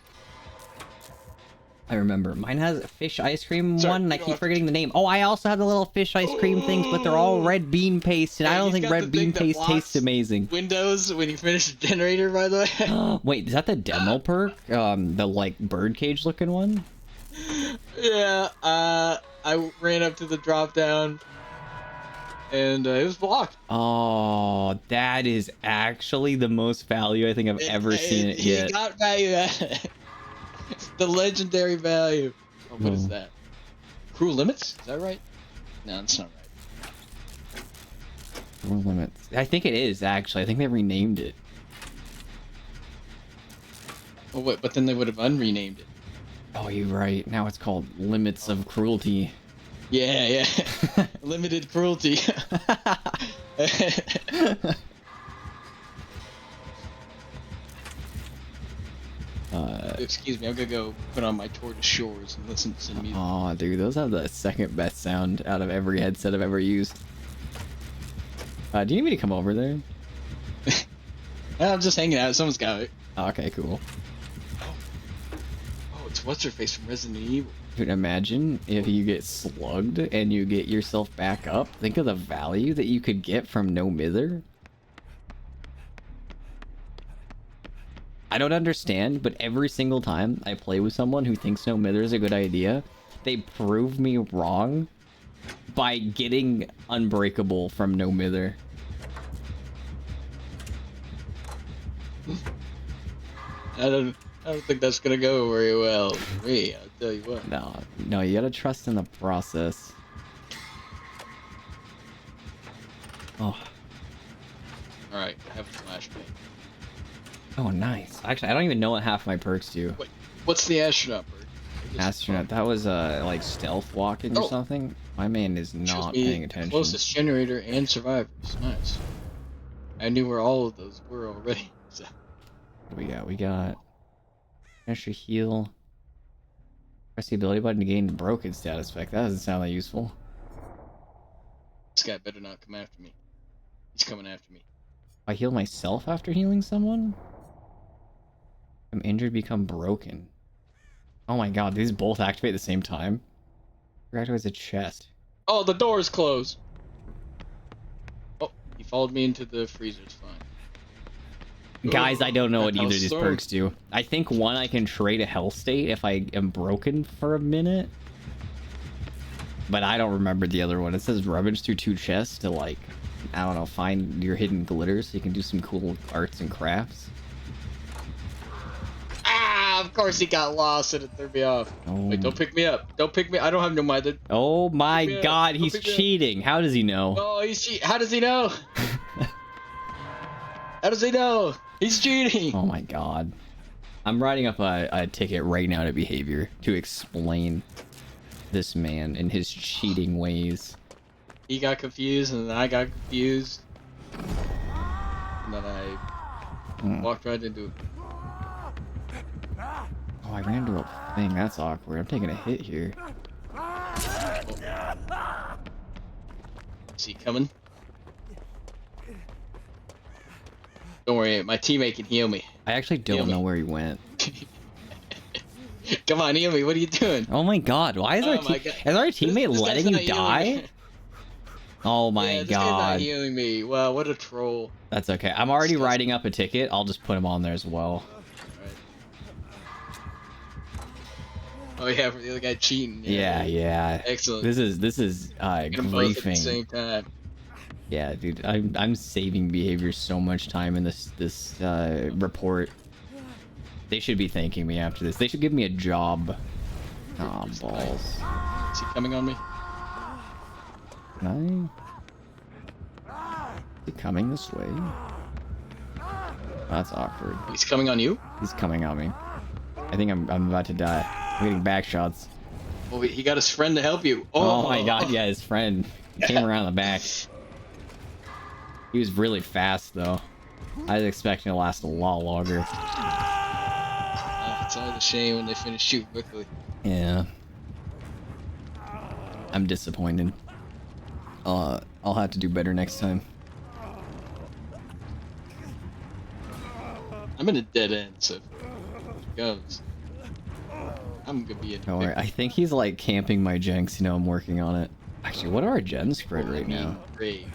[SPEAKER 1] I remember. Mine has a fish ice cream
[SPEAKER 2] Sorry,
[SPEAKER 1] one, and
[SPEAKER 2] you
[SPEAKER 1] I
[SPEAKER 2] don't
[SPEAKER 1] keep
[SPEAKER 2] have to
[SPEAKER 1] forgetting the name. Oh, I also have the little fish ice cream things, but they're all red bean paste, and
[SPEAKER 2] Yeah,
[SPEAKER 1] I don't
[SPEAKER 2] he's
[SPEAKER 1] think
[SPEAKER 2] got
[SPEAKER 1] red
[SPEAKER 2] the
[SPEAKER 1] bean
[SPEAKER 2] thing that
[SPEAKER 1] paste
[SPEAKER 2] blocks
[SPEAKER 1] tastes amazing.
[SPEAKER 2] Windows when you finish the generator, by the way.
[SPEAKER 1] Wait, is that the demo perk? The like birdcage looking one?
[SPEAKER 2] Yeah, I ran up to the drop down and it was blocked.
[SPEAKER 1] Oh, that is actually the most value I think I've ever seen it
[SPEAKER 2] He
[SPEAKER 1] get.
[SPEAKER 2] got value out of it. The legendary value. Oh, what is
[SPEAKER 1] Oh.
[SPEAKER 2] that? Cruel Limits? Is that right? No, that's not right.
[SPEAKER 1] Rule limits. I think it is actually. I think they renamed it.
[SPEAKER 2] Oh, wait, but then they would have unrenamed it.
[SPEAKER 1] Oh, you're right. Now it's called Limits of Cruelty.
[SPEAKER 2] Yeah, yeah. Limited cruelty. Excuse me, I'm gonna go put on my Tortoise Shores and listen to some music.
[SPEAKER 1] Oh, dude, those have the second best sound out of every headset I've ever used. Do you need me to come over there?
[SPEAKER 2] I'm just hanging out. Someone's got it.
[SPEAKER 1] Oh, okay, cool.
[SPEAKER 2] Oh, it's what's her face from Resident Evil.
[SPEAKER 1] Dude, imagine if you get slugged and you get yourself back up. Think of the value that you could get from No Mither. I don't understand, but every single time I play with someone who thinks No Mither is a good idea, they prove me wrong by getting unbreakable from No Mither.
[SPEAKER 2] I don't think that's gonna go very well for me. I'll tell you what.
[SPEAKER 1] No, you gotta trust in the process. Oh.
[SPEAKER 2] Alright, I have a flashbang.
[SPEAKER 1] Oh, nice. Actually, I don't even know what half my perks do.
[SPEAKER 2] Wait, what's the astronaut bird?
[SPEAKER 1] Astronaut, that was like stealth walking or
[SPEAKER 2] Oh.
[SPEAKER 1] something. My man is
[SPEAKER 2] Shows
[SPEAKER 1] not
[SPEAKER 2] me
[SPEAKER 1] paying attention.
[SPEAKER 2] Closest generator and survivors. Nice. I knew where all of those were already. So.
[SPEAKER 1] What do we got? We got extra heal. Press the ability button to gain broken status effect. That doesn't sound that useful.
[SPEAKER 2] This guy better not come after me. He's coming after me.
[SPEAKER 1] I heal myself after healing someone? I'm injured, become broken. Oh my god, these both activate at the same time? Activates a chest.
[SPEAKER 2] Oh, the door's closed! Oh, he followed me into the freezer. It's fine.
[SPEAKER 1] Guys, I don't know what either of these
[SPEAKER 2] Storm.
[SPEAKER 1] perks do. I think one, I can trade a health state if I am broken for a minute. But I don't remember the other one. It says rummage through 2 chests to, like, I don't know, find your hidden glitter so you can do some cool arts and crafts.
[SPEAKER 2] Ah, of course he got lost and it threw me off.
[SPEAKER 1] Oh.
[SPEAKER 2] Wait, don't pick me up. Don't pick me. I don't have no method.
[SPEAKER 1] Oh my
[SPEAKER 2] Pick me up.
[SPEAKER 1] god,
[SPEAKER 2] Don't
[SPEAKER 1] he's
[SPEAKER 2] pick me up.
[SPEAKER 1] cheating. How does he know?
[SPEAKER 2] Oh, he's cheating. How does he know? How does he know? He's cheating.
[SPEAKER 1] Oh my god. I'm writing up a ticket right now to behavior to explain this man and his cheating ways.
[SPEAKER 2] He got confused and then I got confused. And then I walked right into it.
[SPEAKER 1] Oh, I ran into a thing. That's awkward. I'm taking a hit here.
[SPEAKER 2] Is he coming? Don't worry, my teammate can heal me.
[SPEAKER 1] I actually
[SPEAKER 2] Heal
[SPEAKER 1] don't
[SPEAKER 2] me.
[SPEAKER 1] know where he went.
[SPEAKER 2] Come on, heal me. What are you doing?
[SPEAKER 1] Oh my god, why is
[SPEAKER 2] Oh
[SPEAKER 1] our
[SPEAKER 2] my God.
[SPEAKER 1] is our teammate
[SPEAKER 2] This guy's
[SPEAKER 1] letting
[SPEAKER 2] not
[SPEAKER 1] you
[SPEAKER 2] healing
[SPEAKER 1] die?
[SPEAKER 2] me.
[SPEAKER 1] Oh my
[SPEAKER 2] Yeah, this guy's not
[SPEAKER 1] god.
[SPEAKER 2] healing me. Wow, what a troll.
[SPEAKER 1] That's okay. I'm already
[SPEAKER 2] Disgusting.
[SPEAKER 1] writing up a ticket. I'll just put him on there as well.
[SPEAKER 2] Alright. Oh yeah, for the other guy cheating.
[SPEAKER 1] Yeah.
[SPEAKER 2] Excellent.
[SPEAKER 1] This is
[SPEAKER 2] Get them both at the
[SPEAKER 1] griefing.
[SPEAKER 2] same time.
[SPEAKER 1] Yeah, dude, I'm saving behavior so much time in this report. They should be thanking me after this. They should give me a job. Aw, balls.
[SPEAKER 2] Is he coming on me?
[SPEAKER 1] Can I? Is he coming this way? That's awkward.
[SPEAKER 2] He's coming on you?
[SPEAKER 1] He's coming on me. I think I'm about to die. I'm getting back shots.
[SPEAKER 2] Oh, wait, he got his friend to help you.
[SPEAKER 1] Oh my god, yeah, his friend. He came around the back. He was really fast, though. I was expecting it to last a lot longer.
[SPEAKER 2] It's always a shame when they finish shooting quickly.
[SPEAKER 1] Yeah. I'm disappointed. I'll have to do better next time.
[SPEAKER 2] I'm in a dead end, so if it goes, I'm gonna be in.
[SPEAKER 1] Don't worry, I think he's like camping my genks, you know, I'm working on it. Actually, what are our gens spread right now?
[SPEAKER 2] Brave.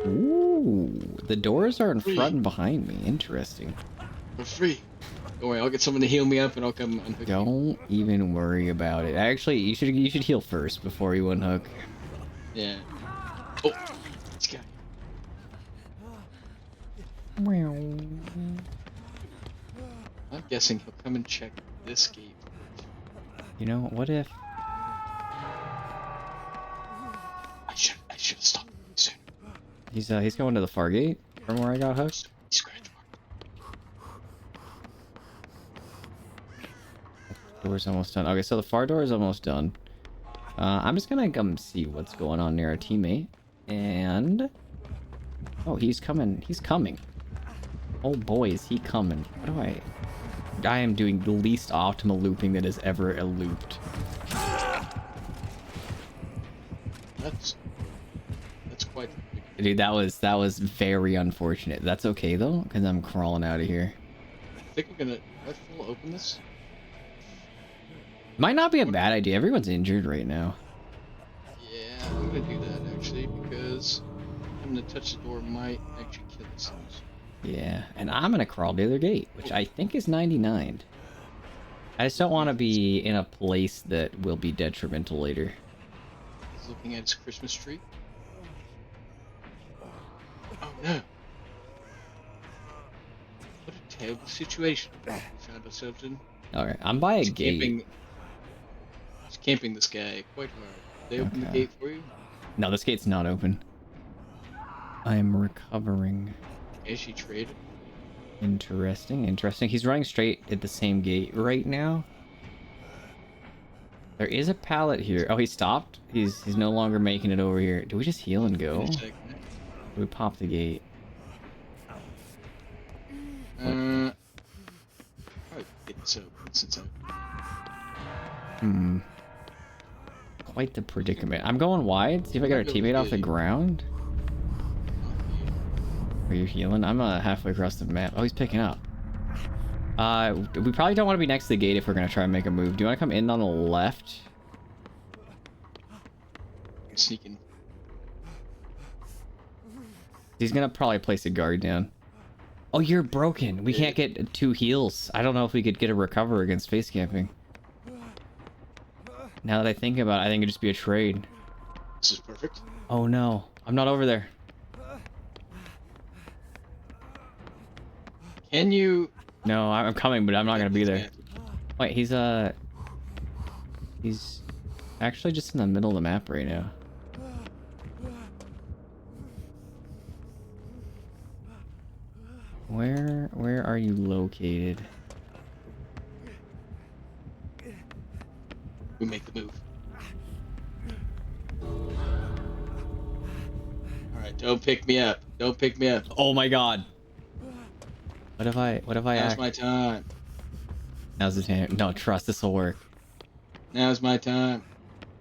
[SPEAKER 1] Ooh, the doors are in
[SPEAKER 2] Free.
[SPEAKER 1] front and behind me. Interesting.
[SPEAKER 2] I'm free. Don't worry, I'll get someone to heal me up and I'll come unhook you.
[SPEAKER 1] Don't even worry about it. Actually, you should heal first before you unhook.
[SPEAKER 2] Yeah. Oh, this guy. I'm guessing he'll come and check this gate.
[SPEAKER 1] You know, what if...
[SPEAKER 2] I should have stopped soon.
[SPEAKER 1] He's going to the far gate from where I got hooked?
[SPEAKER 2] Scratch mark.
[SPEAKER 1] Door's almost done. Okay, so the far door is almost done. I'm just gonna come see what's going on near our teammate. And... oh, he's coming. He's coming. Oh boy, is he coming. What do I... I am doing the least optimal looping that is ever a looped.
[SPEAKER 2] That's quite.
[SPEAKER 1] Dude, that was very unfortunate. That's okay though, because I'm crawling out of here.
[SPEAKER 2] I think I'm gonna. Let full open this.
[SPEAKER 1] Might not be a bad idea. Everyone's injured right now.
[SPEAKER 2] Yeah, I'm gonna do that actually because having to touch the door might actually kill us.
[SPEAKER 1] Yeah, and I'm gonna crawl to the other gate, which I think is 99. I just don't want to be in a place that will be detrimental later.
[SPEAKER 2] He's looking at his Christmas tree. Oh no! What a terrible situation we found ourselves in.
[SPEAKER 1] Alright, I'm by a gate.
[SPEAKER 2] He's camping this guy quite hard. They open the gate for you?
[SPEAKER 1] No, this gate's not open. I am recovering.
[SPEAKER 2] Is she traded?
[SPEAKER 1] Interesting, interesting. He's running straight at the same gate right now. There is a pallet here. Oh, he stopped? He's no longer making it over here. Do we just heal and go? Do we pop the gate?
[SPEAKER 2] Probably get this open since
[SPEAKER 1] Quite the predicament. I'm going wide. See if I got our teammate off the ground. Are you healing? I'm halfway across the map. Oh, he's picking up. We probably don't want to be next to the gate if we're gonna try and make a move. Do you want to come in on the left?
[SPEAKER 2] I'm sneaking.
[SPEAKER 1] He's gonna probably place a guard down. Oh, you're broken. We can't get 2 heals. I don't know if we could get a recover against face camping. Now that I think about it, I think it'd just be a trade.
[SPEAKER 2] This is perfect.
[SPEAKER 1] Oh no, I'm not over there.
[SPEAKER 2] Can you?
[SPEAKER 1] No, I'm coming, but I'm not gonna be there. Wait, he's actually just in the middle of the map right now. Where are you located?
[SPEAKER 2] We make the move. Alright, don't pick me up. Don't pick me up.
[SPEAKER 1] Oh my god. What if I
[SPEAKER 2] Now's my time.
[SPEAKER 1] Now's the time. No, trust this will work.
[SPEAKER 2] Now's my time.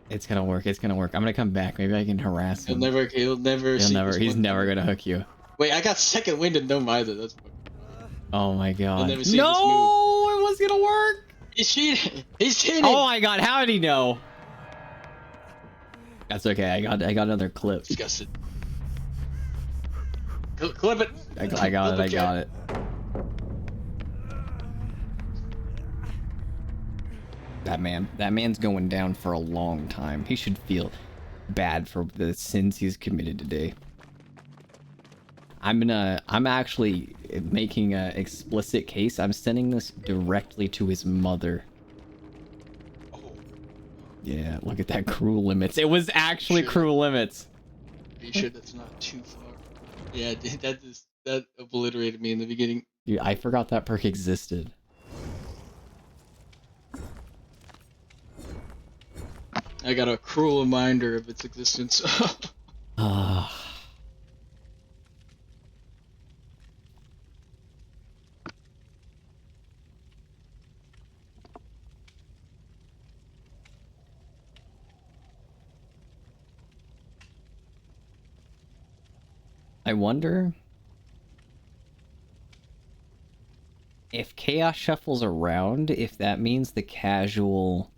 [SPEAKER 1] It's gonna work. It's gonna work. I'm gonna come back. Maybe I can harass him.
[SPEAKER 2] He'll never
[SPEAKER 1] He's never gonna hook you.
[SPEAKER 2] Wait, I got second wind and no either. That's
[SPEAKER 1] Oh my god.
[SPEAKER 2] never see
[SPEAKER 1] No,
[SPEAKER 2] this move.
[SPEAKER 1] it was gonna work.
[SPEAKER 2] He's cheating. He's cheating.
[SPEAKER 1] Oh my god, how did he know? That's okay. I got another clip.
[SPEAKER 2] Disgusted. Clip it.
[SPEAKER 1] I got it. That man's going down for a long time. He should feel bad for the sins he's committed today. I'm actually making an explicit case. I'm sending this directly to his mother.
[SPEAKER 2] Oh.
[SPEAKER 1] Yeah, look at that cruel limits. It was actually cruel limits.
[SPEAKER 2] Are you sure that's not too far? Yeah, that obliterated me in the beginning.
[SPEAKER 1] Dude, I forgot that perk existed.
[SPEAKER 2] I got a cruel reminder of its existence.
[SPEAKER 1] I wonder if Chaos shuffles around, if that means the casual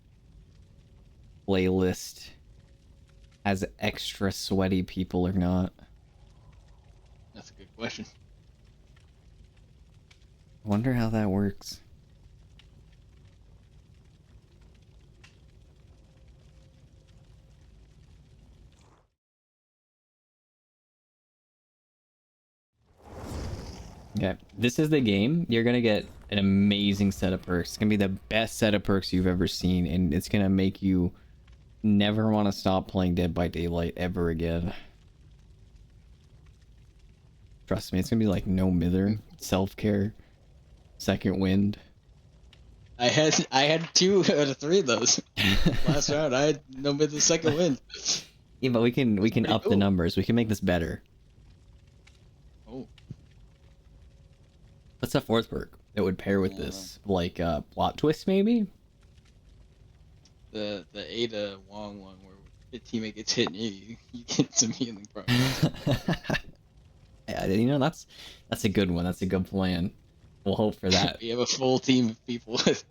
[SPEAKER 1] playlist has extra sweaty people or not.
[SPEAKER 2] That's a good question.
[SPEAKER 1] I wonder how that works. Okay, this is the game. You're gonna get an amazing set of perks. It's gonna be the best set of perks you've ever seen, and it's gonna make you never want to stop playing Dead by Daylight ever again. Trust me, it's gonna be like no mither, self-care, second wind.
[SPEAKER 2] I had 2 out of 3 of those. Last round, I had no mid the second wind.
[SPEAKER 1] Yeah, but we can up the numbers. We can make this better.
[SPEAKER 2] Oh.
[SPEAKER 1] What's that 4th perk? that would pair with
[SPEAKER 2] Yeah.
[SPEAKER 1] this? Like plot twist, maybe?
[SPEAKER 2] The Ada Wong one where your teammate gets hit and you get some healing progress.
[SPEAKER 1] Yeah, you know, that's a good one. That's a good plan. We'll hope for that.
[SPEAKER 2] We have a full team of people with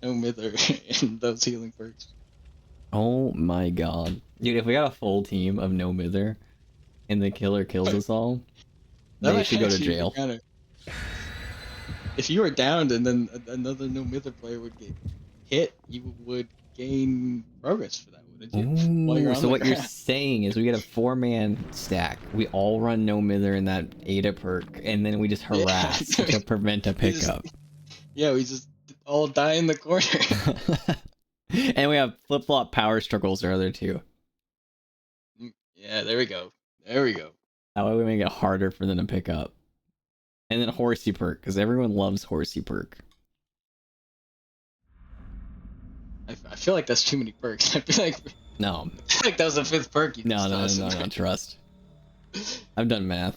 [SPEAKER 2] no mither and those healing perks.
[SPEAKER 1] Oh my god. Dude, if we got a full team of no mither and the killer kills us all,
[SPEAKER 2] That
[SPEAKER 1] they
[SPEAKER 2] might
[SPEAKER 1] should go to
[SPEAKER 2] actually be
[SPEAKER 1] jail.
[SPEAKER 2] kinda- If you were downed and then another no mither player would get hit, you would gain progress for that, wouldn't you? While you're
[SPEAKER 1] Ooh,
[SPEAKER 2] on
[SPEAKER 1] so
[SPEAKER 2] the
[SPEAKER 1] what you're
[SPEAKER 2] ground.
[SPEAKER 1] saying is we get a 4-man stack. We all run no mither in that Ada perk, and then we just
[SPEAKER 2] Yeah.
[SPEAKER 1] harass to prevent a
[SPEAKER 2] We just-
[SPEAKER 1] pickup.
[SPEAKER 2] Yeah, we just all die in the corner.
[SPEAKER 1] And we have flip-flop power struggles are other two.
[SPEAKER 2] Yeah, there we go. There we go.
[SPEAKER 1] That way we make it harder for them to pick up. And then horsey perk, because everyone loves horsey perk.
[SPEAKER 2] I feel like that's too many perks. I feel
[SPEAKER 1] No,
[SPEAKER 2] like that was the 5th perk you
[SPEAKER 1] no,
[SPEAKER 2] just
[SPEAKER 1] no, no,
[SPEAKER 2] tossed
[SPEAKER 1] no,
[SPEAKER 2] in
[SPEAKER 1] no,
[SPEAKER 2] there.
[SPEAKER 1] trust. I've done math.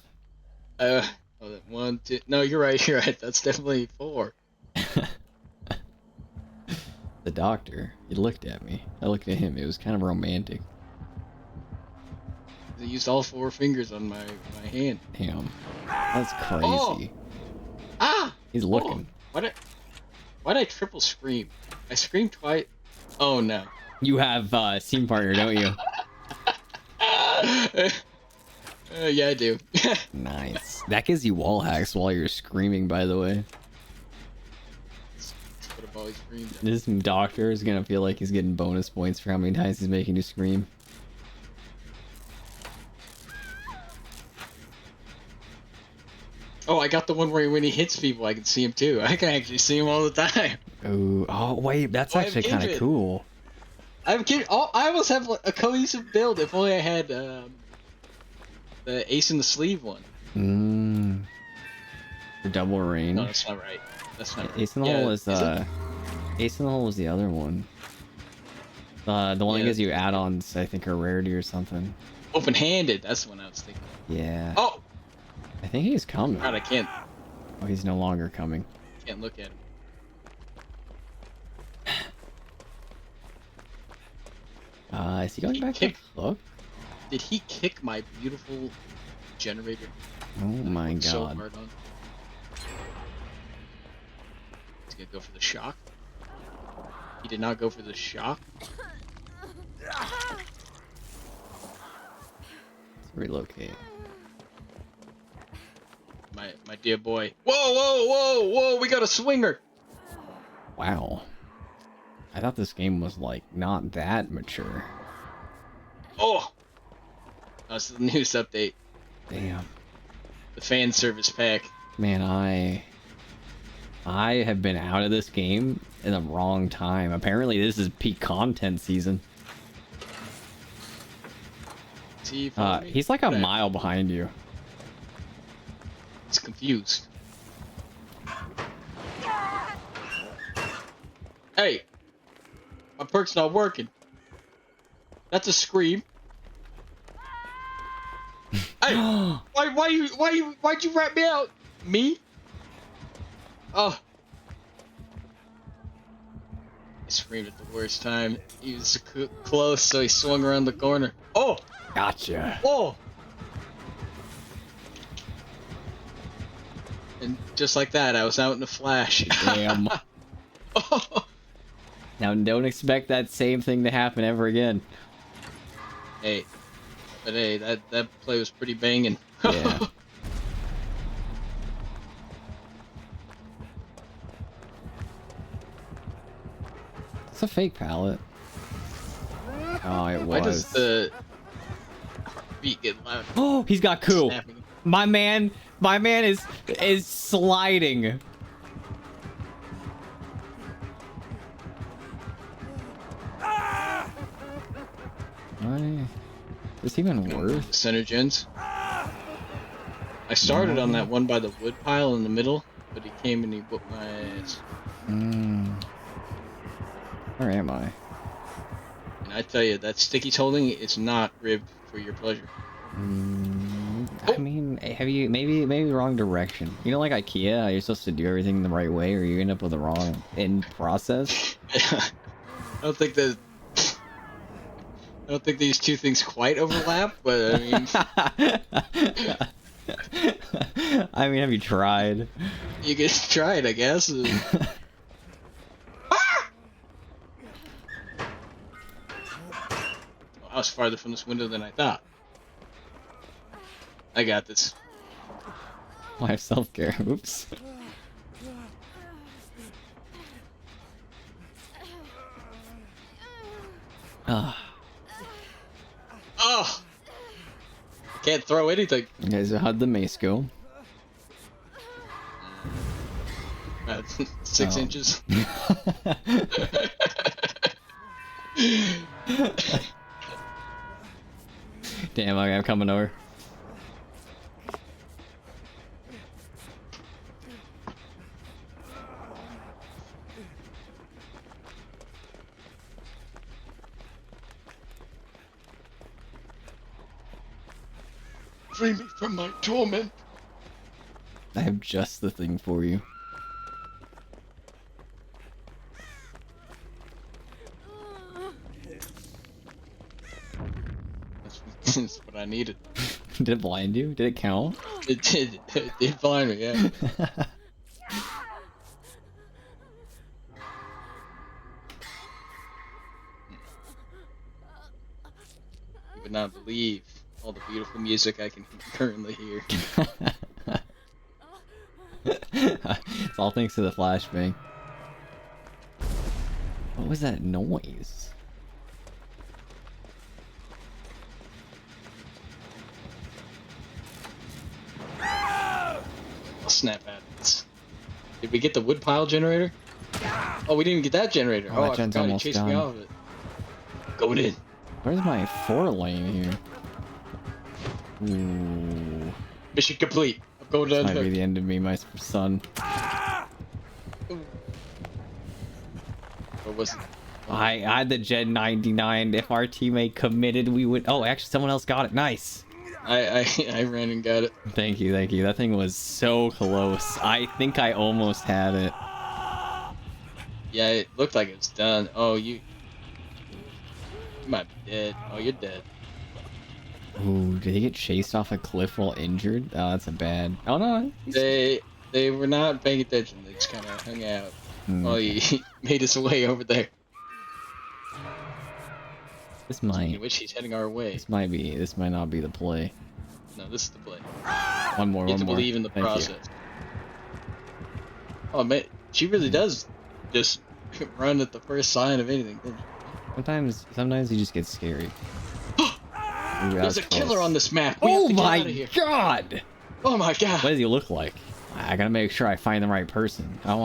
[SPEAKER 2] Hold on, 1, 2. No, you're right. You're right. That's definitely 4.
[SPEAKER 1] The doctor, he looked at me. I looked at him. It was kind of romantic.
[SPEAKER 2] I used all 4 fingers on my hand.
[SPEAKER 1] Damn. That's crazy.
[SPEAKER 2] Oh! Ah!
[SPEAKER 1] He's looking.
[SPEAKER 2] Why'd I triple scream? I screamed twice. Oh no.
[SPEAKER 1] You have scene partner, don't you?
[SPEAKER 2] Yeah, I do.
[SPEAKER 1] Nice. That gives you wall hacks while you're screaming, by the way.
[SPEAKER 2] That's what I've always screamed.
[SPEAKER 1] This doctor is gonna feel like he's getting bonus points for how many times he's making you scream.
[SPEAKER 2] Oh, I got the one where when he hits people, I can see him too. I can actually see him all the time.
[SPEAKER 1] Ooh, oh wait, that's
[SPEAKER 2] Oh, I have
[SPEAKER 1] actually kind of
[SPEAKER 2] Kindred.
[SPEAKER 1] cool.
[SPEAKER 2] I'm kidding. Oh, I almost have a cohesive build. If only I had the ace in the sleeve one.
[SPEAKER 1] Mmm. For double range.
[SPEAKER 2] No, that's not right. That's not right.
[SPEAKER 1] Ace in the
[SPEAKER 2] Yeah,
[SPEAKER 1] hole is
[SPEAKER 2] it?
[SPEAKER 1] Ace in the hole was the other one. The one that
[SPEAKER 2] Yeah.
[SPEAKER 1] gives you add-ons, I think, are rarity or something.
[SPEAKER 2] Open-handed. That's the one I was thinking.
[SPEAKER 1] Yeah.
[SPEAKER 2] Oh,
[SPEAKER 1] I think he's coming.
[SPEAKER 2] God, I can't
[SPEAKER 1] Oh, he's no longer coming.
[SPEAKER 2] look at him.
[SPEAKER 1] Is he going back to
[SPEAKER 2] Kick.
[SPEAKER 1] hook?
[SPEAKER 2] Did he kick my beautiful generator?
[SPEAKER 1] Oh my god.
[SPEAKER 2] So hard on. He's gonna go for the shock. He did not go for the shock.
[SPEAKER 1] Let's relocate.
[SPEAKER 2] My dear boy. Whoa, whoa, whoa, whoa! We got a swinger.
[SPEAKER 1] Wow. I thought this game was like not that mature.
[SPEAKER 2] Oh, that's the newest update.
[SPEAKER 1] Damn.
[SPEAKER 2] The fan service pack.
[SPEAKER 1] Man, I have been out of this game in the wrong time. Apparently this is peak content season.
[SPEAKER 2] See,
[SPEAKER 1] He's like a mile behind you.
[SPEAKER 2] He's confused. Hey, my perk's not working. That's a scream. Hey, why'd you rat me out? Me? Oh. I screamed at the worst time. He was close, so he swung around the corner. Oh!
[SPEAKER 1] Gotcha.
[SPEAKER 2] Oh! And just like that, I was out in a flash.
[SPEAKER 1] Damn.
[SPEAKER 2] Oh.
[SPEAKER 1] Now don't expect that same thing to happen ever again.
[SPEAKER 2] Hey, but hey, that play was pretty banging.
[SPEAKER 1] Yeah. It's a fake pallet. Oh, it
[SPEAKER 2] Why does
[SPEAKER 1] was.
[SPEAKER 2] the beat get loud?
[SPEAKER 1] Oh, he's got coup.
[SPEAKER 2] Snapping.
[SPEAKER 1] My man is sliding. Why? Is he even worth?
[SPEAKER 2] Center gens. I started on that one by the wood pile in the middle, but he came and he whooped my ass.
[SPEAKER 1] Where am I?
[SPEAKER 2] And I tell you, that stick he's holding, it's not ribbed for your pleasure.
[SPEAKER 1] I mean, have you maybe wrong direction? You know, like IKEA, how you're supposed to do everything the right way, or you end up with the wrong end process.
[SPEAKER 2] I don't think that. I don't think these two things quite overlap, but I mean,
[SPEAKER 1] I mean, have you tried?
[SPEAKER 2] you can try it, I guess. Ah! I was farther from this window than I thought. I got this.
[SPEAKER 1] Why self-care? Oops. Ah,
[SPEAKER 2] Oh! I can't throw anything.
[SPEAKER 1] you guys, how'd the mace go?
[SPEAKER 2] 6
[SPEAKER 1] Oh.
[SPEAKER 2] inches.
[SPEAKER 1] Damn, okay, I'm coming over.
[SPEAKER 2] Free me from my torment.
[SPEAKER 1] I have just the thing for you.
[SPEAKER 2] That's what I needed.
[SPEAKER 1] Did it blind you? Did it count?
[SPEAKER 2] It did. It did blind me, yeah. You would not believe all the beautiful music I can currently hear.
[SPEAKER 1] It's all thanks to the flashbang. What was that noise?
[SPEAKER 2] I'll snap at it. Did we get the woodpile generator? Oh, we didn't get that generator.
[SPEAKER 1] Oh, that
[SPEAKER 2] I
[SPEAKER 1] gen's
[SPEAKER 2] forgot he
[SPEAKER 1] almost
[SPEAKER 2] chased me
[SPEAKER 1] done.
[SPEAKER 2] off of it. Going in.
[SPEAKER 1] Where's my 4-lane here? Ooh.
[SPEAKER 2] Mission complete. I'm going
[SPEAKER 1] This
[SPEAKER 2] down
[SPEAKER 1] might be
[SPEAKER 2] there.
[SPEAKER 1] the end of me, my son.
[SPEAKER 2] What was it?
[SPEAKER 1] I had the Gen 99. If our teammate committed, we would. Oh, actually, someone else got it. Nice.
[SPEAKER 2] I ran and got it.
[SPEAKER 1] Thank you, thank you. That thing was so close. I think I almost had it.
[SPEAKER 2] Yeah, it looked like it was done. Oh, you might be dead. Oh, you're dead.
[SPEAKER 1] Ooh, did he get chased off a cliff while injured? Oh, that's a bad. Oh no.
[SPEAKER 2] They were not paying attention. They just kind of hung out.
[SPEAKER 1] Hmm.
[SPEAKER 2] Oh, he made his way over there.
[SPEAKER 1] This
[SPEAKER 2] Speaking
[SPEAKER 1] might.
[SPEAKER 2] of which, he's heading our way.
[SPEAKER 1] This might be. This might not be the play.
[SPEAKER 2] No, this is the play.
[SPEAKER 1] One more.
[SPEAKER 2] You have
[SPEAKER 1] One
[SPEAKER 2] to
[SPEAKER 1] more.
[SPEAKER 2] believe in the
[SPEAKER 1] Thank you.
[SPEAKER 2] process. Oh man, she really does just run at the first sign of anything.
[SPEAKER 1] Sometimes you just get scary. Ooh, that
[SPEAKER 2] There's
[SPEAKER 1] was
[SPEAKER 2] a killer
[SPEAKER 1] close.
[SPEAKER 2] on this map. We
[SPEAKER 1] Oh
[SPEAKER 2] have to get
[SPEAKER 1] my
[SPEAKER 2] out of here.
[SPEAKER 1] god!
[SPEAKER 2] Oh my god.
[SPEAKER 1] What does he look like? I gotta make sure I find the right person. I don't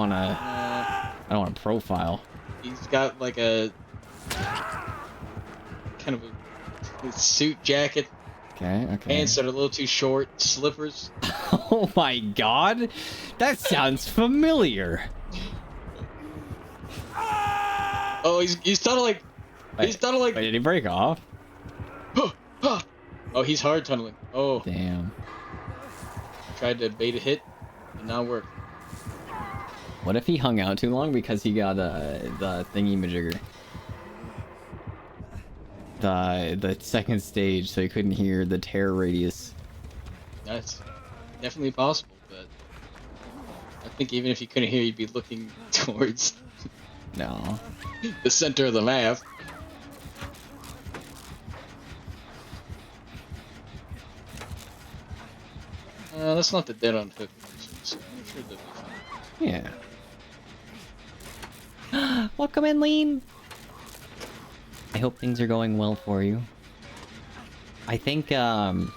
[SPEAKER 1] want a profile.
[SPEAKER 2] He's got like a kind of a suit jacket,
[SPEAKER 1] Okay, okay.
[SPEAKER 2] pants that are a little too short, slippers.
[SPEAKER 1] Oh my god! That sounds familiar.
[SPEAKER 2] Oh, he's tunneling. He's tunneling.
[SPEAKER 1] Wait, did he break off?
[SPEAKER 2] Oh, he's hard tunneling. Oh,
[SPEAKER 1] Damn.
[SPEAKER 2] tried to bait a hit, did not work.
[SPEAKER 1] What if he hung out too long because he got the thingy-majigger? The second stage, so he couldn't hear the terror radius.
[SPEAKER 2] That's definitely possible, but I think even if you couldn't hear, you'd be looking towards
[SPEAKER 1] No.
[SPEAKER 2] the center of the map. That's not the dead on hook version, so I'm sure they'll be fine.
[SPEAKER 1] Yeah. Welcome in, Lean. I hope things are going well for you. I think some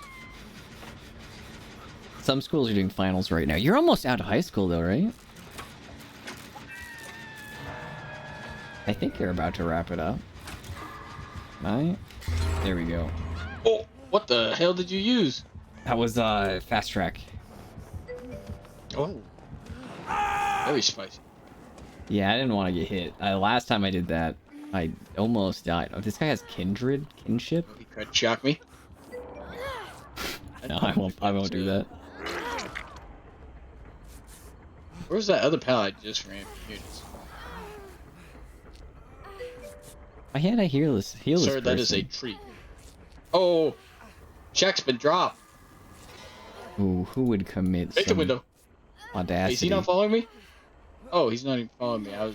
[SPEAKER 1] schools are doing finals right now. You're almost out of high school though, right? I think you're about to wrap it up. Right? There we go.
[SPEAKER 2] Oh, what the hell did you use?
[SPEAKER 1] That was fast track.
[SPEAKER 2] Oh, very spicy.
[SPEAKER 1] Yeah, I didn't want to get hit. Last time I did that, I almost died. Oh, this guy has kindred kinship.
[SPEAKER 2] He tried to shock me.
[SPEAKER 1] No, I won't. I won't do that.
[SPEAKER 2] Where's that other pallet I just ran? Here it is.
[SPEAKER 1] I had a heal this
[SPEAKER 2] Sir, that is a
[SPEAKER 1] person.
[SPEAKER 2] treat. Oh, check's been dropped.
[SPEAKER 1] Ooh, who would commit
[SPEAKER 2] Break the
[SPEAKER 1] some
[SPEAKER 2] window.
[SPEAKER 1] audacity?
[SPEAKER 2] Is he not following me? Oh, he's not even following me. I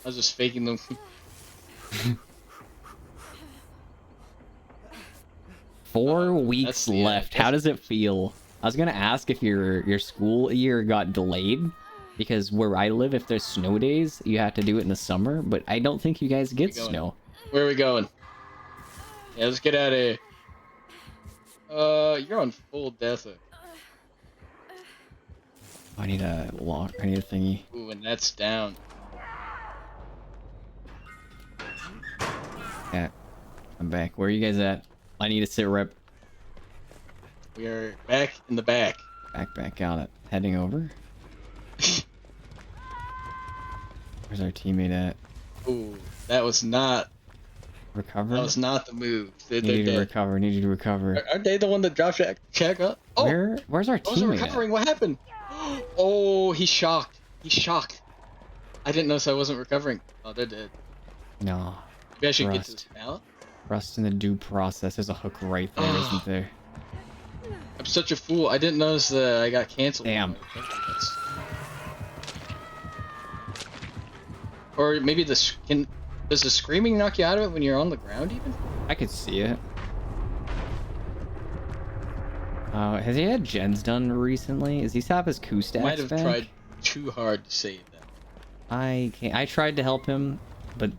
[SPEAKER 2] was just faking them.
[SPEAKER 1] 4 weeks
[SPEAKER 2] that's the,
[SPEAKER 1] left. How does it feel? I was gonna ask if your school year got delayed, because where I live, if there's snow days, you have to do it in the summer. But I don't think you guys get snow.
[SPEAKER 2] Where are we going? Yeah, let's get out of here. You're on full death.
[SPEAKER 1] I need a lock. I need a thingy.
[SPEAKER 2] Ooh, and that's down.
[SPEAKER 1] Yeah, I'm back. Where are you guys at? I need a sit rep.
[SPEAKER 2] We are back in the back.
[SPEAKER 1] Back, got it. Heading over. Where's our teammate at?
[SPEAKER 2] Ooh, that was not.
[SPEAKER 1] Recover?
[SPEAKER 2] That was not the move. They're
[SPEAKER 1] Need you to
[SPEAKER 2] dead.
[SPEAKER 1] recover. Need you to recover.
[SPEAKER 2] Aren't they the one that dropped check up? Oh,
[SPEAKER 1] Where's our
[SPEAKER 2] I wasn't
[SPEAKER 1] teammate
[SPEAKER 2] recovering.
[SPEAKER 1] at?
[SPEAKER 2] What happened? Oh, he's shocked. He's shocked. I didn't notice I wasn't recovering. Oh, they're dead.
[SPEAKER 1] No.
[SPEAKER 2] Maybe I should get to
[SPEAKER 1] Rust.
[SPEAKER 2] this pallet.
[SPEAKER 1] Rust in the due process. There's a hook right there, isn't there?
[SPEAKER 2] I'm such a fool. I didn't notice that I got canceled.
[SPEAKER 1] Damn.
[SPEAKER 2] Or maybe does the screaming knock you out of it when you're on the ground even?
[SPEAKER 1] I could see it. Has he had gens done recently? Does he have his coup stacks
[SPEAKER 2] Might have
[SPEAKER 1] back?
[SPEAKER 2] tried too hard to save that.
[SPEAKER 1] I tried to help him, but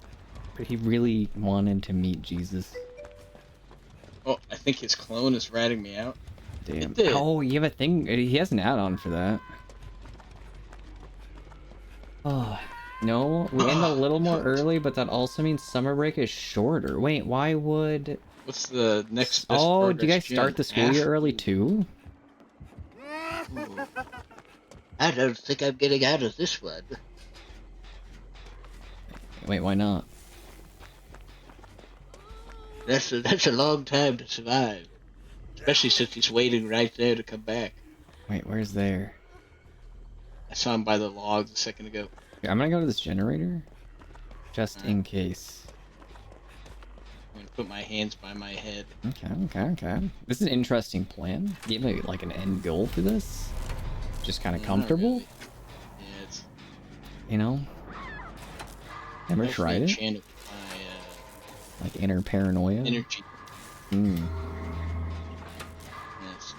[SPEAKER 1] he really wanted to meet Jesus.
[SPEAKER 2] Oh, I think his clone is ratting me out.
[SPEAKER 1] Damn.
[SPEAKER 2] It did.
[SPEAKER 1] Oh, you have a thing? He has an add-on for that. Oh, no. We end a little more early, but that also means summer break is shorter. Wait, why would...
[SPEAKER 2] What's the next best
[SPEAKER 1] Oh, do you
[SPEAKER 2] progress
[SPEAKER 1] guys start
[SPEAKER 2] gen?
[SPEAKER 1] the school year early too?
[SPEAKER 3] I don't think I'm getting out of this one.
[SPEAKER 1] Wait, why not?
[SPEAKER 3] That's a long time to survive. Especially since he's waiting right there to come back.
[SPEAKER 1] Wait, where's there?
[SPEAKER 2] I saw him by the logs a second ago.
[SPEAKER 1] Here, I'm gonna go to this generator. Just in case.
[SPEAKER 2] I'm gonna put my hands by my head.
[SPEAKER 1] Okay. This is an interesting plan. Do you have like an end goal for this? Just kind of
[SPEAKER 2] Not
[SPEAKER 1] comfortable?
[SPEAKER 2] really. Yeah, it's
[SPEAKER 1] You know? Never
[SPEAKER 2] mostly
[SPEAKER 1] tried it?
[SPEAKER 2] channeled my
[SPEAKER 1] Like inner paranoia?
[SPEAKER 2] energy.
[SPEAKER 1] Hmm.
[SPEAKER 2] Yes.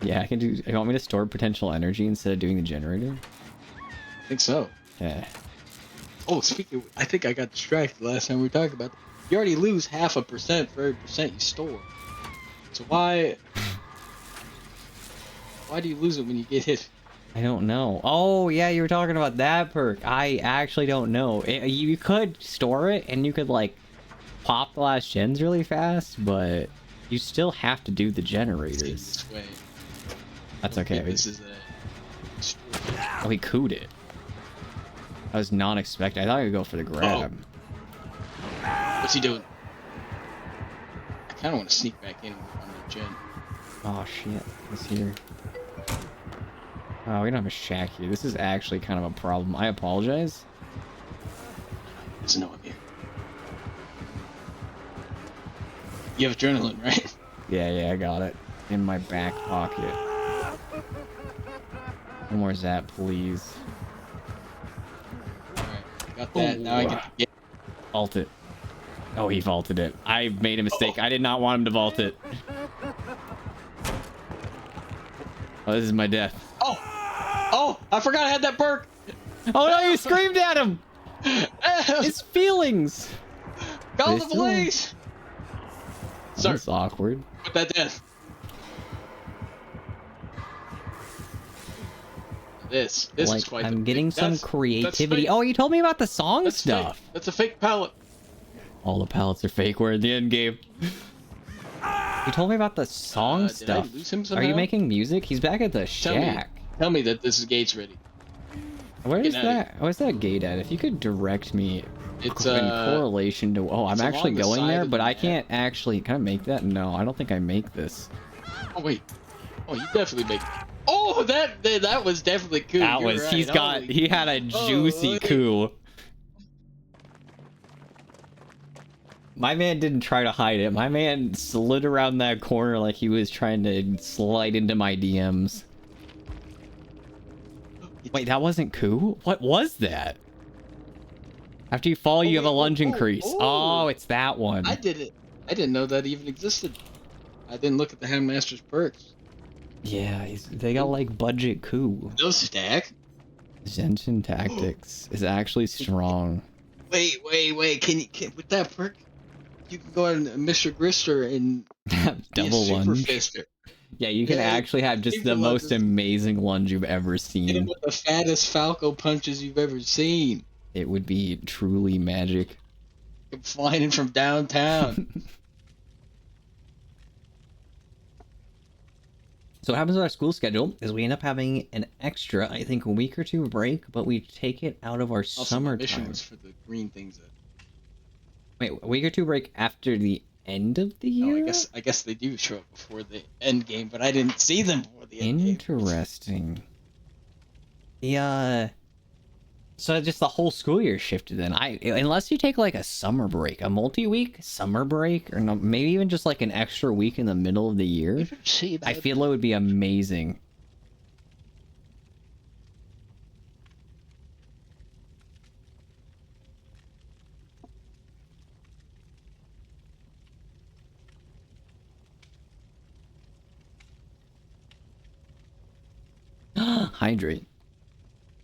[SPEAKER 1] Yeah, I can do... You want me to store potential energy instead of doing the generator?
[SPEAKER 2] I think so.
[SPEAKER 1] Yeah.
[SPEAKER 2] Oh, speaking of, I think I got distracted last time we talked about that. You already lose 0.5% for every percent you store. So why do you lose it when you get hit?
[SPEAKER 1] I don't know. Oh, yeah, you were talking about that perk. I actually don't know. You could store it, and you could, like, pop the last gens really fast, but you still have to do the generators.
[SPEAKER 2] This way.
[SPEAKER 1] That's okay.
[SPEAKER 2] This is a...
[SPEAKER 1] Oh, he cooed it. I was not expecting. I thought he would go for the grab.
[SPEAKER 2] What's he doing? I kind of want to sneak back in on the gen.
[SPEAKER 1] Oh, shit. He's here. Oh, we don't have a shack here. This is actually kind of a problem. I apologize.
[SPEAKER 2] Doesn't know I'm here. You have adrenaline, right?
[SPEAKER 1] Yeah, I got it. In my back pocket. No more zap, please.
[SPEAKER 2] Alright, got that. Now I get to get...
[SPEAKER 1] Vault it. Oh, he vaulted it. I made a mistake. I did not want him to vault it. Oh, this is my death.
[SPEAKER 2] Oh, I forgot I had that perk!
[SPEAKER 1] Oh no, you screamed at him! His feelings!
[SPEAKER 2] Call
[SPEAKER 1] They
[SPEAKER 2] the police! Sorry,
[SPEAKER 1] That's awkward.
[SPEAKER 2] put that down. This
[SPEAKER 1] Like,
[SPEAKER 2] is quite
[SPEAKER 1] I'm
[SPEAKER 2] the
[SPEAKER 1] getting
[SPEAKER 2] thing.
[SPEAKER 1] some
[SPEAKER 2] That's
[SPEAKER 1] creativity.
[SPEAKER 2] fake.
[SPEAKER 1] Oh, you told me about the song
[SPEAKER 2] That's
[SPEAKER 1] stuff.
[SPEAKER 2] Fake. That's a fake palette.
[SPEAKER 1] All the pallets are fake. We're in the end game. You told me about the song
[SPEAKER 2] Did I
[SPEAKER 1] stuff.
[SPEAKER 2] lose him
[SPEAKER 1] Are you
[SPEAKER 2] somehow?
[SPEAKER 1] making music? He's back at the
[SPEAKER 2] Tell me.
[SPEAKER 1] shack.
[SPEAKER 2] Tell me that this gate's ready.
[SPEAKER 1] Where's
[SPEAKER 2] Get outta here.
[SPEAKER 1] that? Where's that gate at? If you could direct me
[SPEAKER 2] It's
[SPEAKER 1] in correlation to. Oh, I'm
[SPEAKER 2] it's
[SPEAKER 1] actually
[SPEAKER 2] along the
[SPEAKER 1] going
[SPEAKER 2] side
[SPEAKER 1] there,
[SPEAKER 2] of
[SPEAKER 1] but
[SPEAKER 2] the
[SPEAKER 1] I
[SPEAKER 2] map.
[SPEAKER 1] can't actually. Can I make that? No, I don't think I make this.
[SPEAKER 2] Oh wait. Oh, you definitely make. Oh, that was definitely cool.
[SPEAKER 1] That
[SPEAKER 2] You're
[SPEAKER 1] was.
[SPEAKER 2] right.
[SPEAKER 1] He's got.
[SPEAKER 2] Holy-
[SPEAKER 1] He had a juicy
[SPEAKER 2] wait.
[SPEAKER 1] coup. My man didn't try to hide it. My man slid around that corner like he was trying to slide into my DMs. Wait, that wasn't coup? What was that? After you fall, you have a lunge increase. Oh, it's that one.
[SPEAKER 2] I did it. I didn't know that even existed. I didn't look at the Handmaster's perks.
[SPEAKER 1] Yeah, they got like budget coup.
[SPEAKER 2] Those stack.
[SPEAKER 1] Genshin Tactics is actually strong.
[SPEAKER 2] Wait. Can with that perk, you can go on Mr. Grister and be a
[SPEAKER 1] Double
[SPEAKER 2] super
[SPEAKER 1] lunge.
[SPEAKER 2] fister.
[SPEAKER 1] Yeah, you can
[SPEAKER 2] Yeah,
[SPEAKER 1] actually have just
[SPEAKER 2] super
[SPEAKER 1] the most
[SPEAKER 2] lunges.
[SPEAKER 1] amazing lunge you've ever
[SPEAKER 2] Hit him
[SPEAKER 1] seen.
[SPEAKER 2] with the fattest Falco punches you've ever seen.
[SPEAKER 1] It would be truly magic.
[SPEAKER 2] Come flying in from downtown.
[SPEAKER 1] So what happens with our school schedule is we end up having an extra, I think, a week or two break, but we take it out of our
[SPEAKER 2] Also, my mission
[SPEAKER 1] summertime.
[SPEAKER 2] was for the green things.
[SPEAKER 1] Wait, a week or two break after the end of the
[SPEAKER 2] Oh,
[SPEAKER 1] year?
[SPEAKER 2] I guess they do show up before the end game, but I didn't see them before the end game.
[SPEAKER 1] Interesting. Yeah. So just the whole school year shifted then. Unless you take like a summer break, a multi-week summer break, or no, maybe even just like an extra week in the middle of the year,
[SPEAKER 3] You ever see
[SPEAKER 1] I
[SPEAKER 3] that?
[SPEAKER 1] feel it would be amazing. Hydrate.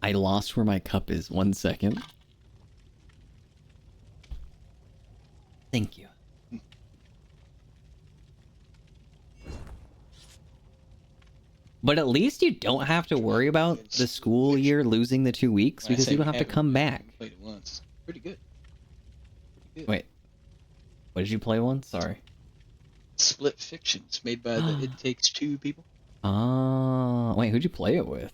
[SPEAKER 1] I lost where my cup is. 1 second. Thank you. But at least you don't have to worry about the school year losing the 2 weeks
[SPEAKER 2] When I
[SPEAKER 1] because
[SPEAKER 2] say
[SPEAKER 1] you don't
[SPEAKER 2] we
[SPEAKER 1] have to
[SPEAKER 2] haven't,
[SPEAKER 1] come
[SPEAKER 2] we
[SPEAKER 1] back.
[SPEAKER 2] Played it once. Pretty good. Pretty good.
[SPEAKER 1] Wait. What did you play once? Sorry.
[SPEAKER 2] Split Fictions, made by the It Takes Two people.
[SPEAKER 1] Oh, wait, who'd you play it with?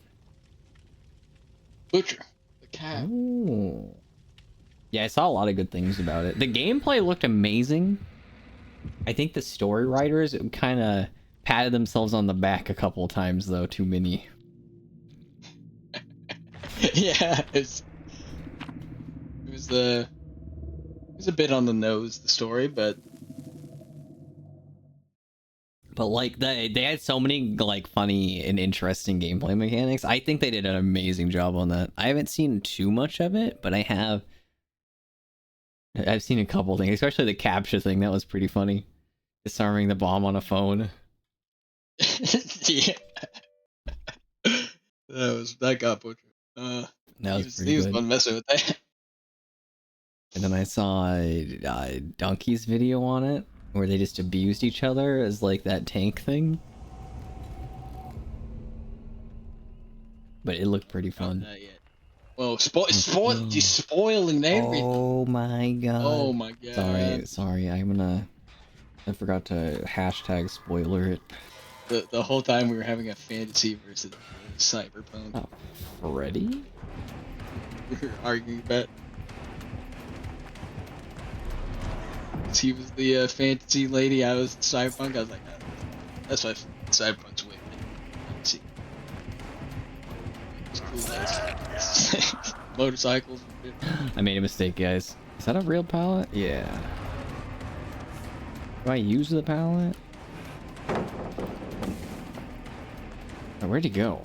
[SPEAKER 2] Butcher, the cat.
[SPEAKER 1] Oh. Yeah, I saw a lot of good things about it. The gameplay looked amazing. I think the story writers kind of patted themselves on the back a couple times, though. Too many.
[SPEAKER 2] Yeah, it was a bit on the nose, the story, but
[SPEAKER 1] Like they had so many like funny and interesting gameplay mechanics. I think they did an amazing job on that. I haven't seen too much of it, but I've seen a couple things, especially the captcha thing. That was pretty funny. Disarming the bomb on a phone.
[SPEAKER 2] yeah, that got butchered.
[SPEAKER 1] That was pretty
[SPEAKER 2] he was
[SPEAKER 1] good.
[SPEAKER 2] fun messing with that.
[SPEAKER 1] And then I saw Donkey's video on it, where they just abused each other as like that tank thing. But it looked pretty fun.
[SPEAKER 2] Not yet. Well, you're spoiling everything.
[SPEAKER 1] Oh my god.
[SPEAKER 2] Oh my god.
[SPEAKER 1] Sorry. I forgot to hashtag spoiler it.
[SPEAKER 2] The whole time we were having a fantasy versus cyberpunk.
[SPEAKER 1] Oh, Freddy?
[SPEAKER 2] We were arguing about. He was the fantasy lady. I was cyberpunk. I was like, that's why cyberpunk's way better. See, it's cool as motorcycles. And shit.
[SPEAKER 1] I made a mistake, guys. Is that a real pallet? Yeah. Do I use the pallet? Oh, where'd he go?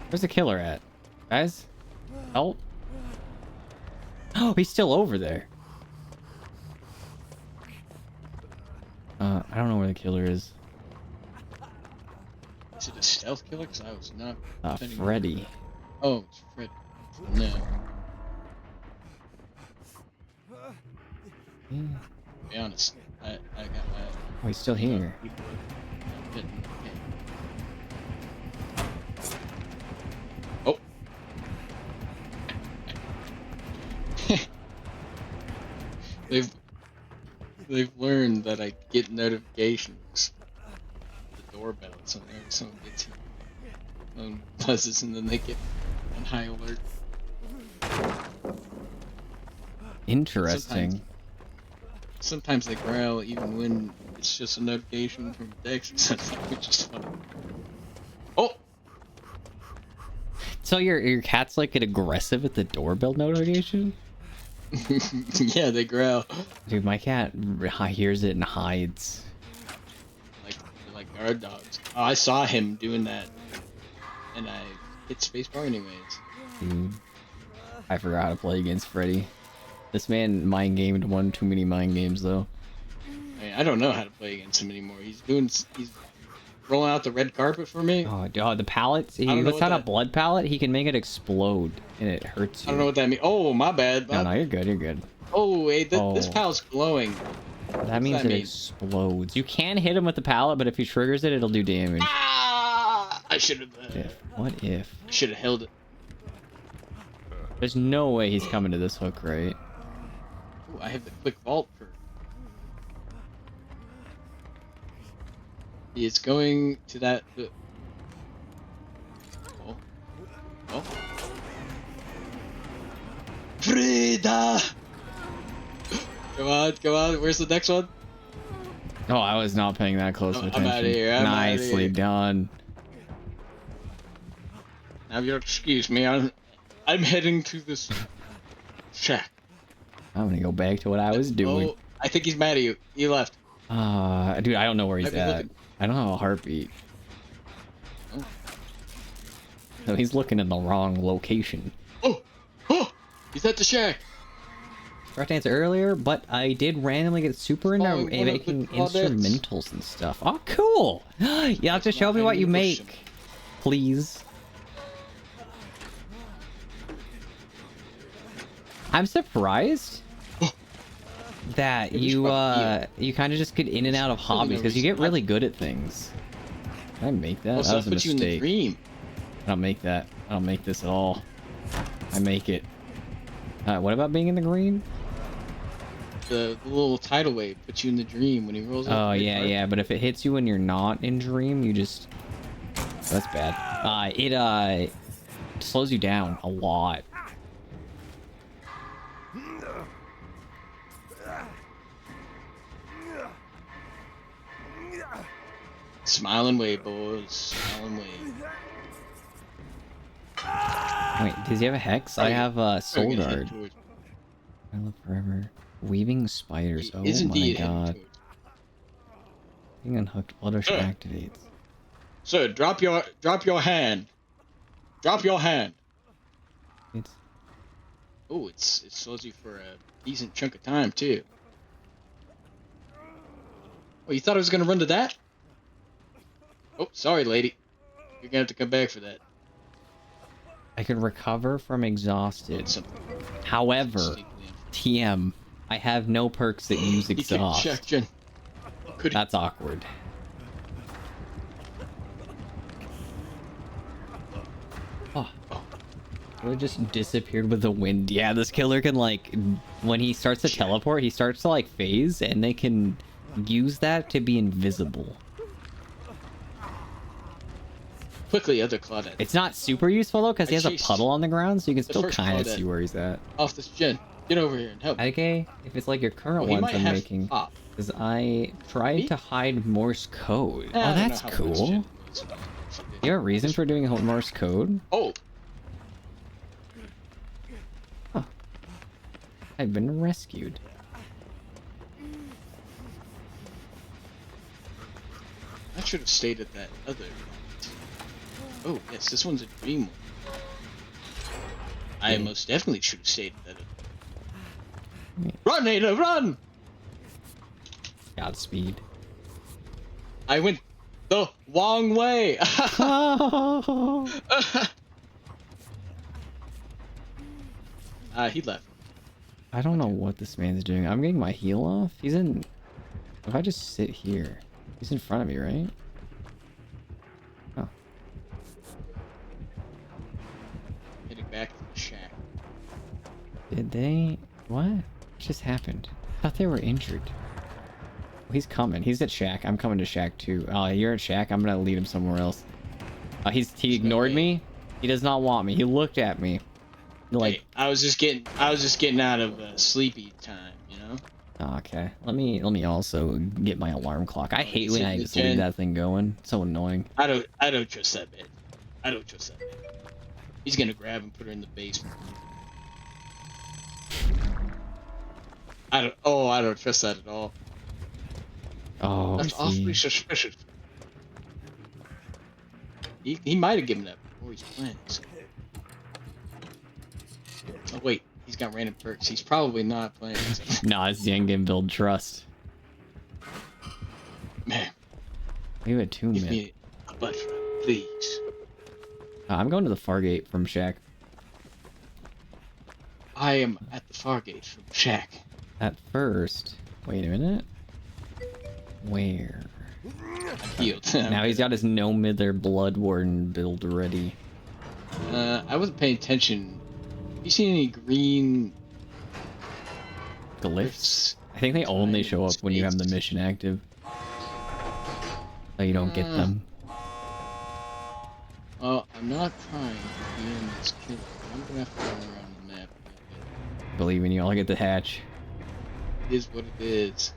[SPEAKER 1] Where's the killer at? Guys? Help? Oh, he's still over there. I don't know where the killer is.
[SPEAKER 2] Is it a stealth killer? Because I was not.
[SPEAKER 1] Freddy.
[SPEAKER 2] Oh, it's Freddy. No.
[SPEAKER 1] Yeah.
[SPEAKER 2] To be honest, I got my.
[SPEAKER 1] Oh, he's still here.
[SPEAKER 2] Oh. They've learned that I get notifications, the doorbell, so whenever someone gets here, buzzes, and then they get on high alert.
[SPEAKER 1] Interesting.
[SPEAKER 2] Sometimes they growl even when it's just a notification from Dex, which is funny. Oh!
[SPEAKER 1] So your cat's like get aggressive at the doorbell notification?
[SPEAKER 2] Yeah, they growl.
[SPEAKER 1] Dude, my cat hears it and hides.
[SPEAKER 2] Like guard dogs. Oh, I saw him doing that, and I hit spacebar anyways.
[SPEAKER 1] Dude, I forgot how to play against Freddy. This man mind gamed one too many mind games though.
[SPEAKER 2] I don't know how to play against him anymore. He's rolling out the red carpet for me.
[SPEAKER 1] Oh, the pallet. He
[SPEAKER 2] don't know
[SPEAKER 1] puts
[SPEAKER 2] what
[SPEAKER 1] out a
[SPEAKER 2] that-
[SPEAKER 1] blood pallet. He can make it explode, and it hurts you.
[SPEAKER 2] I don't know what that means. Oh, my bad.
[SPEAKER 1] No, you're good. You're good.
[SPEAKER 2] Oh, wait, this
[SPEAKER 1] Oh.
[SPEAKER 2] pal's glowing.
[SPEAKER 1] That means
[SPEAKER 2] that
[SPEAKER 1] it
[SPEAKER 2] mean?
[SPEAKER 1] explodes. You can hit him with the pallet, but if he triggers it, it'll do damage.
[SPEAKER 2] Ah! I should have.
[SPEAKER 1] What if?
[SPEAKER 2] Should have held it.
[SPEAKER 1] There's no way he's coming to this hook, right?
[SPEAKER 2] Ooh, I have the quick vault for. It's going to that. Oh. Oh. Frida! Come on, come on. Where's the next one?
[SPEAKER 1] Oh, I was not paying that close of
[SPEAKER 2] I'm
[SPEAKER 1] attention.
[SPEAKER 2] outta here, I'm outta
[SPEAKER 1] Nicely
[SPEAKER 2] here.
[SPEAKER 1] done.
[SPEAKER 2] Now, you'll excuse me. I'm heading to this shack.
[SPEAKER 1] I'm gonna go back to what I was doing.
[SPEAKER 2] Oh, I think he's mad at you. He left.
[SPEAKER 1] Dude, I don't know where he's
[SPEAKER 2] Might be
[SPEAKER 1] at.
[SPEAKER 2] looking.
[SPEAKER 1] I don't have a heartbeat.
[SPEAKER 2] Oh.
[SPEAKER 1] No, he's looking in the wrong location.
[SPEAKER 2] Oh! Oh! He's at the shack.
[SPEAKER 1] Forgot to answer earlier, but I did randomly get super into
[SPEAKER 2] Following one of the
[SPEAKER 1] making
[SPEAKER 2] Claudettes.
[SPEAKER 1] instrumentals and stuff. Oh, cool! You have to show me what you make, please. I'm surprised that
[SPEAKER 2] Maybe
[SPEAKER 1] you
[SPEAKER 2] it's
[SPEAKER 1] you kind of just get in and out of
[SPEAKER 2] There's really
[SPEAKER 1] hobbies
[SPEAKER 2] no
[SPEAKER 1] because you
[SPEAKER 2] reason
[SPEAKER 1] get
[SPEAKER 2] not
[SPEAKER 1] really
[SPEAKER 2] to.
[SPEAKER 1] good at things. Can I make that?
[SPEAKER 2] Also,
[SPEAKER 1] That was a
[SPEAKER 2] put you in the
[SPEAKER 1] mistake.
[SPEAKER 2] dream.
[SPEAKER 1] I don't make that. I don't make this at all. I make it. What about being in the green?
[SPEAKER 2] The little tidal wave puts you in the dream when he rolls out.
[SPEAKER 1] Oh
[SPEAKER 2] the red
[SPEAKER 1] yeah,
[SPEAKER 2] carpet.
[SPEAKER 1] yeah. But if it hits you when you're not in dream, you just that's bad. It slows you down a lot.
[SPEAKER 2] Smile and wave, boys. Smile and wave.
[SPEAKER 1] Wait, does he have a hex? I have soul
[SPEAKER 2] We're gonna head
[SPEAKER 1] guard.
[SPEAKER 2] towards-
[SPEAKER 1] I live forever. Weaving spiders.
[SPEAKER 2] He
[SPEAKER 1] Oh
[SPEAKER 2] is
[SPEAKER 1] my
[SPEAKER 2] indeed heading
[SPEAKER 1] god.
[SPEAKER 2] towards-
[SPEAKER 1] Being unhooked. Flutter activates.
[SPEAKER 2] Sir, drop your hand. Drop your hand.
[SPEAKER 1] It's
[SPEAKER 2] Oh, it slows you for a decent chunk of time too. Oh, you thought I was gonna run to that? Oh, sorry, lady. You're gonna have to come back for that.
[SPEAKER 1] I can recover from exhausted.
[SPEAKER 2] Something
[SPEAKER 1] However,
[SPEAKER 2] sneakily
[SPEAKER 1] TM, I have no perks that use
[SPEAKER 2] He kicked
[SPEAKER 1] exhaust.
[SPEAKER 2] Shack Jen. Could
[SPEAKER 1] That's awkward. Oh. It just disappeared with the wind. Yeah, this killer can like, when he starts to teleport, he starts to like phase, and they can use that to be invisible.
[SPEAKER 2] quickly, other Claudette.
[SPEAKER 1] It's not super useful though, because he
[SPEAKER 2] I
[SPEAKER 1] has a
[SPEAKER 2] chased
[SPEAKER 1] puddle on the ground, so you can
[SPEAKER 2] the
[SPEAKER 1] still
[SPEAKER 2] first
[SPEAKER 1] kind of
[SPEAKER 2] Claudette.
[SPEAKER 1] see where he's at.
[SPEAKER 2] Off this Jen. Get over here and help.
[SPEAKER 1] Okay, if it's like your current
[SPEAKER 2] Oh, he
[SPEAKER 1] ones
[SPEAKER 2] might
[SPEAKER 1] I'm
[SPEAKER 2] have
[SPEAKER 1] making,
[SPEAKER 2] pop.
[SPEAKER 1] because I tried
[SPEAKER 2] Me?
[SPEAKER 1] to hide Morse code.
[SPEAKER 2] I
[SPEAKER 1] Oh,
[SPEAKER 2] don't know
[SPEAKER 1] that's
[SPEAKER 2] how much
[SPEAKER 1] cool.
[SPEAKER 2] Jen knows.
[SPEAKER 1] You have a reason for doing Morse code?
[SPEAKER 2] Oh,
[SPEAKER 1] I've been rescued.
[SPEAKER 2] I should have stayed at that other. Oh, yes, this one's a dream one. I most definitely should have stayed at that other. Run, Ada, run!
[SPEAKER 1] Godspeed.
[SPEAKER 2] I went the wrong way. He left.
[SPEAKER 1] I don't know what this man's doing. I'm getting my heal off. He's in... If I just sit here... He's in front of me, right? Oh.
[SPEAKER 2] Heading back to the shack.
[SPEAKER 1] Did they... What just happened? I thought they were injured. Oh, he's coming. He's at Shack. I'm coming to Shack too. Oh, you're at Shack? I'm gonna lead him somewhere else. He ignored
[SPEAKER 2] way.
[SPEAKER 1] me? He does not want me. He looked at me. Like,
[SPEAKER 2] Hey, I was just getting out of sleepy time, you know.
[SPEAKER 1] okay. Let me also get my alarm clock. I
[SPEAKER 2] Oh,
[SPEAKER 1] hate
[SPEAKER 2] he's
[SPEAKER 1] when
[SPEAKER 2] hitting
[SPEAKER 1] I
[SPEAKER 2] the
[SPEAKER 1] just leave
[SPEAKER 2] gen.
[SPEAKER 1] that thing going. It's so annoying.
[SPEAKER 2] I don't trust that man. I don't trust that man. He's gonna grab and put her in the basement. I don't trust that at all.
[SPEAKER 1] Oh, I
[SPEAKER 2] That's awfully
[SPEAKER 1] see.
[SPEAKER 2] suspicious. He might have given that before he's planning. So. Oh wait, he's got random perks. He's probably not planning. So.
[SPEAKER 1] Nah, it's the endgame build. Trust.
[SPEAKER 2] Man,
[SPEAKER 1] We have a tomb
[SPEAKER 2] give
[SPEAKER 1] it.
[SPEAKER 2] me a butt rub, please.
[SPEAKER 1] I'm going to the Fargate from Shack.
[SPEAKER 2] I am at the Fargate from Shack.
[SPEAKER 1] At first. Wait a minute. Where?
[SPEAKER 2] I'm healed.
[SPEAKER 1] Now he's got his No Mither Blood Warden build ready.
[SPEAKER 2] I wasn't paying attention. Have you seen any green
[SPEAKER 1] Glyphs? I think they only show up when you have the mission active. So you don't get them.
[SPEAKER 2] Well, I'm not trying to be in this killer. I'm gonna have to run around the map a little bit.
[SPEAKER 1] Believe in you, I'll get the hatch.
[SPEAKER 2] It is what it is.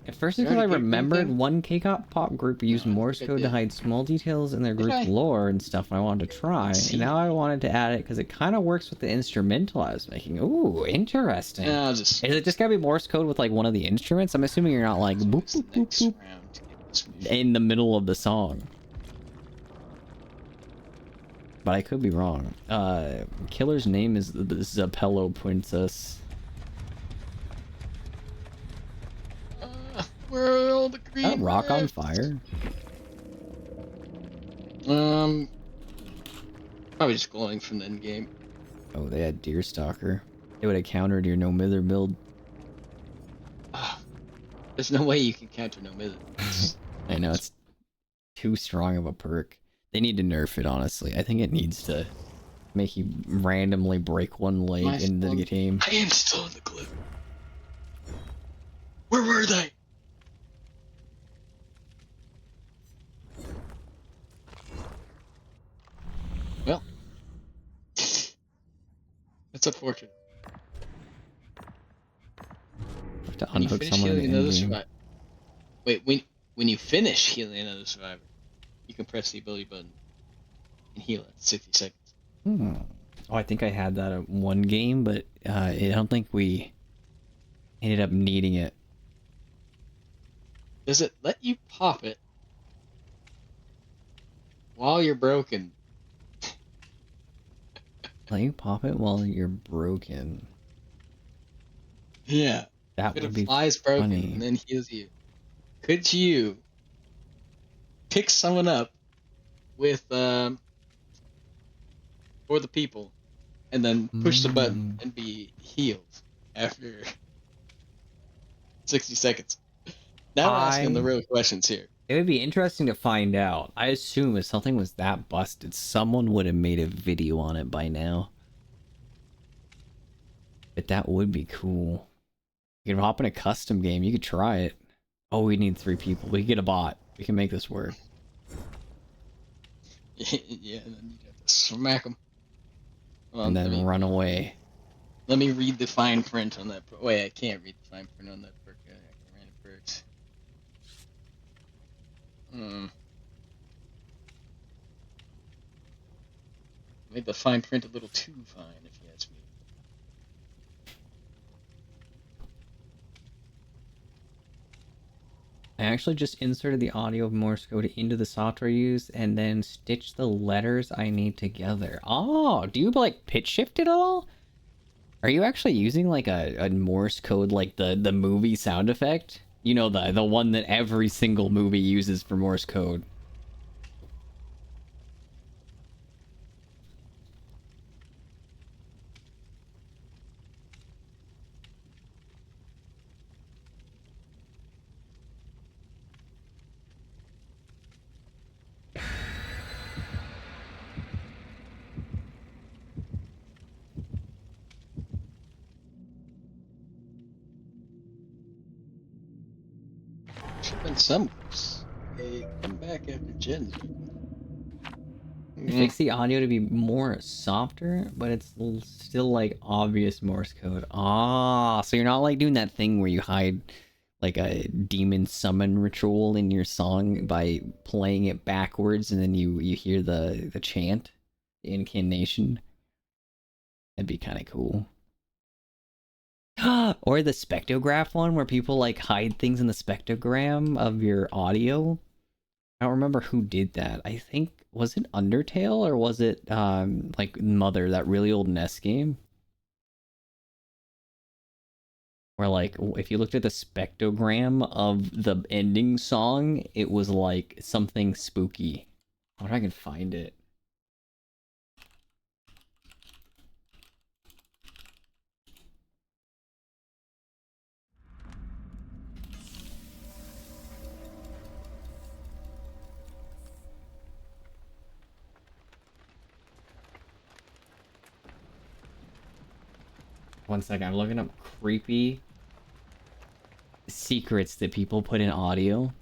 [SPEAKER 1] At first,
[SPEAKER 2] You
[SPEAKER 1] because I
[SPEAKER 2] already get
[SPEAKER 1] remembered
[SPEAKER 2] anything?
[SPEAKER 1] one K-pop pop group used
[SPEAKER 2] No, I
[SPEAKER 1] Morse
[SPEAKER 2] think I
[SPEAKER 1] code to
[SPEAKER 2] did.
[SPEAKER 1] hide small details in their
[SPEAKER 2] Did
[SPEAKER 1] group's
[SPEAKER 2] I?
[SPEAKER 1] lore and stuff I wanted to try.
[SPEAKER 2] See.
[SPEAKER 1] And now I wanted to add it because it kind of works with the instrumental I was making. Ooh, interesting.
[SPEAKER 2] Yeah, I'll just.
[SPEAKER 1] Is it just gotta be Morse code with like one of the instruments? I'm assuming you're not like boop,
[SPEAKER 2] It's the
[SPEAKER 1] boop, boop,
[SPEAKER 2] next
[SPEAKER 1] boop
[SPEAKER 2] round to get this mission.
[SPEAKER 1] in the middle of the song. But I could be wrong. Killer's name is the Zapello Princess.
[SPEAKER 2] Where are all the green?
[SPEAKER 1] That rock on
[SPEAKER 2] rifts?
[SPEAKER 1] fire?
[SPEAKER 2] Probably just glowing from the end game.
[SPEAKER 1] Oh, they had Deerstalker. It would have countered your No Mither build.
[SPEAKER 2] There's no way you can counter no middle.
[SPEAKER 1] I know, it's too strong of a perk. They need to nerf it, honestly. I think it needs to make you randomly break one leg in the game.
[SPEAKER 2] I am still in the clip. Where were they? Well, that's unfortunate.
[SPEAKER 1] I have to
[SPEAKER 2] When you
[SPEAKER 1] unhook
[SPEAKER 2] finish
[SPEAKER 1] someone in
[SPEAKER 2] healing
[SPEAKER 1] the
[SPEAKER 2] another
[SPEAKER 1] endgame.
[SPEAKER 2] survivor. Wait, when you finish healing another survivor, you can press the ability button and heal it 60 seconds.
[SPEAKER 1] Hmm. Oh, I think I had that at one game, but I don't think we ended up needing it.
[SPEAKER 2] Does it let you pop it while you're broken?
[SPEAKER 1] Let you pop it while you're broken.
[SPEAKER 2] Yeah.
[SPEAKER 1] That
[SPEAKER 2] If
[SPEAKER 1] would
[SPEAKER 2] it
[SPEAKER 1] be
[SPEAKER 2] flies broken
[SPEAKER 1] funny.
[SPEAKER 2] and then heals you, could you pick someone up with for the people and then push the button and be healed after 60 seconds? Now we're asking the real questions here.
[SPEAKER 1] It would be interesting to find out. I assume if something was that busted, someone would have made a video on it by now. But that would be cool. You could hop in a custom game. You could try it. Oh, we need 3 people. We could get a bot. We can make this work.
[SPEAKER 2] Yeah, and then you'd have to smack them.
[SPEAKER 1] And then run away.
[SPEAKER 2] Let me read the fine print on that. Wait, I can't read the fine print on that perk. I can random perks. Made the fine print a little too fine, if you ask me.
[SPEAKER 1] I actually just inserted the audio of Morse code into the software I use and then stitched the letters I need together. Oh, do you like pitch shift it at all? Are you actually using like a Morse code like the movie sound effect? You know, the one that every single movie uses for Morse code.
[SPEAKER 2] Should have been some groups. They come back after Gen's.
[SPEAKER 1] Fix the audio to be more softer, but it's still like obvious Morse code. Ah, so you're not like doing that thing where you hide like a demon summon ritual in your song by playing it backwards and then you hear the chant, the incantation. That'd be kind of cool. Or the spectrograph one where people like hide things in the spectrogram of your audio. I don't remember who did that. I think, was it Undertale or was it like Mother, that really old NES game? Where like if you looked at the spectrogram of the ending song, it was like something spooky. I wonder if I can find it. One second, I'm looking up creepy secrets that people put in audio.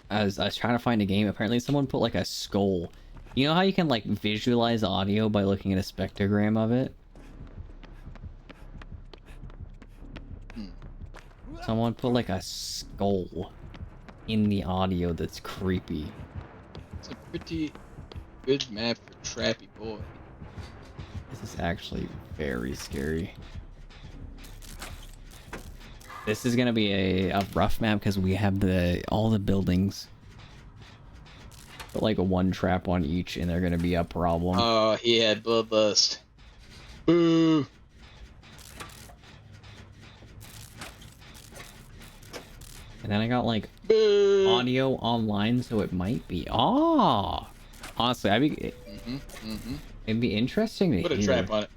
[SPEAKER 1] I was trying to find a game. Apparently someone put like a skull. You know how you can like visualize audio by looking at a spectrogram of it? Someone put like a skull in the audio that's creepy.
[SPEAKER 2] It's a pretty good map for Trappy Boy.
[SPEAKER 1] This is actually very scary. This is gonna be a rough map because we have all the buildings. Put like a one trap on each and they're gonna be a problem.
[SPEAKER 2] Oh, he had Bloodlust. Boo!
[SPEAKER 1] And then I got like
[SPEAKER 2] Boo!
[SPEAKER 1] audio online, so it might be. Oh, honestly, it'd be interesting to
[SPEAKER 2] Put a
[SPEAKER 1] hear.
[SPEAKER 2] trap on it.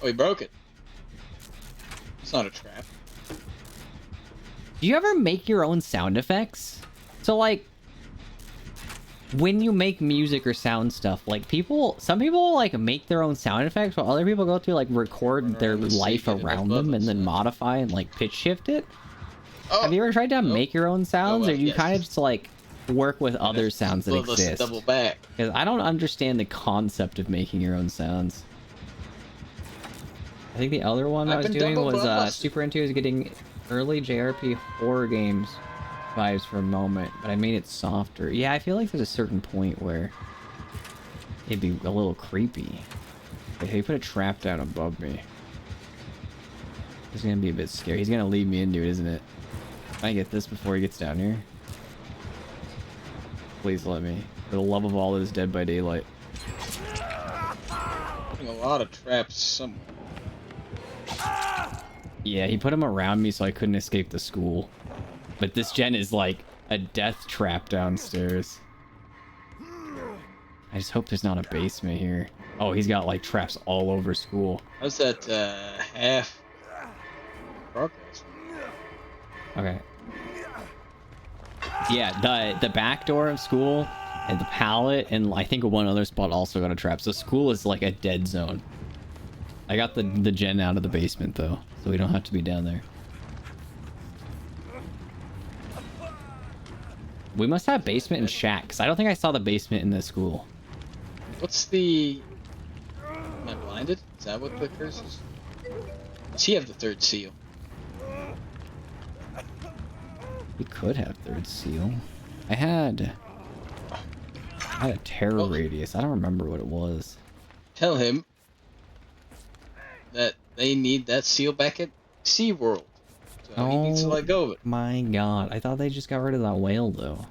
[SPEAKER 2] Oh, he broke it. It's not a trap.
[SPEAKER 1] Do you ever make your own sound effects? So like, when you make music or sound stuff, like some people like make their own sound effects, while other people go through like record their life around them and then modify and like pitch shift it.
[SPEAKER 2] Oh,
[SPEAKER 1] Have you ever tried to make your own sounds, or you
[SPEAKER 2] yes.
[SPEAKER 1] kind of just like work with other sounds that
[SPEAKER 2] Bloodlust
[SPEAKER 1] exist?
[SPEAKER 2] double back.
[SPEAKER 1] Because I don't understand the concept of making your own sounds. I think the other one I was doing was super into is getting early JRP horror games vibes for a moment, but I made it softer. Yeah, I feel like there's a certain point where it'd be a little creepy. Like, he put a trap down above me. It's gonna be a bit scary. He's gonna lead me into it, isn't it? Can I get this before he gets down here? Please let me. For the love of all that is Dead by Daylight.
[SPEAKER 2] Putting a lot of traps somewhere.
[SPEAKER 1] Yeah, he put them around me so I couldn't escape the school. But this gen is like a death trap downstairs. I just hope there's not a basement here. Oh, he's got like traps all over school.
[SPEAKER 2] How's that half progress?
[SPEAKER 1] Okay. Yeah, the back door of school and the pallet and I think one other spot also got a trap. So school is like a dead zone. I got the gen out of the basement though, so we don't have to be down there. We must have basement and shack, because I don't think I saw the basement in the school.
[SPEAKER 2] What's the... Am I blinded? Is that what the curse is? Does he have the third seal?
[SPEAKER 1] We could have third seal. I had a terror radius. I don't remember what it was.
[SPEAKER 2] Tell him that they need that seal back at SeaWorld. So he needs to let go of it.
[SPEAKER 1] My god. I thought they just got rid of that whale, though.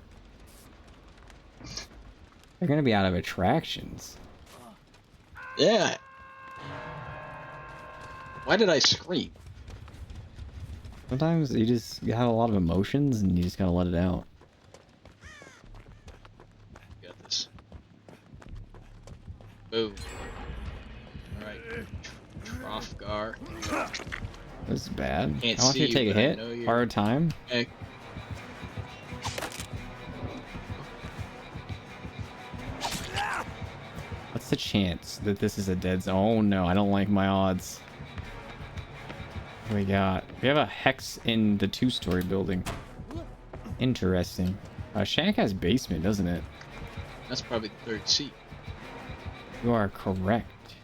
[SPEAKER 1] They're gonna be out of attractions.
[SPEAKER 2] Yeah. Why did I scream?
[SPEAKER 1] Sometimes you have a lot of emotions and you just gotta let it out.
[SPEAKER 2] Got this. Boom. Alright. Trofgar.
[SPEAKER 1] This is bad.
[SPEAKER 2] Can't
[SPEAKER 1] I want you to
[SPEAKER 2] see
[SPEAKER 1] take
[SPEAKER 2] you,
[SPEAKER 1] a
[SPEAKER 2] but I
[SPEAKER 1] hit.
[SPEAKER 2] know you're-
[SPEAKER 1] Hard time.
[SPEAKER 2] Okay.
[SPEAKER 1] What's the chance that this is a dead zone? Oh no, I don't like my odds. What do we got? We have a hex in the 2-story building. Interesting. Shack has basement, doesn't it?
[SPEAKER 2] That's probably the third seat.
[SPEAKER 1] You are correct.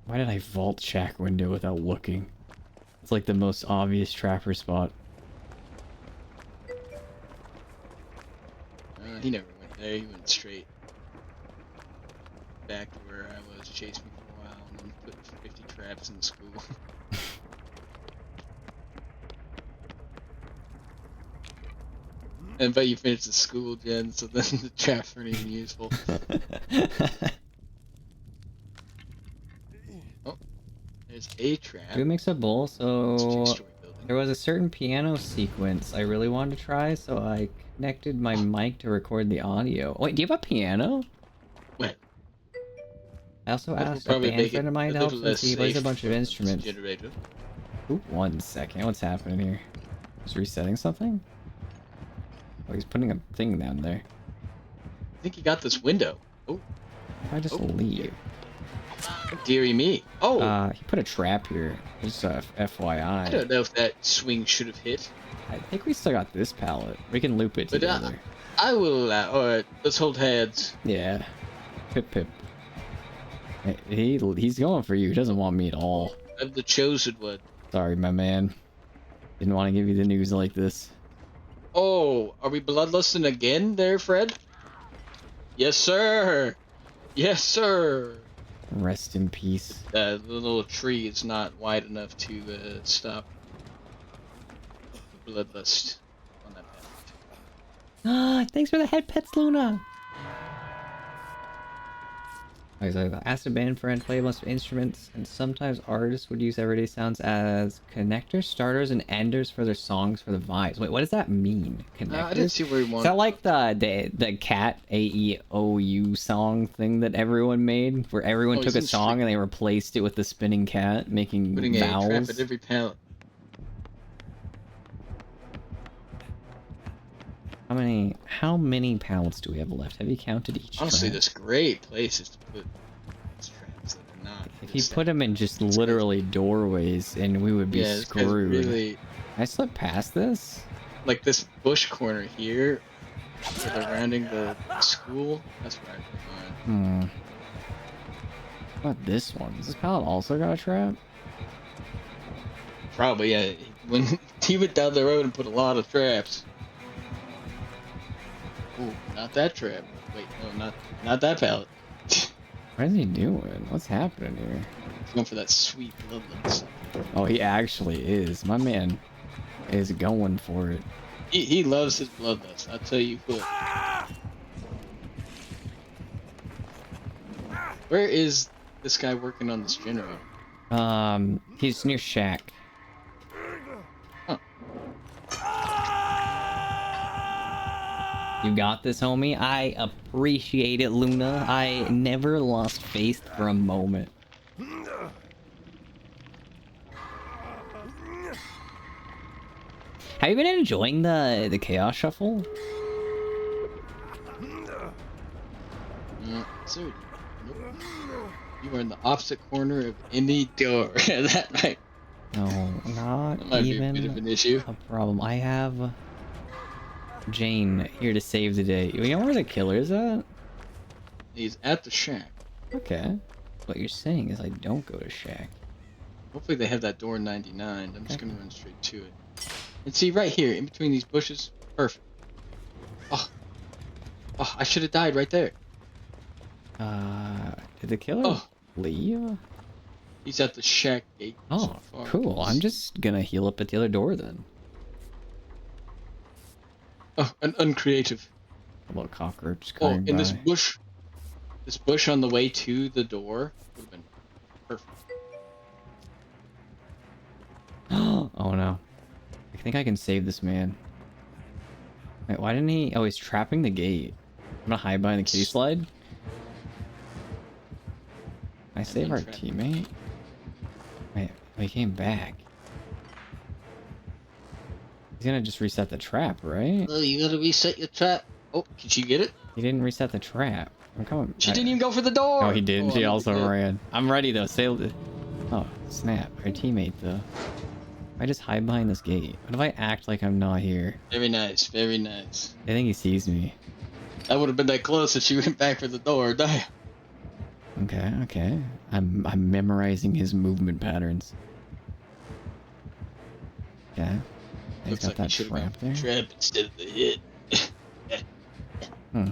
[SPEAKER 1] Why did I vault shack window without looking? It's like the most obvious trapper spot.
[SPEAKER 2] He never went there. He went straight back to where I was. Chased me for a while and then put 50 traps in the school. And but you finished the school, Jen, so then the traps weren't even useful. Oh, there's a trap.
[SPEAKER 1] Do a mix of both.
[SPEAKER 2] It's a
[SPEAKER 1] So
[SPEAKER 2] two-story building.
[SPEAKER 1] there was a certain piano sequence I really wanted to try, so I connected my mic to record the audio. Wait, do you have a piano?
[SPEAKER 2] What?
[SPEAKER 1] I also
[SPEAKER 2] That will
[SPEAKER 1] asked a
[SPEAKER 2] probably
[SPEAKER 1] band
[SPEAKER 2] make
[SPEAKER 1] friend
[SPEAKER 2] it
[SPEAKER 1] of mine
[SPEAKER 2] a
[SPEAKER 1] to help
[SPEAKER 2] little
[SPEAKER 1] since
[SPEAKER 2] less
[SPEAKER 1] he plays a
[SPEAKER 2] safe
[SPEAKER 1] bunch of
[SPEAKER 2] for
[SPEAKER 1] instruments.
[SPEAKER 2] generator.
[SPEAKER 1] Oop, 1 second. What's happening here? He's resetting something? Oh, he's putting a thing down there.
[SPEAKER 2] I think he got this window. Oh,
[SPEAKER 1] If I just
[SPEAKER 2] Oh,
[SPEAKER 1] leave.
[SPEAKER 2] dearie me. Oh,
[SPEAKER 1] He put a trap here. Just FYI.
[SPEAKER 2] I don't know if that swing should have hit.
[SPEAKER 1] I think we still got this pallet. We can loop it
[SPEAKER 2] But,
[SPEAKER 1] together.
[SPEAKER 2] I will allow. Alright, let's hold hands.
[SPEAKER 1] Yeah. Pip pip. He's going for you. He doesn't want me at all.
[SPEAKER 2] I'm the chosen one.
[SPEAKER 1] Sorry, my man. Didn't want to give you the news like this.
[SPEAKER 2] Oh, are we bloodlusting again there, Fred? Yes, sir. Yes, sir.
[SPEAKER 1] Rest in peace.
[SPEAKER 2] The little tree is not wide enough to stop the bloodlust on that path.
[SPEAKER 1] Ah, thanks for the head pets, Luna. Okay, so I asked a band friend to play a bunch of instruments, and sometimes artists would use everyday sounds as connectors, starters, and enders for their songs for the vibes. Wait, what does that mean? Connectors?
[SPEAKER 2] I didn't see where he
[SPEAKER 1] Is
[SPEAKER 2] wanted.
[SPEAKER 1] that like the cat AEOU song thing that everyone made, where everyone
[SPEAKER 2] Oh,
[SPEAKER 1] took
[SPEAKER 2] he's
[SPEAKER 1] a
[SPEAKER 2] in
[SPEAKER 1] song and they replaced it with the spinning cat, making
[SPEAKER 2] putting a trap
[SPEAKER 1] vowels?
[SPEAKER 2] at every pallet.
[SPEAKER 1] How many pallets do we have left? Have you counted each?
[SPEAKER 2] Honestly,
[SPEAKER 1] trap?
[SPEAKER 2] there's great places to put these traps that are not.
[SPEAKER 1] If you put them in just literally doorways, and we would be
[SPEAKER 2] yeah, this guy's
[SPEAKER 1] screwed.
[SPEAKER 2] really
[SPEAKER 1] I slipped past this?
[SPEAKER 2] like this bush corner here, surrounding the school. That's where I put mine.
[SPEAKER 1] What about this one? Does this pallet also got a trap?
[SPEAKER 2] Probably, yeah. When he went down the road and put a lot of traps. Ooh, not that trap. Wait, no, not that pallet.
[SPEAKER 1] What is he doing? What's happening here?
[SPEAKER 2] He's going for that sweet bloodlust.
[SPEAKER 1] Oh, he actually is. My man is going for it.
[SPEAKER 2] He loves his bloodlust. I'll tell you what. Where is this guy working on this generator?
[SPEAKER 1] He's near Shack.
[SPEAKER 2] Huh.
[SPEAKER 1] You got this, homie. I appreciate it, Luna. I never lost faith for a moment. Have you been enjoying the Chaos Shuffle?
[SPEAKER 2] No, sir. Nope. You are in the opposite corner of any door. That might
[SPEAKER 1] No, not
[SPEAKER 2] be a bit of
[SPEAKER 1] even
[SPEAKER 2] an issue.
[SPEAKER 1] a problem. I have Jane here to save the day. You know where the killer's at?
[SPEAKER 2] He's at the shack.
[SPEAKER 1] Okay. What you're saying is I don't go to Shack.
[SPEAKER 2] Hopefully they have that door 99. I'm just gonna run straight to it. And see, right here, in between these bushes, perfect. Oh, I should have died right there.
[SPEAKER 1] Did the killer
[SPEAKER 2] Oh.
[SPEAKER 1] leave?
[SPEAKER 2] He's at the shack gate.
[SPEAKER 1] Oh,
[SPEAKER 2] so far.
[SPEAKER 1] cool. I'm just gonna heal up at the other door then.
[SPEAKER 2] Oh, an uncreative.
[SPEAKER 1] A little cockroach
[SPEAKER 2] Oh,
[SPEAKER 1] scurrying
[SPEAKER 2] in
[SPEAKER 1] by.
[SPEAKER 2] this bush on the way to the door would have been perfect.
[SPEAKER 1] Oh no. I think I can save this man. Wait, why didn't he? Oh, he's trapping the gate. I'm gonna hide behind the kitty slide. Can I save our
[SPEAKER 2] Untrap.
[SPEAKER 1] teammate? Wait, he came back. He's gonna just reset the trap, right?
[SPEAKER 3] Oh, you gotta reset your trap.
[SPEAKER 2] Oh, can she get it?
[SPEAKER 1] He didn't reset the trap. I'm coming.
[SPEAKER 2] She didn't even go for the door!
[SPEAKER 1] Oh, he didn't.
[SPEAKER 2] Oh,
[SPEAKER 1] She
[SPEAKER 2] I'm
[SPEAKER 1] also
[SPEAKER 2] dead.
[SPEAKER 1] ran. I'm ready though. Sail. Oh, snap. Our teammate though. I just hide behind this gate. What if I act like I'm not here?
[SPEAKER 2] Very nice, very nice.
[SPEAKER 1] I think he sees me.
[SPEAKER 2] I would have been that close if she went back for the door. Damn.
[SPEAKER 1] Okay, okay. I'm memorizing his movement patterns. Okay. He's
[SPEAKER 2] Looks
[SPEAKER 1] got
[SPEAKER 2] like
[SPEAKER 1] that
[SPEAKER 2] you should have gone
[SPEAKER 1] trap
[SPEAKER 2] for
[SPEAKER 1] there.
[SPEAKER 2] the trap instead of the hit.
[SPEAKER 1] Hmm.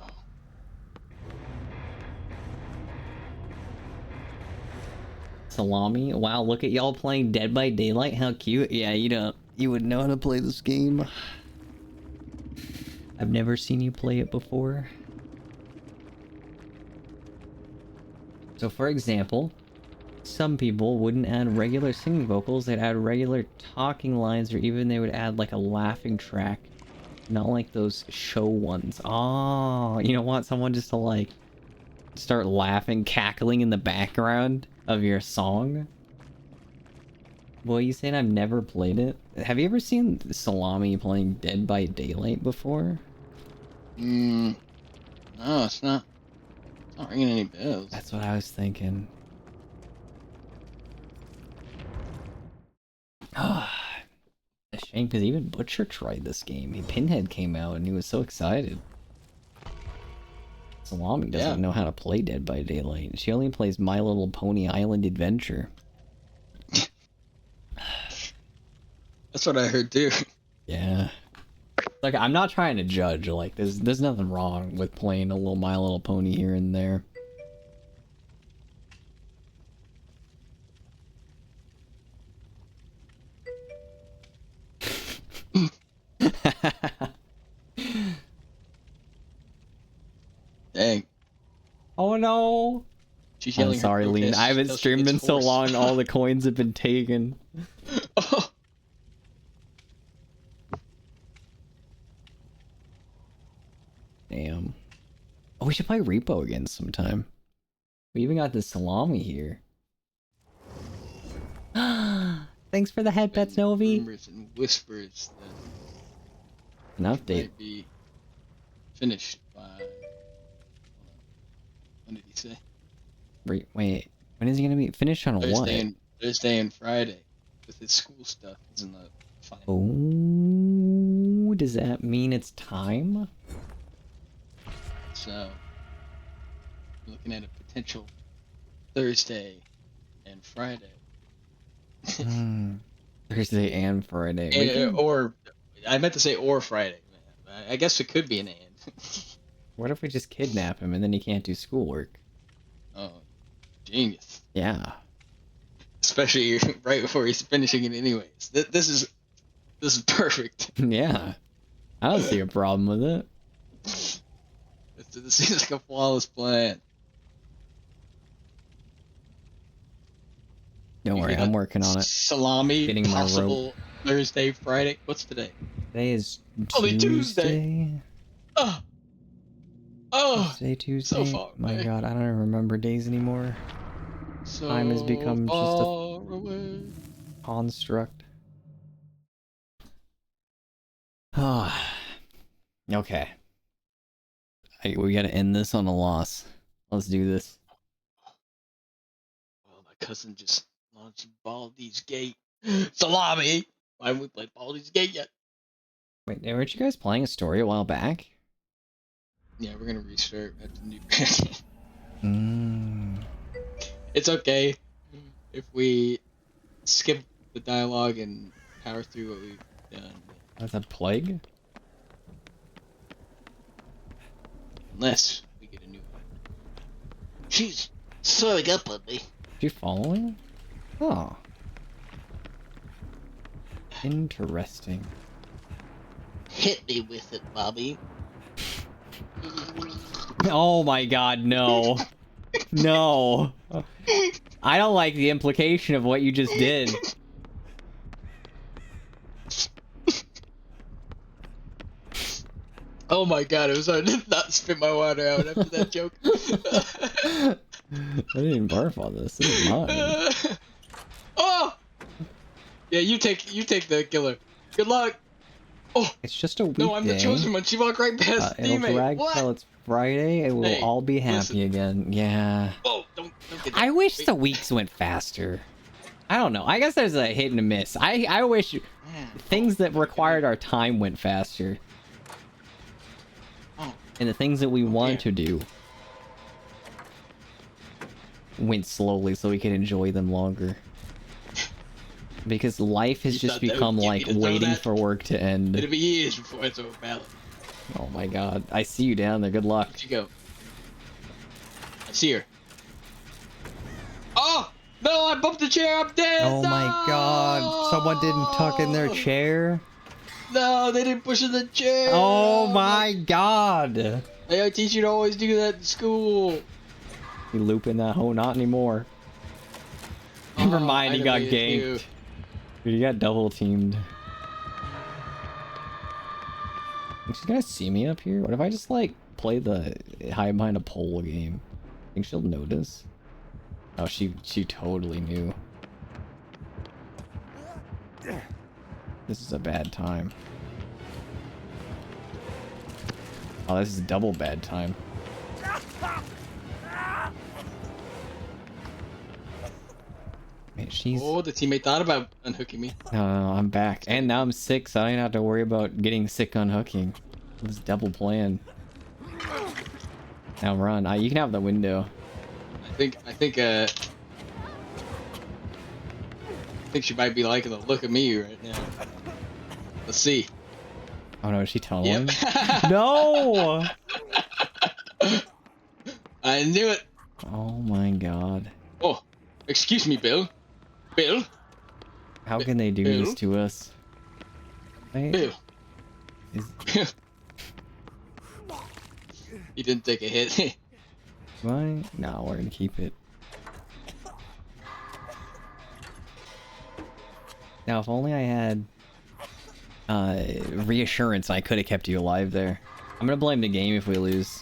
[SPEAKER 2] Oh.
[SPEAKER 1] Salami. Wow, look at y'all playing Dead by Daylight. How cute. Yeah, you would know how to play this game. I've never seen you play it before. So for example, some people wouldn't add regular singing vocals, they'd add regular talking lines, or even they would add like a laughing track. Not like those show ones. Oh, you don't want someone just to like start laughing, cackling in the background of your song? Well, you saying I've never played it? Have you ever seen Salami playing Dead by Daylight before?
[SPEAKER 2] No, it's not. It's not ringing any bells.
[SPEAKER 1] That's what I was thinking. Ah, a shame because even Butcher tried this game. Pinhead came out and he was so excited. Salami doesn't know how to play Dead by Daylight. She only plays My Little Pony Island Adventure.
[SPEAKER 2] That's what I heard too.
[SPEAKER 1] Yeah. Like, I'm not trying to judge. Like, there's nothing wrong with playing a little My Little Pony here and there.
[SPEAKER 2] Dang.
[SPEAKER 1] Oh no!
[SPEAKER 2] She's
[SPEAKER 1] I'm
[SPEAKER 2] yelling.
[SPEAKER 1] sorry, Lean. I haven't streamed in so long. All the coins have been taken.
[SPEAKER 2] Oh.
[SPEAKER 1] Damn. Oh, we should play Repo again sometime. We even got the Salami here. Thanks for the head pets, Novi.
[SPEAKER 2] Rumors and whispers that
[SPEAKER 1] An
[SPEAKER 2] it
[SPEAKER 1] update.
[SPEAKER 2] might be finished by. When did he say?
[SPEAKER 1] Wait, when is he gonna be finished on what?
[SPEAKER 2] Thursday and Friday with his school stuff. Is in the final.
[SPEAKER 1] Oh, does that mean it's time?
[SPEAKER 2] So, looking at a potential Thursday and Friday.
[SPEAKER 1] Thursday and Friday.
[SPEAKER 2] Or, I meant to say or Friday. I guess it could be an and.
[SPEAKER 1] What if we just kidnap him and then he can't do schoolwork?
[SPEAKER 2] Oh, genius.
[SPEAKER 1] Yeah.
[SPEAKER 2] Especially right before he's finishing it anyways. This is perfect.
[SPEAKER 1] Yeah. I don't see a problem with it.
[SPEAKER 2] This seems like a flawless plan.
[SPEAKER 1] Don't worry, I'm working on it.
[SPEAKER 2] Salami,
[SPEAKER 1] Getting my
[SPEAKER 2] possible
[SPEAKER 1] rope.
[SPEAKER 2] Thursday, Friday. What's today?
[SPEAKER 1] Today is
[SPEAKER 2] Only Tuesday.
[SPEAKER 1] Tuesday.
[SPEAKER 2] Oh,
[SPEAKER 1] Tuesday.
[SPEAKER 2] so far
[SPEAKER 1] My
[SPEAKER 2] away.
[SPEAKER 1] God, I don't even remember days anymore.
[SPEAKER 2] So
[SPEAKER 1] Time has become just a
[SPEAKER 2] far away.
[SPEAKER 1] construct. Ah. Okay. We gotta end this on a loss. Let's do this.
[SPEAKER 2] Well, my cousin just launched Baldi's Gate. Salami! Why haven't we played Baldi's Gate yet?
[SPEAKER 1] Wait, weren't you guys playing a story a while back?
[SPEAKER 2] Yeah, we're gonna restart at the new. It's okay if we skip the dialogue and power through what we've done.
[SPEAKER 1] That's a plague?
[SPEAKER 2] Unless we get a new one.
[SPEAKER 3] She's throwing up on me.
[SPEAKER 1] You following? Oh. Interesting.
[SPEAKER 3] Hit me with it, Bobby.
[SPEAKER 1] Oh my God, no. No. I don't like the implication of what you just did.
[SPEAKER 2] Oh my god, it was hard to not spit my water out after that joke.
[SPEAKER 1] I didn't even barf on this. This is mine.
[SPEAKER 2] Oh! Yeah, you take the killer. Good luck. Oh
[SPEAKER 1] It's just a weekday.
[SPEAKER 2] no, I'm the chosen one. She walked right past the
[SPEAKER 1] It'll
[SPEAKER 2] teammate.
[SPEAKER 1] drag
[SPEAKER 2] What?
[SPEAKER 1] till it's Friday and we'll
[SPEAKER 2] Hey,
[SPEAKER 1] all be happy
[SPEAKER 2] listen.
[SPEAKER 1] again. Yeah.
[SPEAKER 2] Oh, don't get that.
[SPEAKER 1] I wish
[SPEAKER 2] Wait.
[SPEAKER 1] the weeks went faster. I don't know. I guess there's a hit and a miss. I wish
[SPEAKER 3] Man.
[SPEAKER 1] things that
[SPEAKER 3] Oh,
[SPEAKER 1] required our time went faster.
[SPEAKER 3] Oh,
[SPEAKER 1] And the things that we want
[SPEAKER 3] dear.
[SPEAKER 1] to do went slowly so we could enjoy them longer. Because life has
[SPEAKER 2] You
[SPEAKER 1] just
[SPEAKER 2] thought that would
[SPEAKER 1] become
[SPEAKER 2] get me
[SPEAKER 1] like
[SPEAKER 2] to throw
[SPEAKER 1] waiting
[SPEAKER 2] that?
[SPEAKER 1] for work to end.
[SPEAKER 2] It'll be years before I throw a ballot.
[SPEAKER 1] Oh my god. I see you down there. Good luck.
[SPEAKER 2] Where'd you go? I see her. Oh! No, I bumped the chair. I'm dead.
[SPEAKER 1] Oh my god. Someone didn't tuck in their
[SPEAKER 2] No!
[SPEAKER 1] chair.
[SPEAKER 2] No, they didn't push in the chair.
[SPEAKER 1] Oh my god.
[SPEAKER 2] Hey, I teach you to always do that in school.
[SPEAKER 1] You looping that hoe? Not anymore. Never mind, he got
[SPEAKER 2] animated you.
[SPEAKER 1] ganked. Dude, he got double teamed. She's gonna see me up here? What if I just like play the hide behind a pole game? Think she'll notice? Oh, she totally knew. This is a bad time. Oh, this is double bad time. Man, she's...
[SPEAKER 2] Oh, the teammate thought about unhooking me.
[SPEAKER 1] No, I'm back. And now I'm sick, so I don't even have to worry about getting sick unhooking. This double plan. Now run. You can have the window.
[SPEAKER 2] I think she might be liking the look of me right now. Let's see.
[SPEAKER 1] Oh no, is she tunneling?
[SPEAKER 2] Yep.
[SPEAKER 1] No!
[SPEAKER 2] I knew it.
[SPEAKER 1] Oh my god.
[SPEAKER 2] Oh, excuse me, Bill. Bill.
[SPEAKER 1] How can they do
[SPEAKER 2] Bill?
[SPEAKER 1] this to us? Wait,
[SPEAKER 2] Bill.
[SPEAKER 1] is,
[SPEAKER 2] He didn't take a hit.
[SPEAKER 1] do I? No, we're gonna keep it. Now, if only I had reassurance, I could have kept you alive there. I'm gonna blame the game if we lose.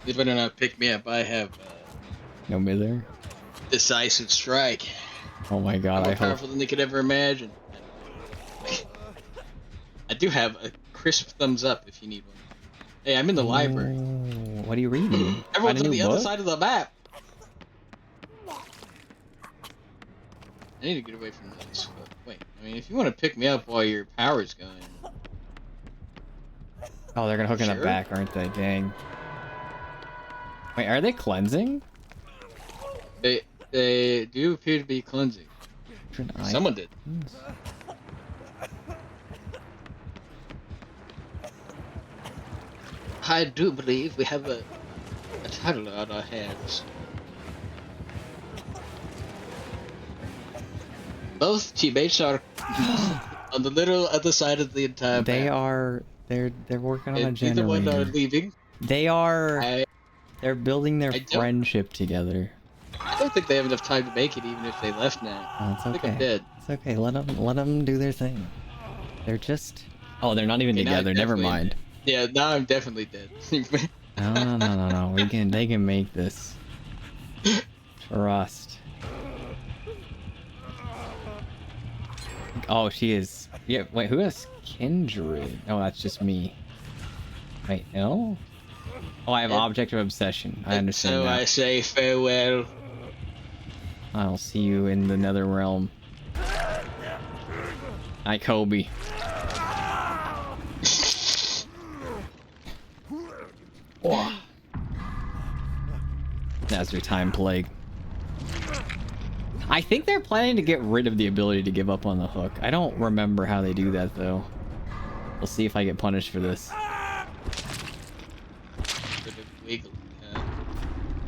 [SPEAKER 2] They better not pick me up. I have
[SPEAKER 1] No mither.
[SPEAKER 2] decisive strike.
[SPEAKER 1] Oh my god,
[SPEAKER 2] More
[SPEAKER 1] I hope.
[SPEAKER 2] powerful than they could ever imagine. I do have a crisp thumbs up if you need one. Hey, I'm in the library.
[SPEAKER 1] Oh, what are you reading?
[SPEAKER 2] Everyone's
[SPEAKER 1] Find a
[SPEAKER 2] on
[SPEAKER 1] new
[SPEAKER 2] the other
[SPEAKER 1] book?
[SPEAKER 2] side of the map. I need to get away from this. But wait, I mean, if you want to pick me up while your power's going,
[SPEAKER 1] Oh, they're gonna hook in the
[SPEAKER 2] Sure.
[SPEAKER 1] back, aren't they? Dang. Wait, are they cleansing?
[SPEAKER 2] they do appear to be cleansing. Someone did.
[SPEAKER 3] I do believe we have a title on our hands.
[SPEAKER 2] Both teammates are on the literal other side of the entire map.
[SPEAKER 1] They are. They're working on a
[SPEAKER 2] And neither one are
[SPEAKER 1] generator.
[SPEAKER 2] leaving.
[SPEAKER 1] They are. They're building their
[SPEAKER 2] I don't-
[SPEAKER 1] friendship together.
[SPEAKER 2] I don't think they have enough time to make it, even if they left now.
[SPEAKER 1] Oh, it's
[SPEAKER 2] I think I'm
[SPEAKER 1] okay.
[SPEAKER 2] dead.
[SPEAKER 1] It's okay. Let them do their thing. They're just. Oh, they're not even
[SPEAKER 2] Okay, now I'm
[SPEAKER 1] together. Never
[SPEAKER 2] definitely
[SPEAKER 1] mind.
[SPEAKER 2] dead. Yeah, now I'm definitely dead.
[SPEAKER 1] No. We can. They can make this. Trust. Oh, she is. Yeah. Wait. Who has kindred? Oh, that's just me. Wait. No. Oh, I have
[SPEAKER 2] Yep.
[SPEAKER 1] object of obsession. I understand
[SPEAKER 2] So
[SPEAKER 1] now.
[SPEAKER 2] I say farewell.
[SPEAKER 1] I'll see you in the nether realm. Hi, Kobe. Oh. That's your time plague. I think they're planning to get rid of the ability to give up on the hook. I don't remember how they do that though. We'll see if I get punished for this.
[SPEAKER 2] Bit of wiggle,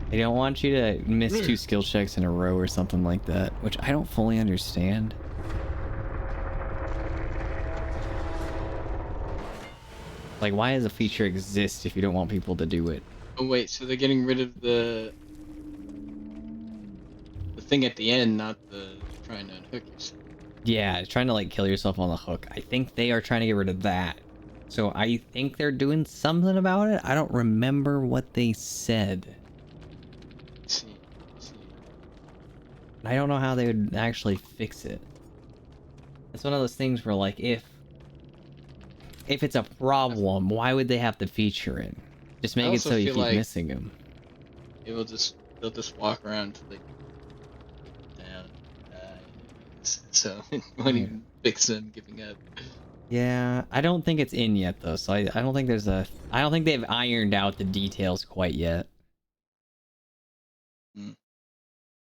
[SPEAKER 1] They don't want you to miss 2 skill checks in a row or something like that, which I don't fully understand. Like, why does a feature exist if you don't want people to do it?
[SPEAKER 2] Oh wait, so they're getting rid of the thing at the end, not the trying to unhook yourself.
[SPEAKER 1] Yeah, trying to like kill yourself on the hook. I think they are trying to get rid of that. So I think they're doing something about it. I don't remember what they said.
[SPEAKER 2] Let's see.
[SPEAKER 1] I don't know how they would actually fix it. It's one of those things where like if it's a problem, why would they have to feature it? Just make it
[SPEAKER 2] also
[SPEAKER 1] so you
[SPEAKER 2] feel
[SPEAKER 1] keep
[SPEAKER 2] like-
[SPEAKER 1] missing them.
[SPEAKER 2] They'll just walk around till they down.
[SPEAKER 3] bugs, so it won't even fix them giving up.
[SPEAKER 1] Yeah, I don't think it's in yet though, so I don't think there's a... I don't think they've ironed out the details quite yet.
[SPEAKER 2] Mm.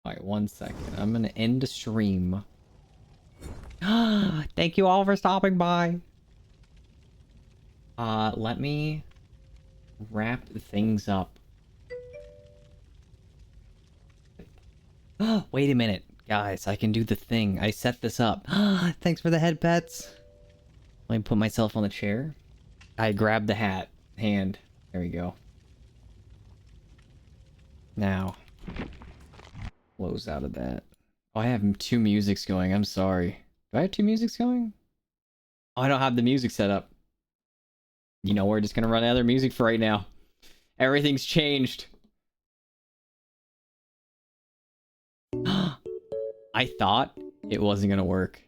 [SPEAKER 1] Alright, 1 second. I'm gonna end the stream. Thank you all for stopping by. Let me wrap things up. Wait a minute, guys. I can do the thing. I set this up. Thanks for the head pets. Let me put myself on the chair. I grabbed the hand. There we go. Now, close out of that. Oh, I have 2 musics going. I'm sorry. Do I have 2 musics going? Oh, I don't have the music set up. You know, we're just gonna run other music for right now. Everything's changed. I thought it wasn't gonna work.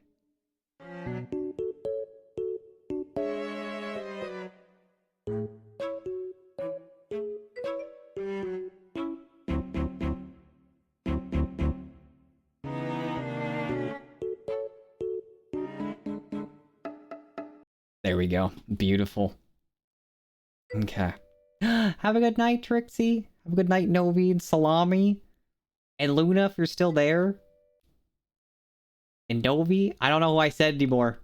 [SPEAKER 1] There we go. Beautiful. Okay. Have a good night, Trixie. Have a good night, Novi and Salami. And Luna, if you're still there. And Novi. I don't know who I said anymore.